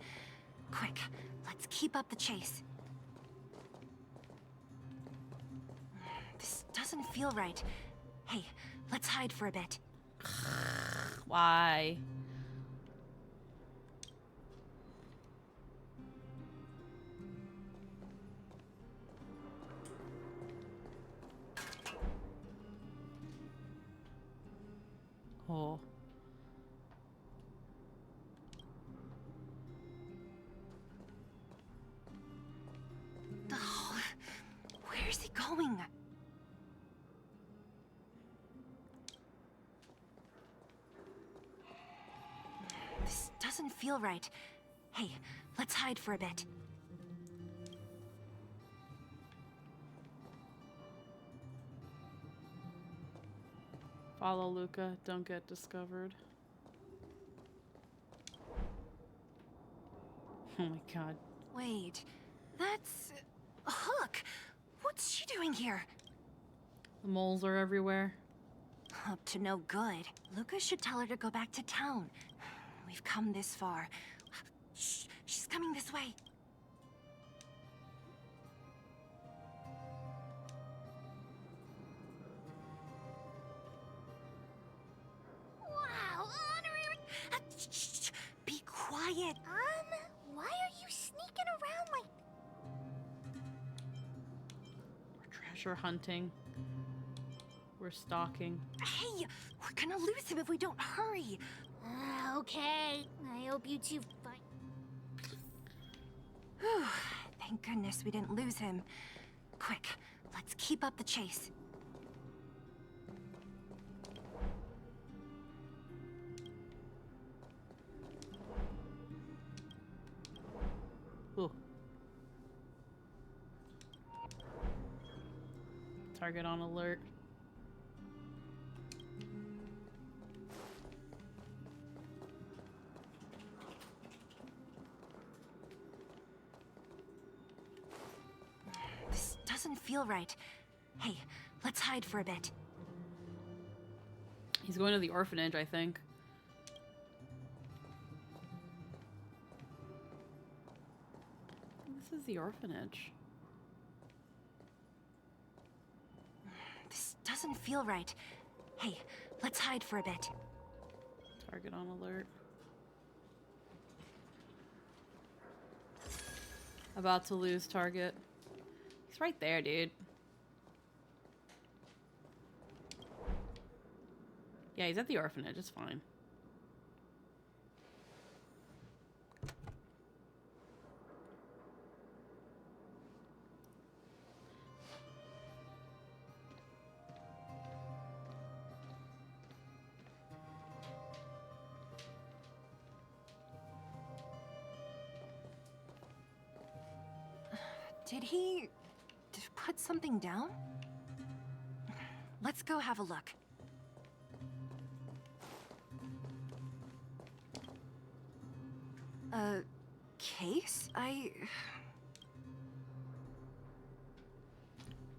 Quick, let's keep up the chase. This doesn't feel right. Hey, let's hide for a bit. Why? Oh. Oh, where's he going? This doesn't feel right. Hey, let's hide for a bit. Follow Luca, don't get discovered. Oh my god. Wait, that's... Hook! What's she doing here? The moles are everywhere. Up to no good. Luca should tell her to go back to town. We've come this far. Shh, she's coming this way. sure hunting. We're stalking. Hey, we're gonna lose him if we don't hurry. Okay. I hope you two fight. Whew, thank goodness we didn't lose him. Quick, let's keep up the chase. Ooh. Target on alert. This doesn't feel right. Hey, let's hide for a bit. He's going to the orphanage, I think. This is the orphanage. This doesn't feel right. Hey, let's hide for a bit. Target on alert. About to lose target. He's right there, dude. Yeah, he's at the orphanage. It's fine. Did he put something down? Let's go have a look. A case?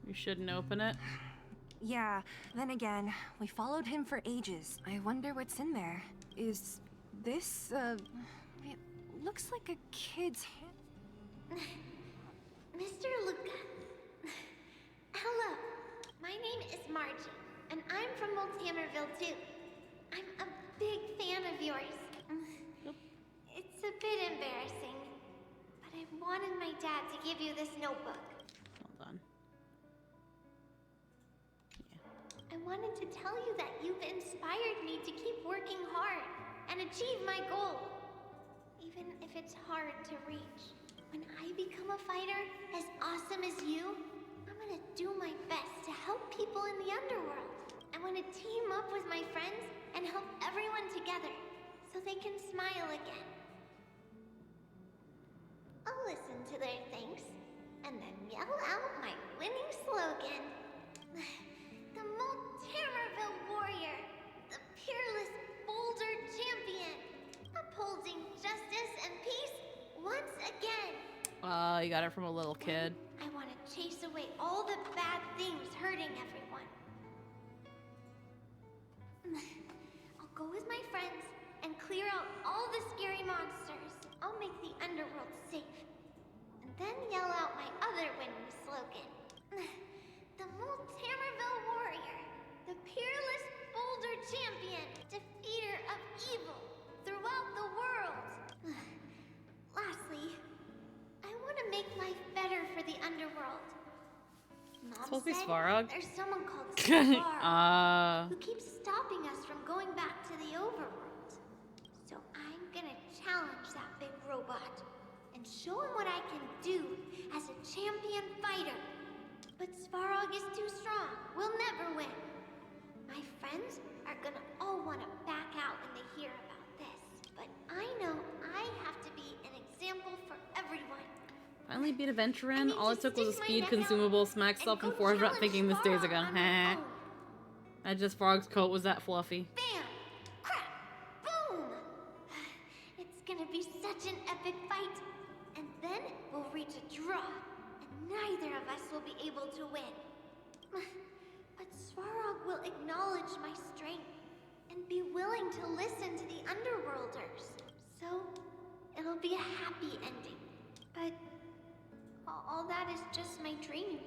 You shouldn't open it. Yeah, then again, we followed him for ages. I wonder what's in there. Is this, it looks like a kid's hand. Mr. Luca. Hello. My name is Margie, and I'm from Multamerville too. I'm a big fan of yours. It's a bit embarrassing, but I wanted my dad to give you this notebook. Hold on. I wanted to tell you that you've inspired me to keep working hard and achieve my goal, even if it's hard to reach. When I become a fighter as awesome as you, I'm gonna do my best to help people in the underworld. I want to team up with my friends and help everyone together so they can smile again. I'll listen to their thanks and then yell out my winning slogan. The Multamerville Warrior, the peerless Boulder Champion, upholding justice and peace once again. You got it from a little kid. I want to chase away all the bad things hurting everyone. I'll go with my friends and clear out all the scary monsters. I'll make the underworld safe. And then yell out my other winning slogan. The Multamerville Warrior, the peerless Boulder Champion, defeater of evil throughout the world. Lastly, I want to make life better for the underworld. Mom Supposed to be said Svarog? there's someone called Svarog Who who keeps stopping us from going back to the overworld. So I'm gonna challenge that big robot and show him what I can do as a champion fighter. But Svarog is too strong. We'll never win. My friends are gonna all want to back out when they hear about this. But I know I have to be an example for everyone. Finally beat a veteran. All it took was a speed consumable, smack self and force without thinking this days ago. Heh. I just Frog's coat was that fluffy. Bam! Crap! Boom! It's gonna be such an epic fight. And then we'll reach a draw. And neither of us will be able to win. But Svarog will acknowledge my strength and be willing to listen to the Underworlders. So, it'll be a happy ending. But all that is just my dream.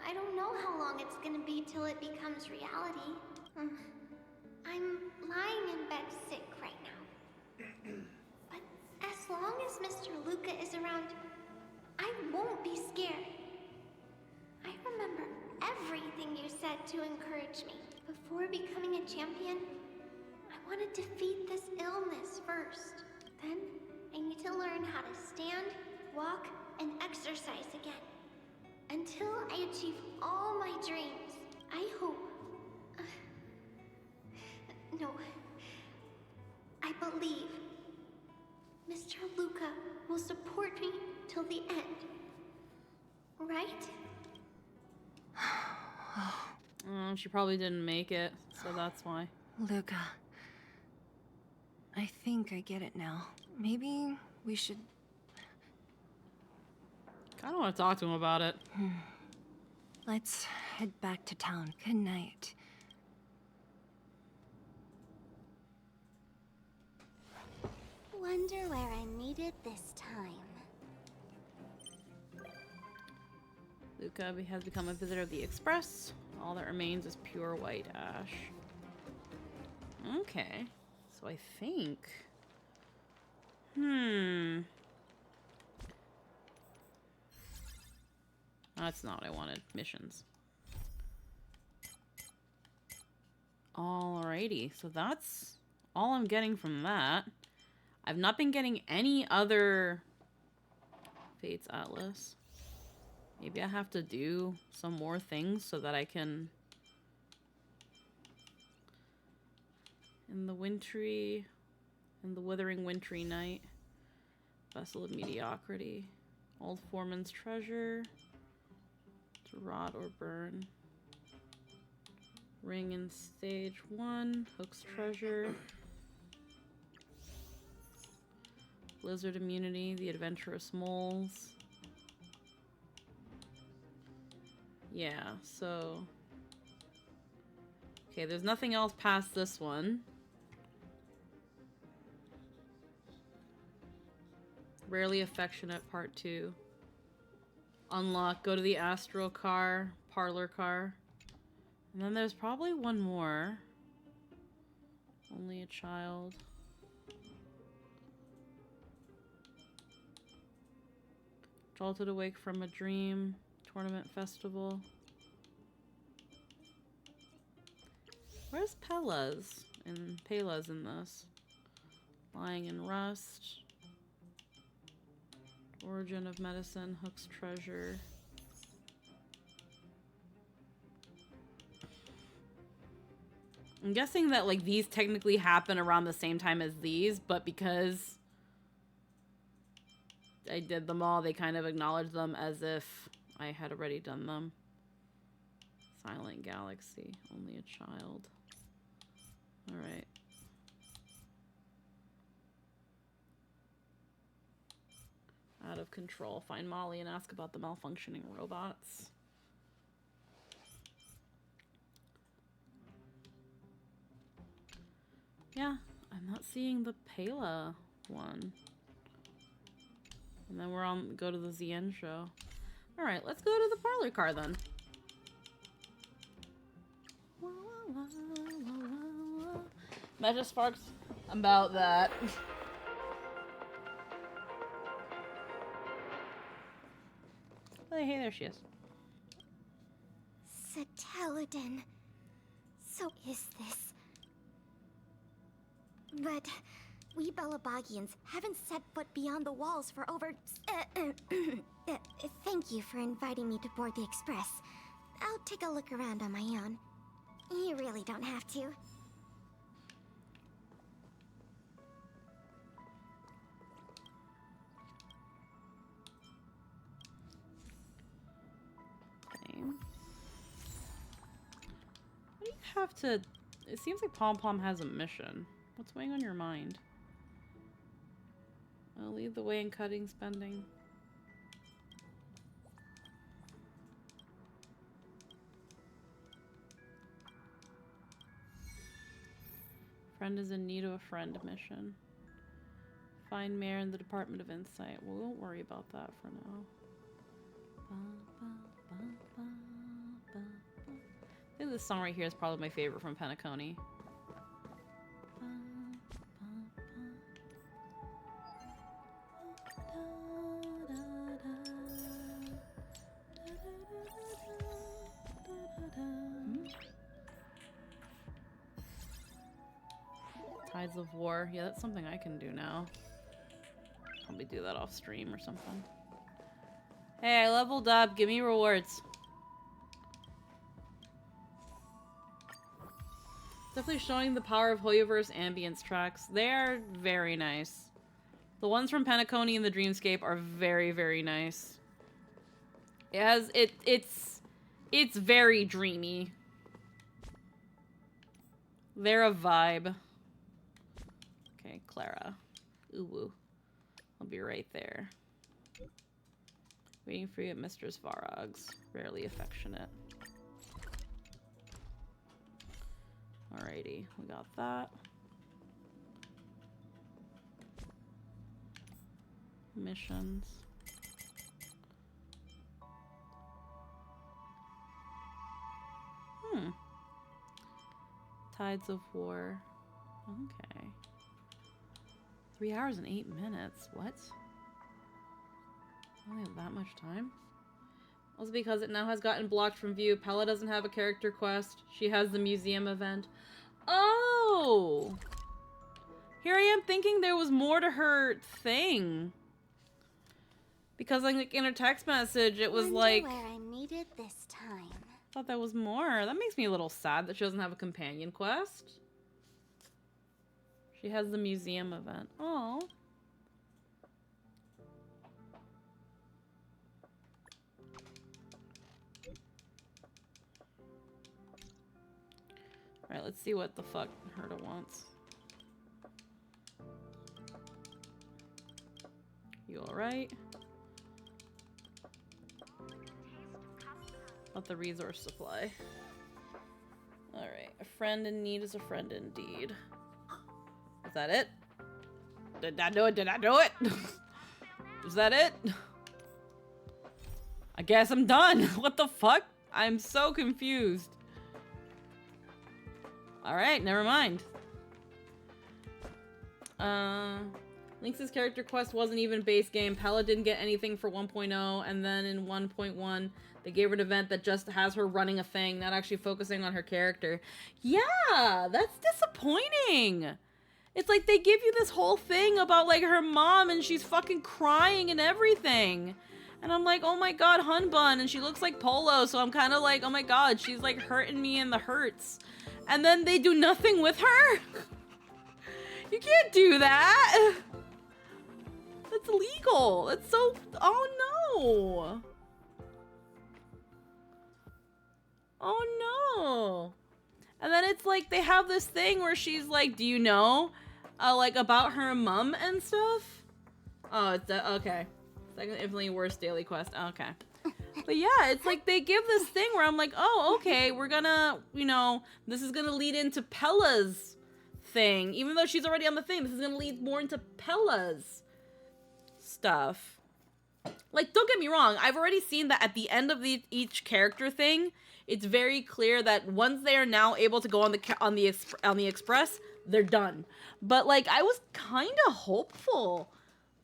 I don't know how long it's gonna be till it becomes reality. I'm lying in bed sick right now. But as long as Mr. Luca is around, I won't be scared. I remember to encourage me. Before becoming a champion, I want to defeat this illness first. Then, I need to learn how to stand, walk, and exercise again. Until I achieve all my dreams, I hope... no. I believe Mr. Luca will support me till the end. Right? She probably didn't make it, so that's why. Luca. I think I get it now. Maybe we should... I don't want to talk to him about it. Let's head back to town. Good night. Wonder where I made it this time. Luca has become a visitor of the Express. All that remains is pure white ash. Okay. So I think... That's not what I wanted. Missions. Alrighty. So that's all I'm getting from that. I've not been getting any other Fates Atlas. Maybe I have to do some more things so that I can... In the withering wintry night. Vessel of mediocrity. Old foreman's treasure. To rot or burn. Ring in stage 1. Hook's treasure. Blizzard immunity. The adventurous moles. Yeah, so... Okay, there's nothing else past this one. Rarely Affectionate Part 2. Unlock. Go to the Astral car. Parlor car. And then there's probably one more. Only a child. Jolted awake from a dream. Tournament festival. Where's Pela's in this? Lying in rust. Origin of medicine. Hook's treasure. I'm guessing that like these technically happen around the same time as these, but because I did them all, they kind of acknowledge them as if I had already done them. Silent Galaxy. Only a child. Alright. Out of control. Find Molly and ask about the malfunctioning robots. Yeah, I'm not seeing the Pela one. And then we're on go to the ZN show. Alright, let's go to the parlor car then. Meta Sparks about that. Hey, there she is. Satelladin. So is this... But we Belabagians haven't set foot beyond the walls for over... thank you for inviting me to board the Express. I'll take a look around on my own. You really don't have to. What do you have to... It seems like Pom Pom has a mission. What's weighing on your mind? I'll lead the way in cutting spending. Friend is in need of a friend mission. Find Mayor in the Department of Insight. Well, we won't worry about that for now. I think this song right here is probably my favorite from Penacony. Tides of War. Yeah, that's something I can do now. Probably do that off stream or something. Hey, I leveled up. Give me rewards. Definitely showing the power of Hoyoverse ambience tracks. They are very nice. The ones from Penacony and the Dreamscape are very, very nice. It has it's very dreamy. They're a vibe. Okay, Clara. Ooh woo. I'll be right there. Waiting for you at Mr. Svarog's. Rarely affectionate. Alrighty, we got that. Missions. Tides of War. Okay. 3 hours and 8 minutes. What? I only have that much time? Also because it now has gotten blocked from view. Pella doesn't have a character quest. She has the museum event. Oh! Here I am thinking there was more to her thing. Because like in her text message, it was Wonder like... where I'm needed this time. I thought that was more. That makes me a little sad that she doesn't have a companion quest. She has the museum event. Oh. Alright, let's see what the fuck Herta wants. You alright? Not the resource supply. Alright, a friend in need is a friend indeed. Is that it? Did I do it? Did I do it? Is that it? I guess I'm done. What the fuck? I'm so confused. Alright, never mind. Lynx's character quest wasn't even base game. Pella didn't get anything for 1.0, and then in 1.1, they gave her an event that just has her running a thing, not actually focusing on her character. Yeah, that's disappointing. It's like they give you this whole thing about like her mom and she's fucking crying and everything. And I'm like, oh my god, Hun Bun, and she looks like Polo, so I'm kind of like, oh my god, she's like hurting me in the hurts. And then they do nothing with her? You can't do that! That's illegal. That's so... Oh no! Oh no! And then it's like they have this thing where she's like, do you know? Like about her mom and stuff? Oh, it's... okay. Second infinitely worst daily quest. Okay. But yeah, it's like they give this thing where I'm like, oh, okay, we're gonna, you know, this is gonna lead into Pella's thing. Even though she's already on the thing, this is gonna lead more into Pella's stuff. Like, don't get me wrong, I've already seen that at the end of each character thing, it's very clear that once they are now able to go on the express, they're done. But like, I was kind of hopeful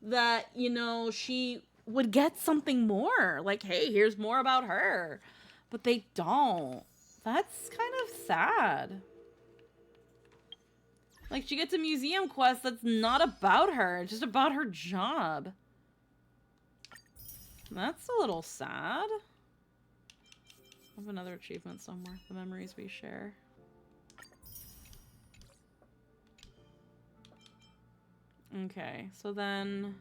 that, you know, she would get something more. Like, hey, here's more about her. But they don't. That's kind of sad. Like, she gets a museum quest that's not about her. It's just about her job. That's a little sad. I have another achievement somewhere. The memories we share. Okay, so then...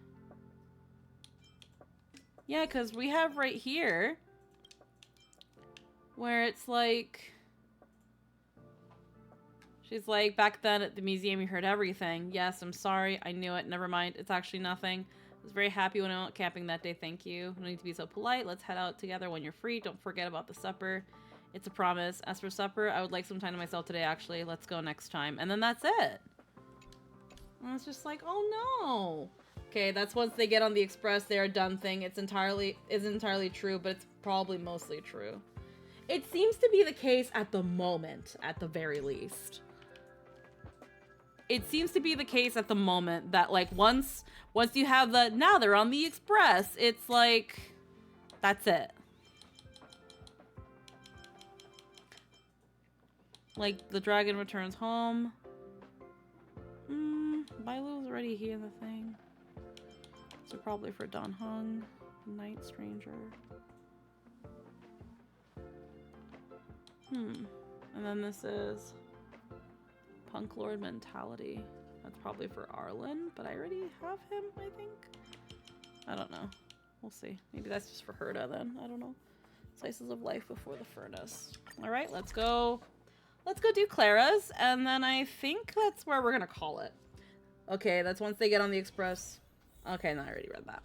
Yeah, because we have right here where it's like... She's like, back then at the museum you heard everything. Yes, I'm sorry. I knew it. Never mind. It's actually nothing. I was very happy when I went camping that day. Thank you. No need to be so polite. Let's head out together when you're free. Don't forget about the supper. It's a promise. As for supper, I would like some time to myself today, actually. Let's go next time. And then that's it. And it's just like, oh no. Okay, that's once they get on the express, they are done thing. Isn't entirely true, but it's probably mostly true. It seems to be the case at the moment, at the very least. It seems to be the case at the moment that like once you have the, now they're on the express, it's like, that's it. Like, the dragon returns home. Bailu's already here in the thing. So probably for Don Hung, Night Stranger. And then this is Punk Lord Mentality. That's probably for Arlen, but I already have him, I think. I don't know. We'll see. Maybe that's just for Herda then. I don't know. Slices of life before the furnace. Alright, let's go. Let's go do Clara's, and then I think that's where we're gonna call it. Okay, that's once they get on the express. Okay, no, I already read that.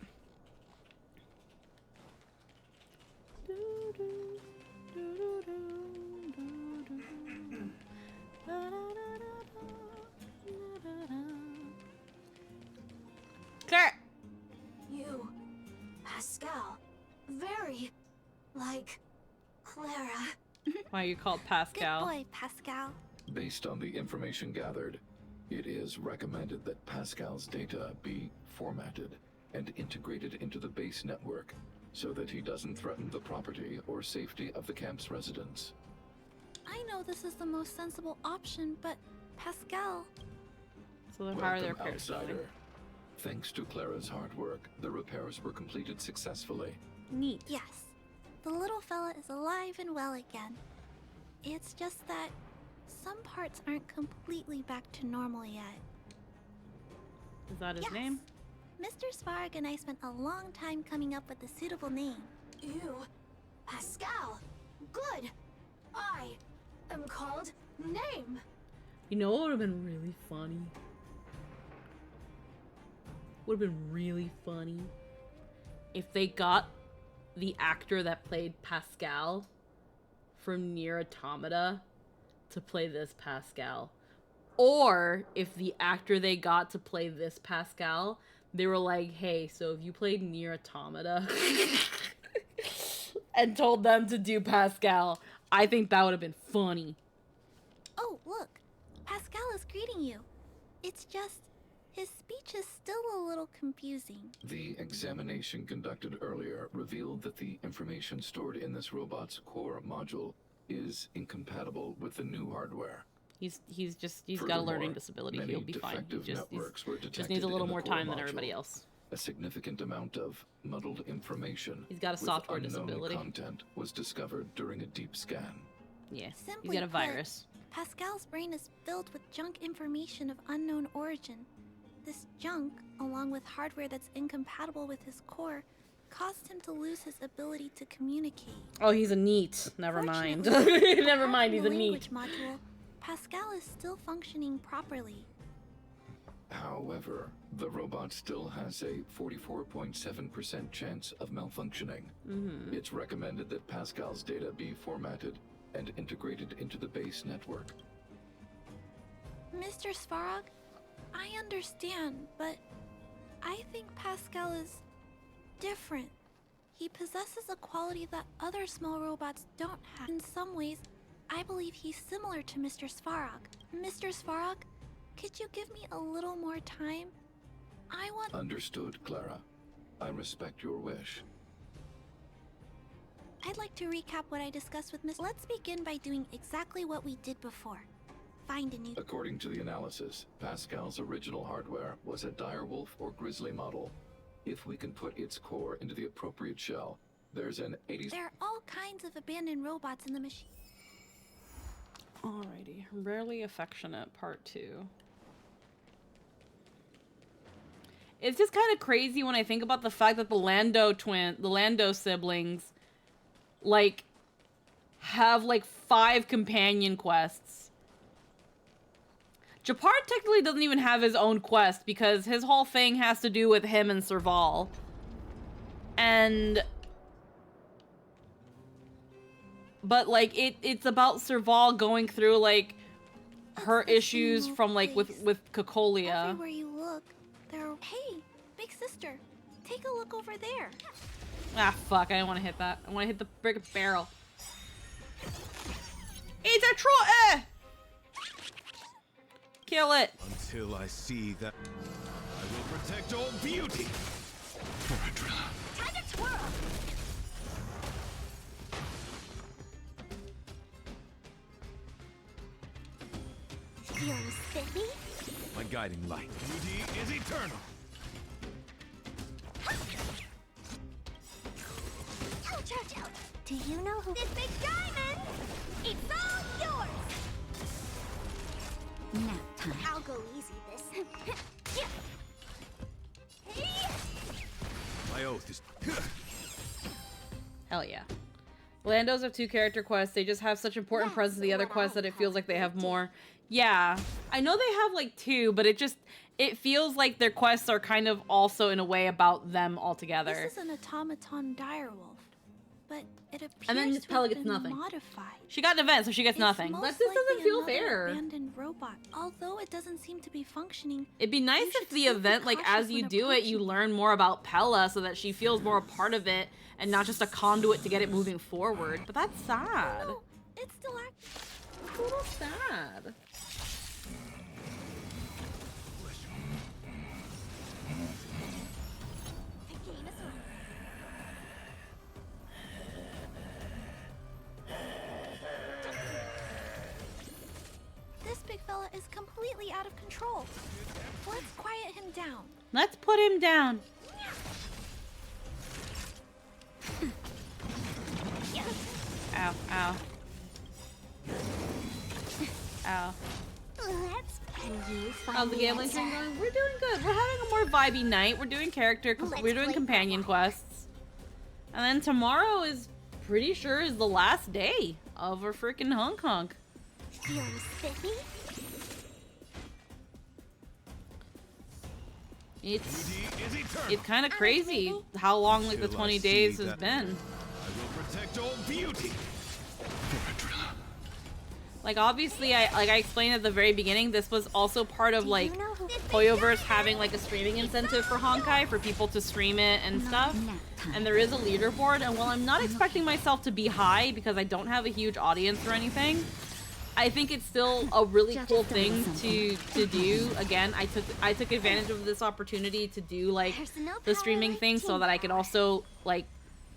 Claire! You, Pascal, very like Clara. Why are you called Pascal? Good boy, Pascal. Based on the information gathered, it is recommended that Pascal's data be formatted and integrated into the base network so that he doesn't threaten the property or safety of the camp's residents. I know this is the most sensible option, but Pascal... So then how are their Welcome, repairs going? outsider. Thanks to Clara's hard work, the repairs were completed successfully. Neat. Yes, the little fella is alive and well again. It's just that some parts aren't completely back to normal yet. Is that his name? Mr. Svarg and I spent a long time coming up with a suitable name. You, Pascal, good. I am called Name. You know what would have been really funny? Would have been really funny if they got the actor that played Pascal from Nier Automata to play this Pascal. Or if the actor they got to play this Pascal, they were like, hey, so if you played Nier Automata and told them to do Pascal, I think that would have been funny. Oh, look, Pascal is greeting you. It's just, his speech is still a little confusing. The examination conducted earlier revealed that the information stored in this robot's core module is incompatible with the new hardware. He's got a learning disability. He'll be fine. He just needs a little more time than everybody else. A significant amount of muddled information. He's got a software disability. Content was discovered during a deep scan. Yeah, Simply he's got a put, virus. Pascal's brain is filled with junk information of unknown origin. This junk, along with hardware that's incompatible with his core, caused him to lose his ability to communicate. Oh, he's a neat. Never mind. Fortunately, Never mind, he's a the neat. language module, Pascal is still functioning properly. However, the robot still has a 44.7% chance of malfunctioning. It's recommended that Pascal's data be formatted and integrated into the base network. Mr. Svarog, I understand, but I think Pascal is different. He possesses a quality that other small robots don't have. In some ways, I believe he's similar to Mr. Svarog. Mr. Svarog, could you give me a little more time? I want... Understood, Clara. I respect your wish. I'd like to recap what I discussed with Miss... Let's begin by doing exactly what we did before. Find a new... According to the analysis, Pascal's original hardware was a direwolf or grizzly model. If we can put its core into the appropriate shell, there's an 80... There are all kinds of abandoned robots in the machine. Alrighty. Rarely Affectionate, Part 2. It's just kind of crazy when I think about the fact that the Lando siblings, like, have, like, 5 companion quests. Japar technically doesn't even have his own quest because his whole thing has to do with him and Serval. And... But, like, it's about Serval going through, like, her issues from, like, with Cocolia. Everywhere you look, there are... Hey, big sister, take a look over there. Ah, fuck, I didn't want to hit that. I want to hit the friggin' barrel. It's a troll! Kill it! Until I see that, I will protect all beauty. Time to twirl. Feeling spiffy? My guiding light. Beauty is eternal. Ouch, ouch, ouch. Do you know who this big diamond? It's all yours. Nap time. I'll go easy this. My oath is. Hell yeah. Landos have 2 character quests. They just have such important presence in the other quests that it feels like they have more. Yeah. I know they have like 2, but it feels like their quests are kind of also in a way about them altogether. This is an automaton direwolf, but it appears And then to Pella have gets been nothing. modified. She got an event, so she gets It's nothing. most This doesn't likely feel another fair. Abandoned robot. Although it doesn't seem to be functioning. It'd be nice if the event, like as you do it, you learn more about Pella so that she feels more a part of it and not just a conduit to get it moving forward. But that's sad. No, it's still active. It's a little sad. This big fella is completely out of control. Let's quiet him down. Let's put him down. Ow, ow. Ow. How's the gambling thing going? We're doing good. We're having a more vibey night. We're doing we're doing companion quests. And then tomorrow is pretty sure is the last day of our freaking Honk. Feeling spiffy? It's kind of crazy how long like the 20 days has been. I will protect all beauty. Like obviously I explained at the very beginning, this was also part of like Hoyoverse having like a streaming incentive for Honkai for people to stream it and stuff. And there is a leaderboard, and while I'm not expecting myself to be high because I don't have a huge audience or anything, I think it's still a really cool thing to do. Again, I took advantage of this opportunity to do like the streaming thing so that I could also like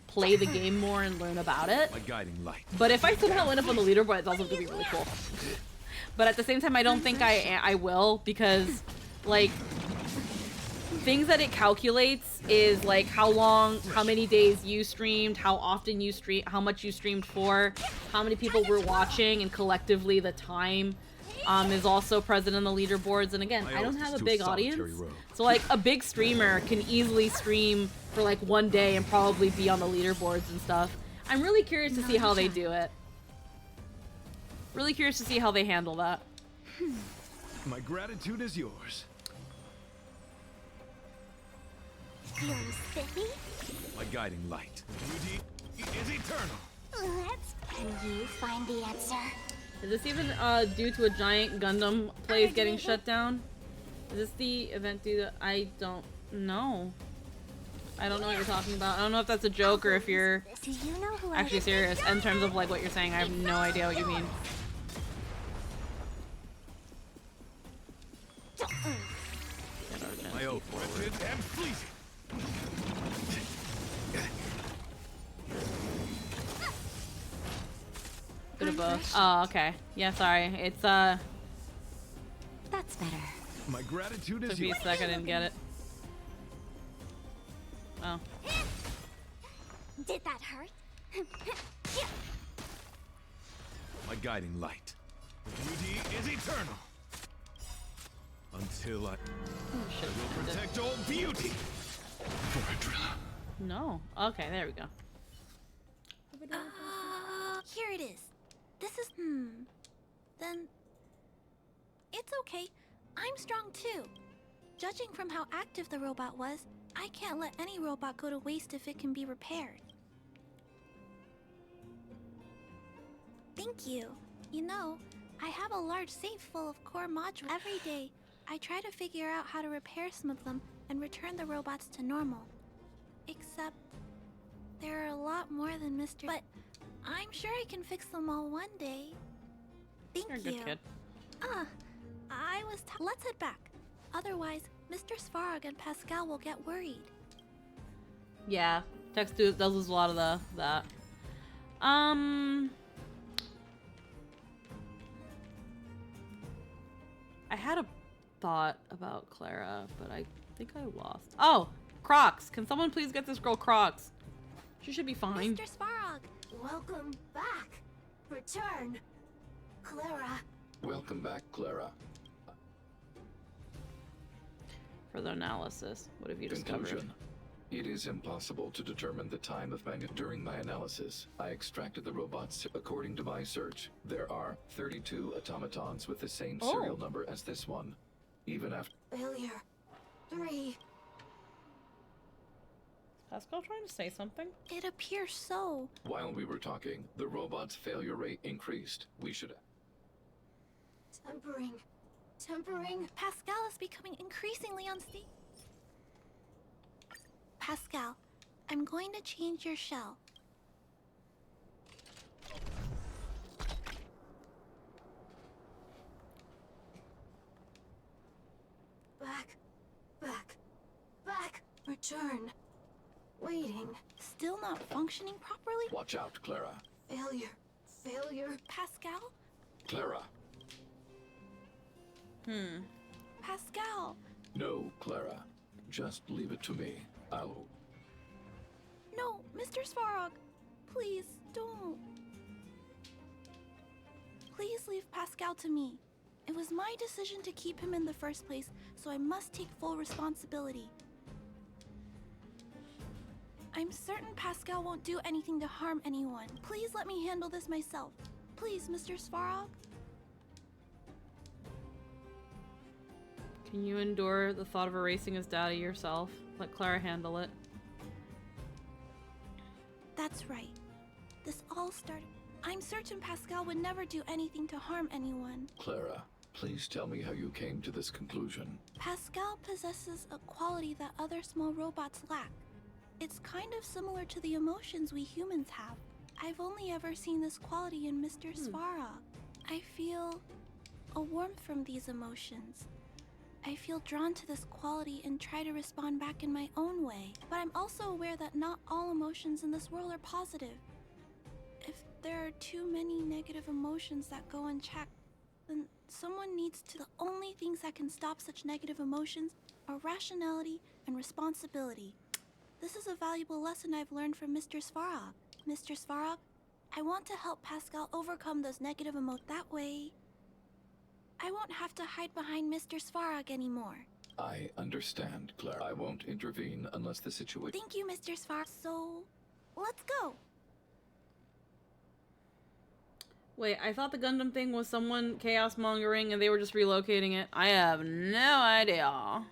play the game more and learn about it. My guiding light. But if I somehow end up on the leaderboard, it's also gonna be really cool. But at the same time, I don't think I will, because like things that it calculates is like how long, how many days you streamed, how often you stream, how much you streamed for, how many people were watching, and collectively the time is also present in the leaderboards. And again, I don't have a big audience, so like a big streamer can easily stream for like one day and probably be on the leaderboards and stuff. I'm really curious to see how they do it. Really curious to see how they handle that. My gratitude is yours. Feeling spiffy? My guiding light. Beauty is eternal. Can you find the answer? Is this even due to a giant Gundam plays getting shut down? Is this the event due to... I don't know. I don't know what you're talking about. I don't know if that's a joke or if you're actually serious in terms of like what you're saying. I have no idea what you mean. My oath, wretched and fleeting. Bit of both. Oh, okay. Yeah, sorry. It's That's better. My gratitude is took me a second and get it. Oh. Did that hurt? My guiding light. Beauty is eternal. Until I will protect all beauty. No. Okay, there we go. Here it is. This is Then it's okay. I'm strong too. Judging from how active the robot was, I can't let any robot go to waste if it can be repaired. Thank you. You know, I have a large safe full of core modules. Every day, I try to figure out how to repair some of them and return the robots to normal. Except, there are a lot more than Mr. But I'm sure I can fix them all one day. Thank You're a you. good kid. Let's head back. Otherwise, Mr. Svarog and Pascal will get worried. Yeah, text does lose a lot of that. I thought about Clara, but I think I lost. Oh, Crocs. Can someone please get this girl Crocs? She should be fine. Mr. Svarog, welcome back. Return. Clara. Welcome back, Clara. Further analysis. What have you discovered? Conclusion. It is impossible to determine the time of during my analysis. I extracted the robots according to my search. There are 32 automatons with the same serial number as this one. Even after Failure. 3. Pascal trying to say something? It appears so. While we were talking, the robot's failure rate increased. We should... Tempering. Tempering. Pascal is becoming increasingly unstable. Pascal, I'm going to change your shell. Back. Back. Back. Return. Waiting. Still not functioning properly? Watch out, Clara. Failure. Failure. Pascal? Clara. Pascal. No, Clara. Just leave it to me. I'll... No, Mr. Svarog. Please, don't. Please leave Pascal to me. It was my decision to keep him in the first place, so I must take full responsibility. I'm certain Pascal won't do anything to harm anyone. Please let me handle this myself. Please, Mr. Svarog. Can you endure the thought of erasing his data yourself? Let Clara handle it. That's right. This all started... I'm certain Pascal would never do anything to harm anyone. Clara, please tell me how you came to this conclusion. Pascal possesses a quality that other small robots lack. It's kind of similar to the emotions we humans have. I've only ever seen this quality in Mr. Svarog. I feel a warmth from these emotions. I feel drawn to this quality and try to respond back in my own way. But I'm also aware that not all emotions in this world are positive. If there are too many negative emotions that go unchecked, then someone needs to... The only things that can stop such negative emotions are rationality and responsibility. This is a valuable lesson I've learned from Mr. Svarog. Mr. Svarog, I want to help Pascal overcome those negative emotions. That way, I won't have to hide behind Mr. Svarog anymore. I understand, Clara. I won't intervene unless the situation... Thank you, Mr. Svarog. So, let's go. Wait, I thought the Gundam thing was someone chaos mongering and they were just relocating it. I have no idea.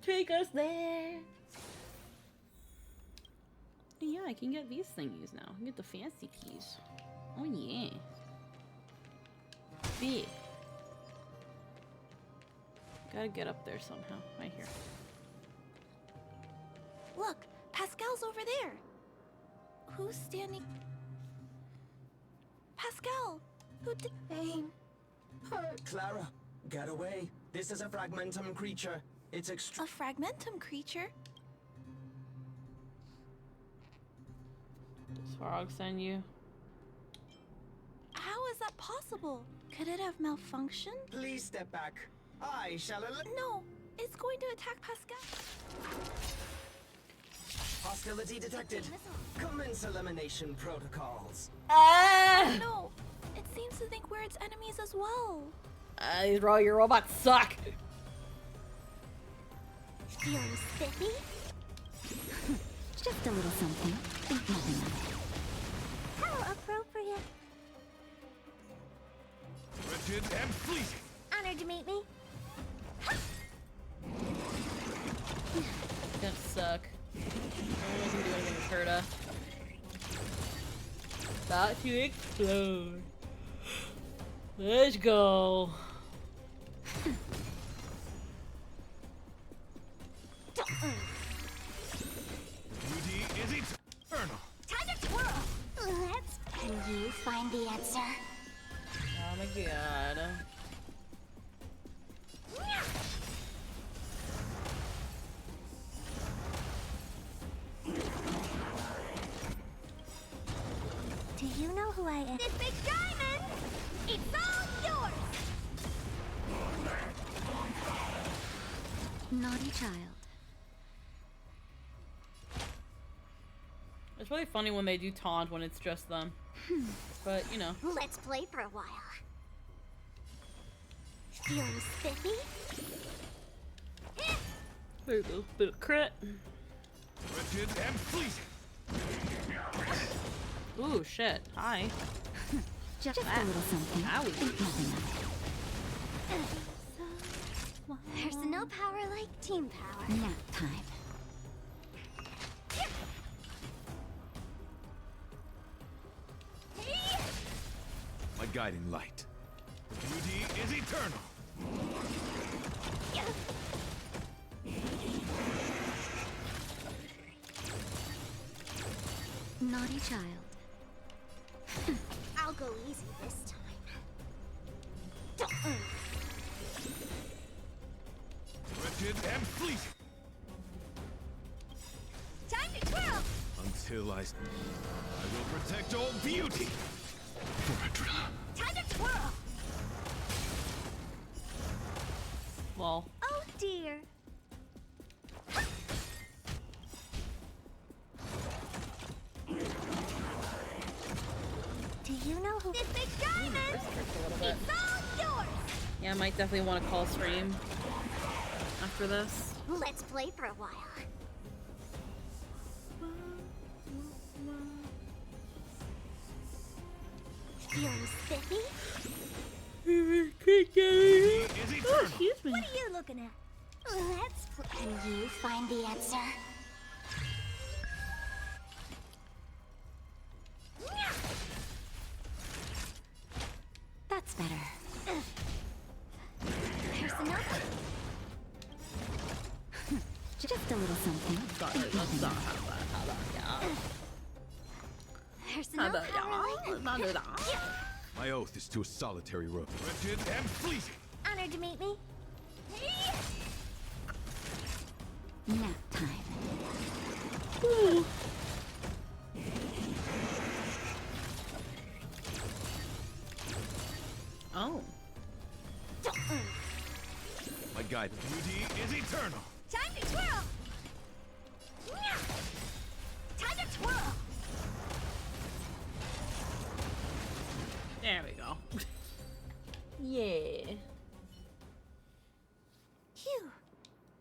Take us there. Yeah, I can get these thingies now. I can get the fancy keys. Oh yeah. Big. Gotta get up there somehow. Right here. Look, Pascal's over there. Who's standing? Pascal! Who did... Pain. Hurt. Clara, get away. This is a fragmentum creature. It's A fragmentum creature? Does Svarog send you? How is that possible? Could it have malfunctioned? Please step back. I shall... No, it's going to attack Pascal. Hostility detected. Commence elimination protocols. No, it seems to think we're its enemies as well. Your robots suck. Feeling spiffy? Just a little something. Think nothing of it. How appropriate. Wretched and fleeting. Honored to meet me. It's gonna suck. No one can do anything with Herta. About to explode. Let's go. Beauty is eternal. Time to twirl. Let's... Can you find the answer? Oh my god. Do you know who I am? This big diamond! It's all yours! Naughty child. It's really funny when they do taunt when it's just them. But, you know. Let's play for a while. Feeling spiffy? There you go. Bit of crit. Wretched and fleeting. Ooh, shit. Hi. Just a little something. There's no power like team power. Nap time. My guiding light. Beauty is eternal. Naughty child. I'll go easy this time. Wretched and fleeting. Time to twirl! Until I will protect all beauty. Time to twirl! Well. Oh dear. Do you know who? This big diamond! It's all yours! Yeah, I might definitely want to call stream after this. Let's play for a while. Feeling spiffy? Oh, excuse me. What are you looking at? Let's play. Can you find the answer? That's better. There's another. Just a little something. There's no power like... My oath is to a solitary road. Wretched and fleeting. Honored to meet me. Nap time. Ooh. Oh. My guide. Beauty is eternal. Time to twirl! Time to twirl! There we go. Yeah. Phew.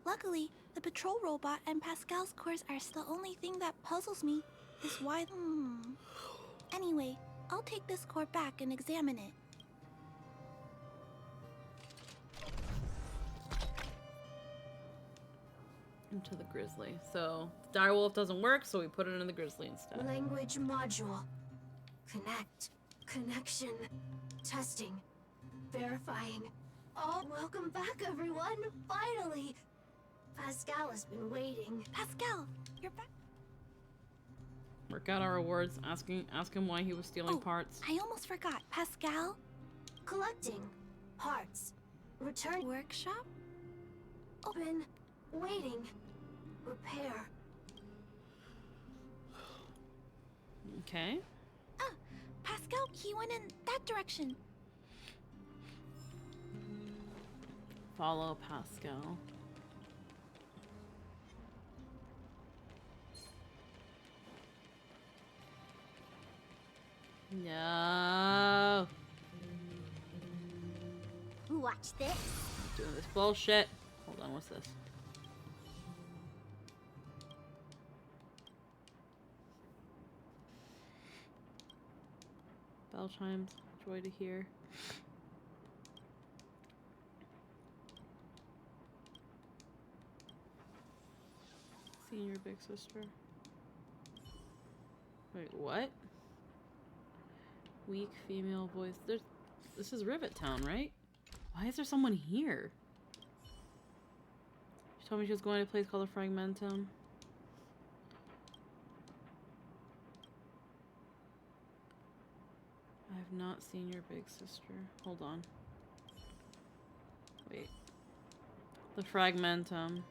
Luckily, the patrol robot and Pascal's course are the only thing that puzzles me. Is why. Anyway, I'll take this core back and examine it. Into the grizzly. So the direwolf doesn't work, so we put it in the grizzly instead. Language module. Connect. Connection. Testing. Verifying. Oh, welcome back, everyone. Finally. Pascal has been waiting. Pascal, you're back. Work out our rewards. Ask him why he was stealing parts. I almost forgot. Pascal? Collecting. Parts. Return. Workshop? Open. Waiting. Repair. Okay. Ah, Pascal, he went in that direction. Follow Pascal. No. Watch this. I'm doing this bullshit. Hold on, what's this? Bell chimes. Joy to hear. Senior big sister. Wait, what? Weak female voice. This is Rivet Town, right? Why is there someone here? She told me she was going to a place called the Fragmentum. I have not seen your big sister. Hold on. Wait. The Fragmentum.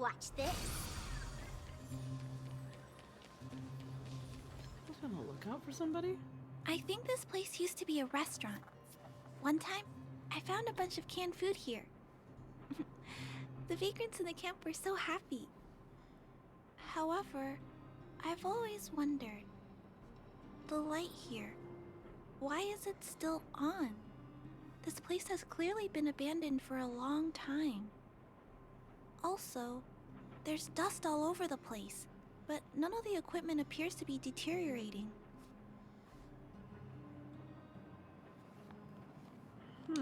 Watch this. I was gonna look out for somebody. I think this place used to be a restaurant. One time, I found a bunch of canned food here. The vagrants in the camp were so happy. However, I've always wondered, the light here, why is it still on? This place has clearly been abandoned for a long time. Also, there's dust all over the place, but none of the equipment appears to be deteriorating.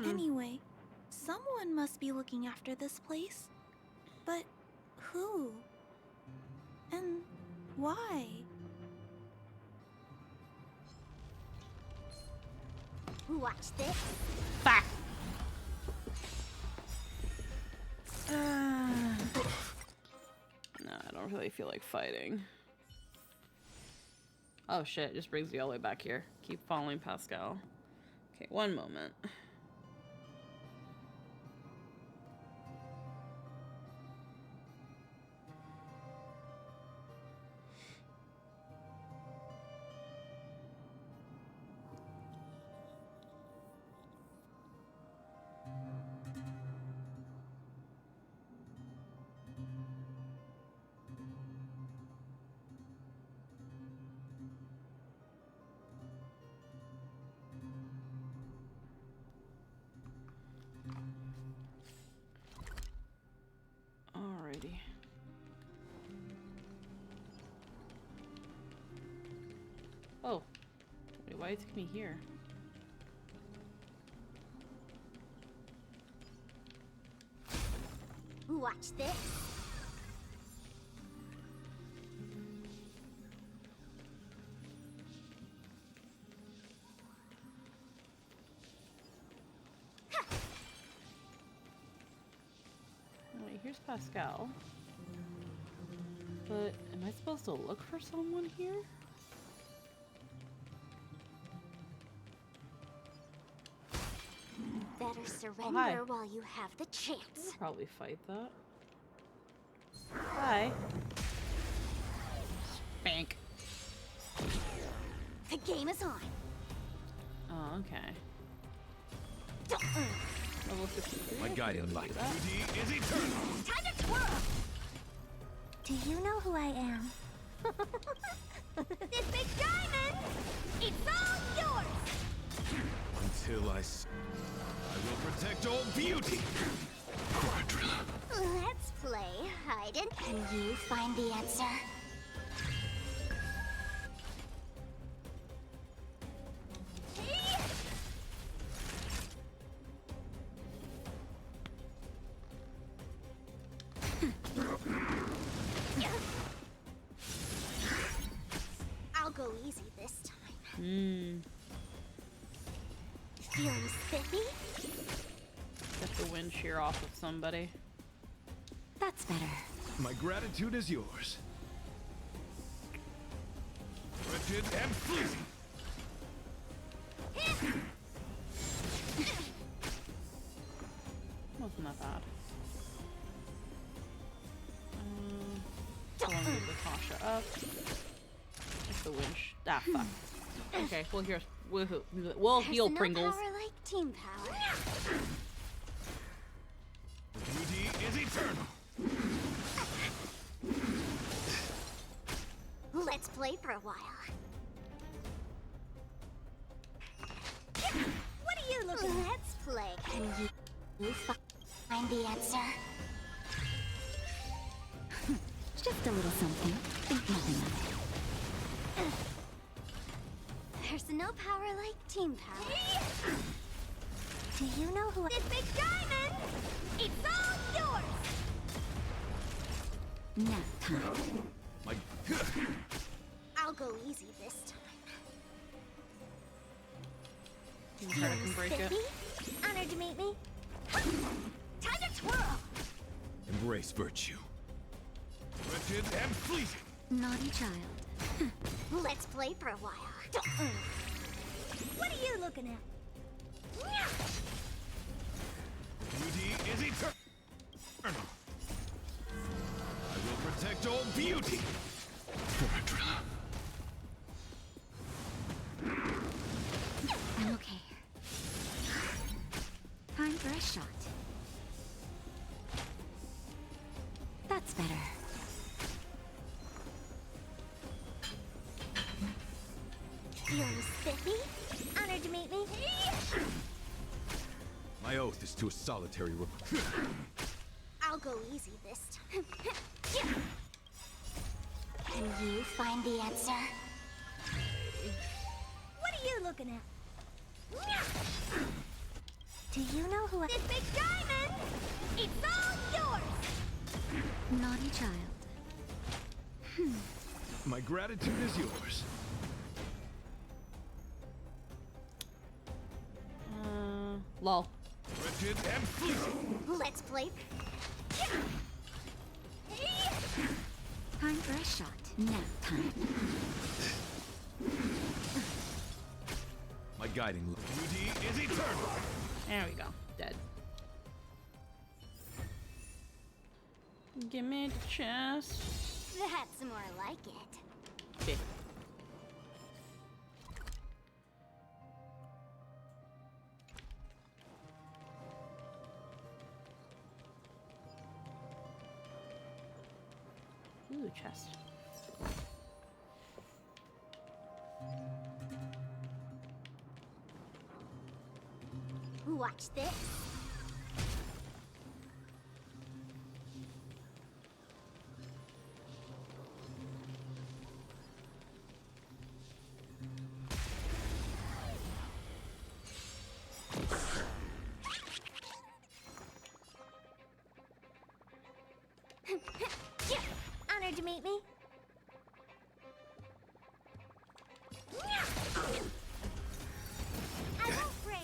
Anyway, someone must be looking after this place. But who? And why? Watch this. Fuck. No, I don't really feel like fighting. Oh shit, it just brings me all the way back here. Keep following Pascal. Okay, one moment. Alrighty. Oh. Wait, why is it me here? Watch this. Wait, here's Pascal. But am I supposed to look for someone here? Better surrender while you have the chance. I'll probably fight that. Hi. Spank. The game is on. Oh, okay. Level 63. My guiding light. Duty is eternal. Time to twirl. Do you know who I am? This big diamond! It's all yours! Until I will protect all beauty. Let's play hide and can you find the answer? I'll go easy this time. Feeling spiffy? Get the wind shear off of somebody. That's better. My gratitude is yours. Wretched and fleeting. Wasn't that bad. I'll move Latasha up. Get the wind. Ah, fuck. Okay, we'll heal There's Pringles. No power like team power. Duty is eternal. Let's play for a while. What are you looking at? Let's play. Can you find the answer? Just a little something. Think nothing of it. There's no power like team power. Do you know who this big diamond? It's all yours! Nap time. My I'll go easy this time. Try to break it. Honored to meet me. Time to twirl! embrace virtue. Wretched and fleeting. Naughty child. Let's play for a while. What are you looking at? Duty is eternal. protect all beauty. I'm okay. Time for a shot. That's better. Feeling spiffy? Honored to meet me. My oath is to a solitary I'll go easy this time. Can you find the answer? What are you looking at? Do you know who this big diamond? It's all yours! Naughty child. My gratitude is yours. Lol. Wretched and fleeting. Let's play. Time for a shot. Nap time. My guiding beauty is eternal. There we go. Dead. Give me the chest. That's more like it. Okay. Ooh, chest. Watch this. Honored to meet me. I won't break.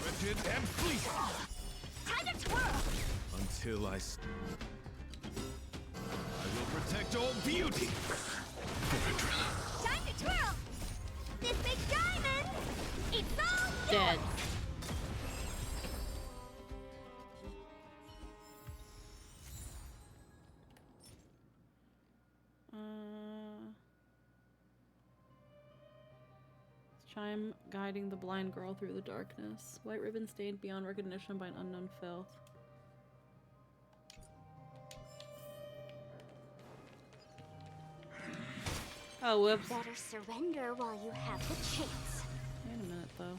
Wretched and fleeting. Time to twirl. Until I will protect all beauty. Time to twirl. This big diamond. It's all Dead. Chime guiding the blind girl through the darkness. White ribbon stained beyond recognition by an unknown filth. Oh, whoops. Better surrender while you have the chance. Wait a minute, though.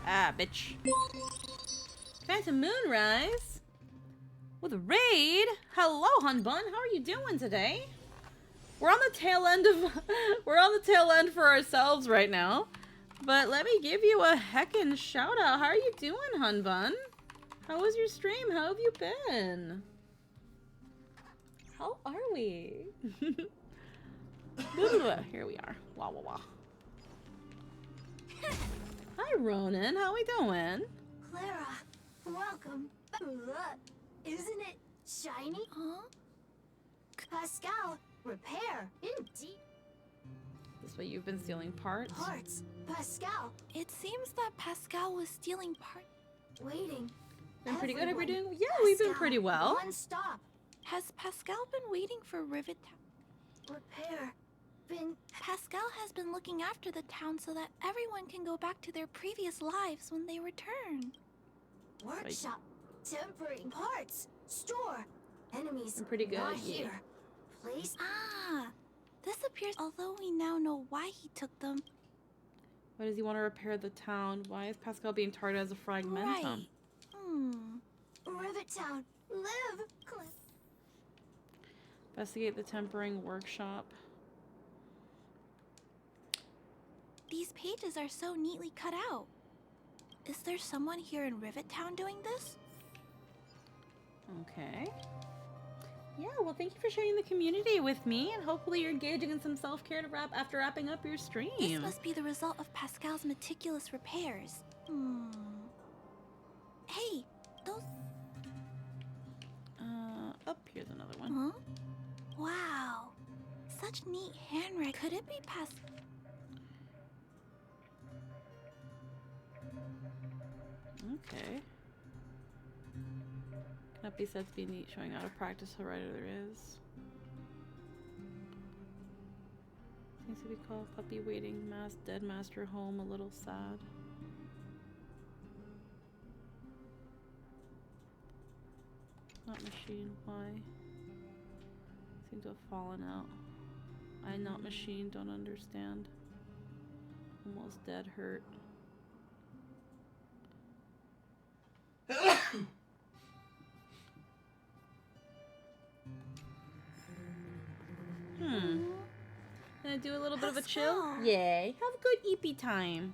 Ah, bitch. Phantom Moonrise? With a raid? Hello, Hunbun. How are you doing today? We're on the tail end of we're on the tail end for ourselves right now. But let me give you a heckin' shout out. How are you doing, Hunbun? How was your stream? How have you been? How are we? Here we are. Wah wah wah. Hi Ronan, how we doing? Clara, welcome. Isn't it shiny? Huh? Pascal, repair. Indeed. This way you've been stealing parts? Parts. Pascal. It seems that Pascal was stealing parts. Waiting. Been pretty good. How are we doing? Yeah, we've been pretty well. One stop. Has Pascal been waiting for Rivet Town? Repair. Pascal has been looking after the town so that everyone can go back to their previous lives when they return. Workshop. Tempering. Parts. Store. Enemies. I'm pretty good. Not Yeah. here. Place. Ah, this appears, although we now know why he took them. Why does he want to repair the town? Why is Pascal being targeted as a fragmentum? Right. Rivet Town. Live. Investigate the tempering workshop. These pages are so neatly cut out. Is there someone here in Rivet Town doing this? Okay. Yeah, well, thank you for sharing the community with me, and hopefully you're engaging in some self-care to after wrapping up your stream. This must be the result of Pascal's meticulous repairs. Hey, those... Up here's another one. Huh? Wow. Such neat handwriting. Could it be Okay. Cannot be said to be neat, showing out of practice how writer there is. Seems to be called puppy waiting, dead master home, a little sad. Not machine, why? Seem to have fallen out. I not machine, don't understand. Almost dead, hurt. Gonna do a little bit of a chill? Yay. Have a good eepy time.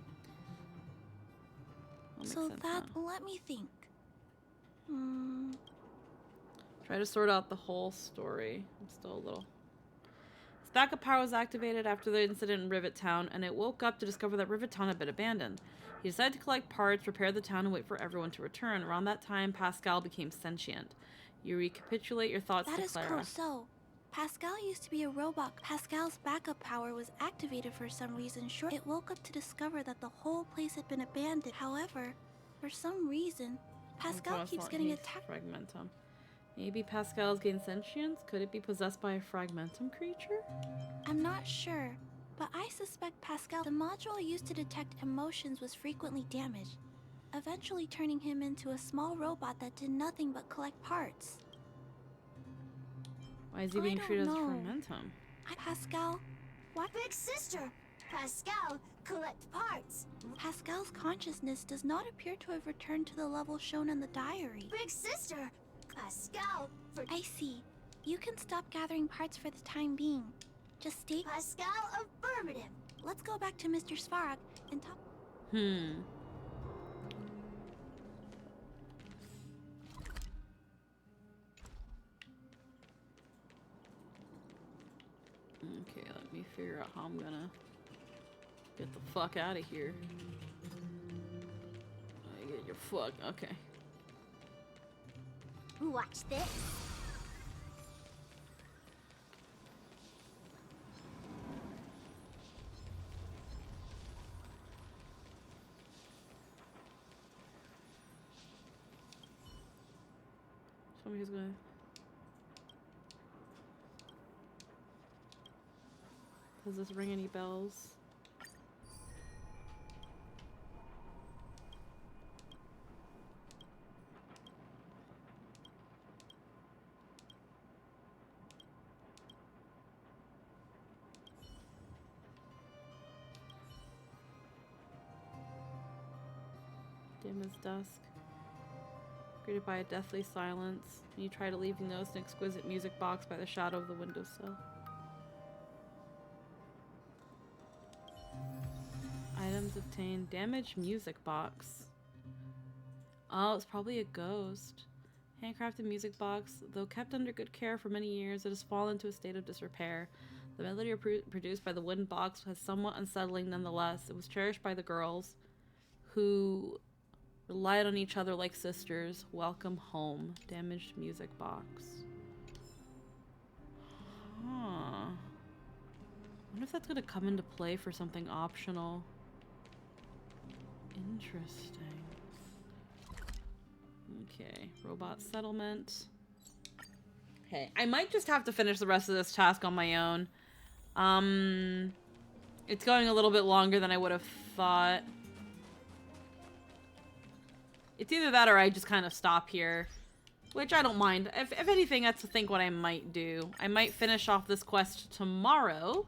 So that, let me think. Try to sort out the whole story. I'm still a little... His backup power was activated after the incident in Rivet Town, and it woke up to discover that Rivet Town had been abandoned. He decided to collect parts, repair the town, and wait for everyone to return. Around that time, Pascal became sentient. You recapitulate your thoughts That to is Clara. so. Pascal used to be a robot. Pascal's backup power was activated for some reason. Sure, it woke up to discover that the whole place had been abandoned. However, for some reason, Pascal keeps getting attacked. Fragmentum. Maybe Pascal's gained sentience? Could it be possessed by a fragmentum creature? I'm not sure, but I suspect Pascal, the module used to detect emotions, was frequently damaged, eventually turning him into a small robot that did nothing but collect parts. Why is he being treated as a fragmentum? Pascal, what? Big sister! Pascal, collect parts! Pascal's consciousness does not appear to have returned to the level shown in the diary. Big sister! Pascal, I see. You can stop gathering parts for the time being. Just stay. Pascal, affirmative! Let's go back to Mr. Svarog and talk. Okay, let me figure out how I'm gonna get the fuck out of here. I get your fuck. Okay. Watch this. Somebody's gonna... Does this ring any bells? Dim as dusk. Greeted by a deathly silence. You try to leave notes an exquisite music box by the shadow of the windowsill. Items obtained. Damaged music box. Oh, it's probably a ghost. Handcrafted music box. Though kept under good care for many years, it has fallen into a state of disrepair. The melody produced by the wooden box was somewhat unsettling nonetheless. It was cherished by the girls, who relied on each other like sisters. Welcome home. Damaged music box. Huh. I wonder if that's gonna come into play for something optional. Interesting. Okay, robot settlement. Okay, I might just have to finish the rest of this task on my own. It's going a little bit longer than I would have thought. It's either that or I just kind of stop here, which I don't mind. If anything, that's I think what I might do. I might finish off this quest tomorrow.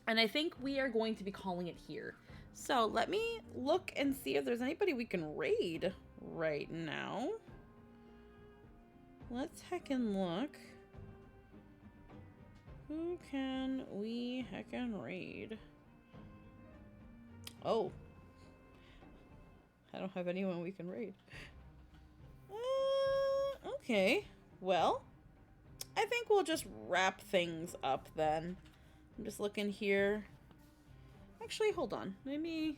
And I think we are going to be calling it here. So let me look and see if there's anybody we can raid right now. Let's heckin' look. Who can we heckin' raid? Oh. I don't have anyone we can raid. Okay. Well, I think we'll just wrap things up then. I'm just looking here. Actually, hold on. Maybe...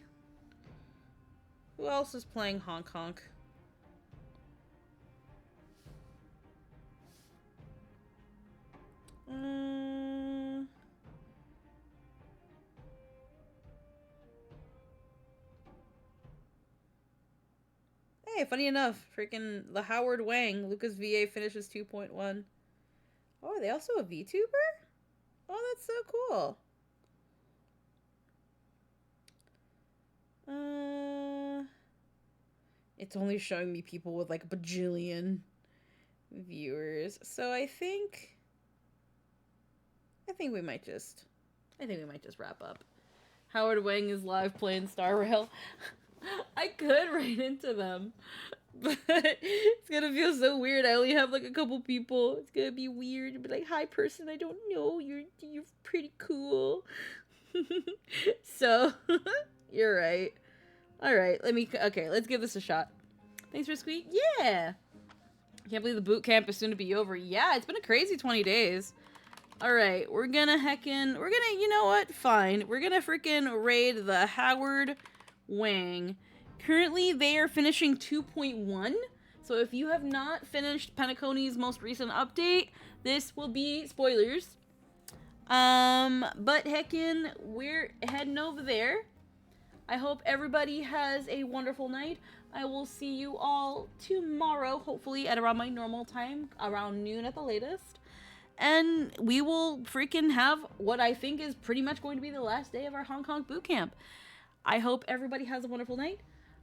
Who else is playing Honk Honk? Hey, funny enough, freaking the Howard Wang, Lucas VA finishes 2.1. Oh, are they also a VTuber? Oh, that's so cool. It's only showing me people with like a bajillion viewers. So I think we might just wrap up. Howard Wang is live playing Star Rail. I could write into them, but it's gonna feel so weird. I only have like a couple people. It's gonna be weird. Be like, hi person, I don't know. You're pretty cool. So you're right. All right, let's give this a shot. Thanks for Squeak. Yeah. I can't believe the boot camp is soon to be over. Yeah, it's been a crazy 20 days. All right, we're gonna, you know what? Fine. We're gonna freaking raid the Howard Wang. Currently, they are finishing 2.1. So if you have not finished Penacony's most recent update, this will be spoilers. But heckin', we're heading over there. I hope everybody has a wonderful night. I will see you all tomorrow, hopefully at around my normal time, around noon at the latest. And we will freaking have what I think is pretty much going to be the last day of our Hong Kong boot camp. I hope everybody has a wonderful night.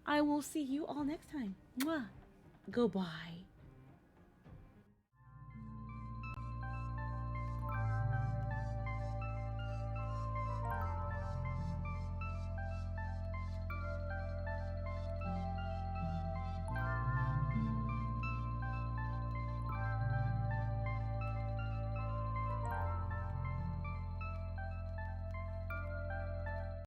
I will see you all next time. Mwah. Goodbye.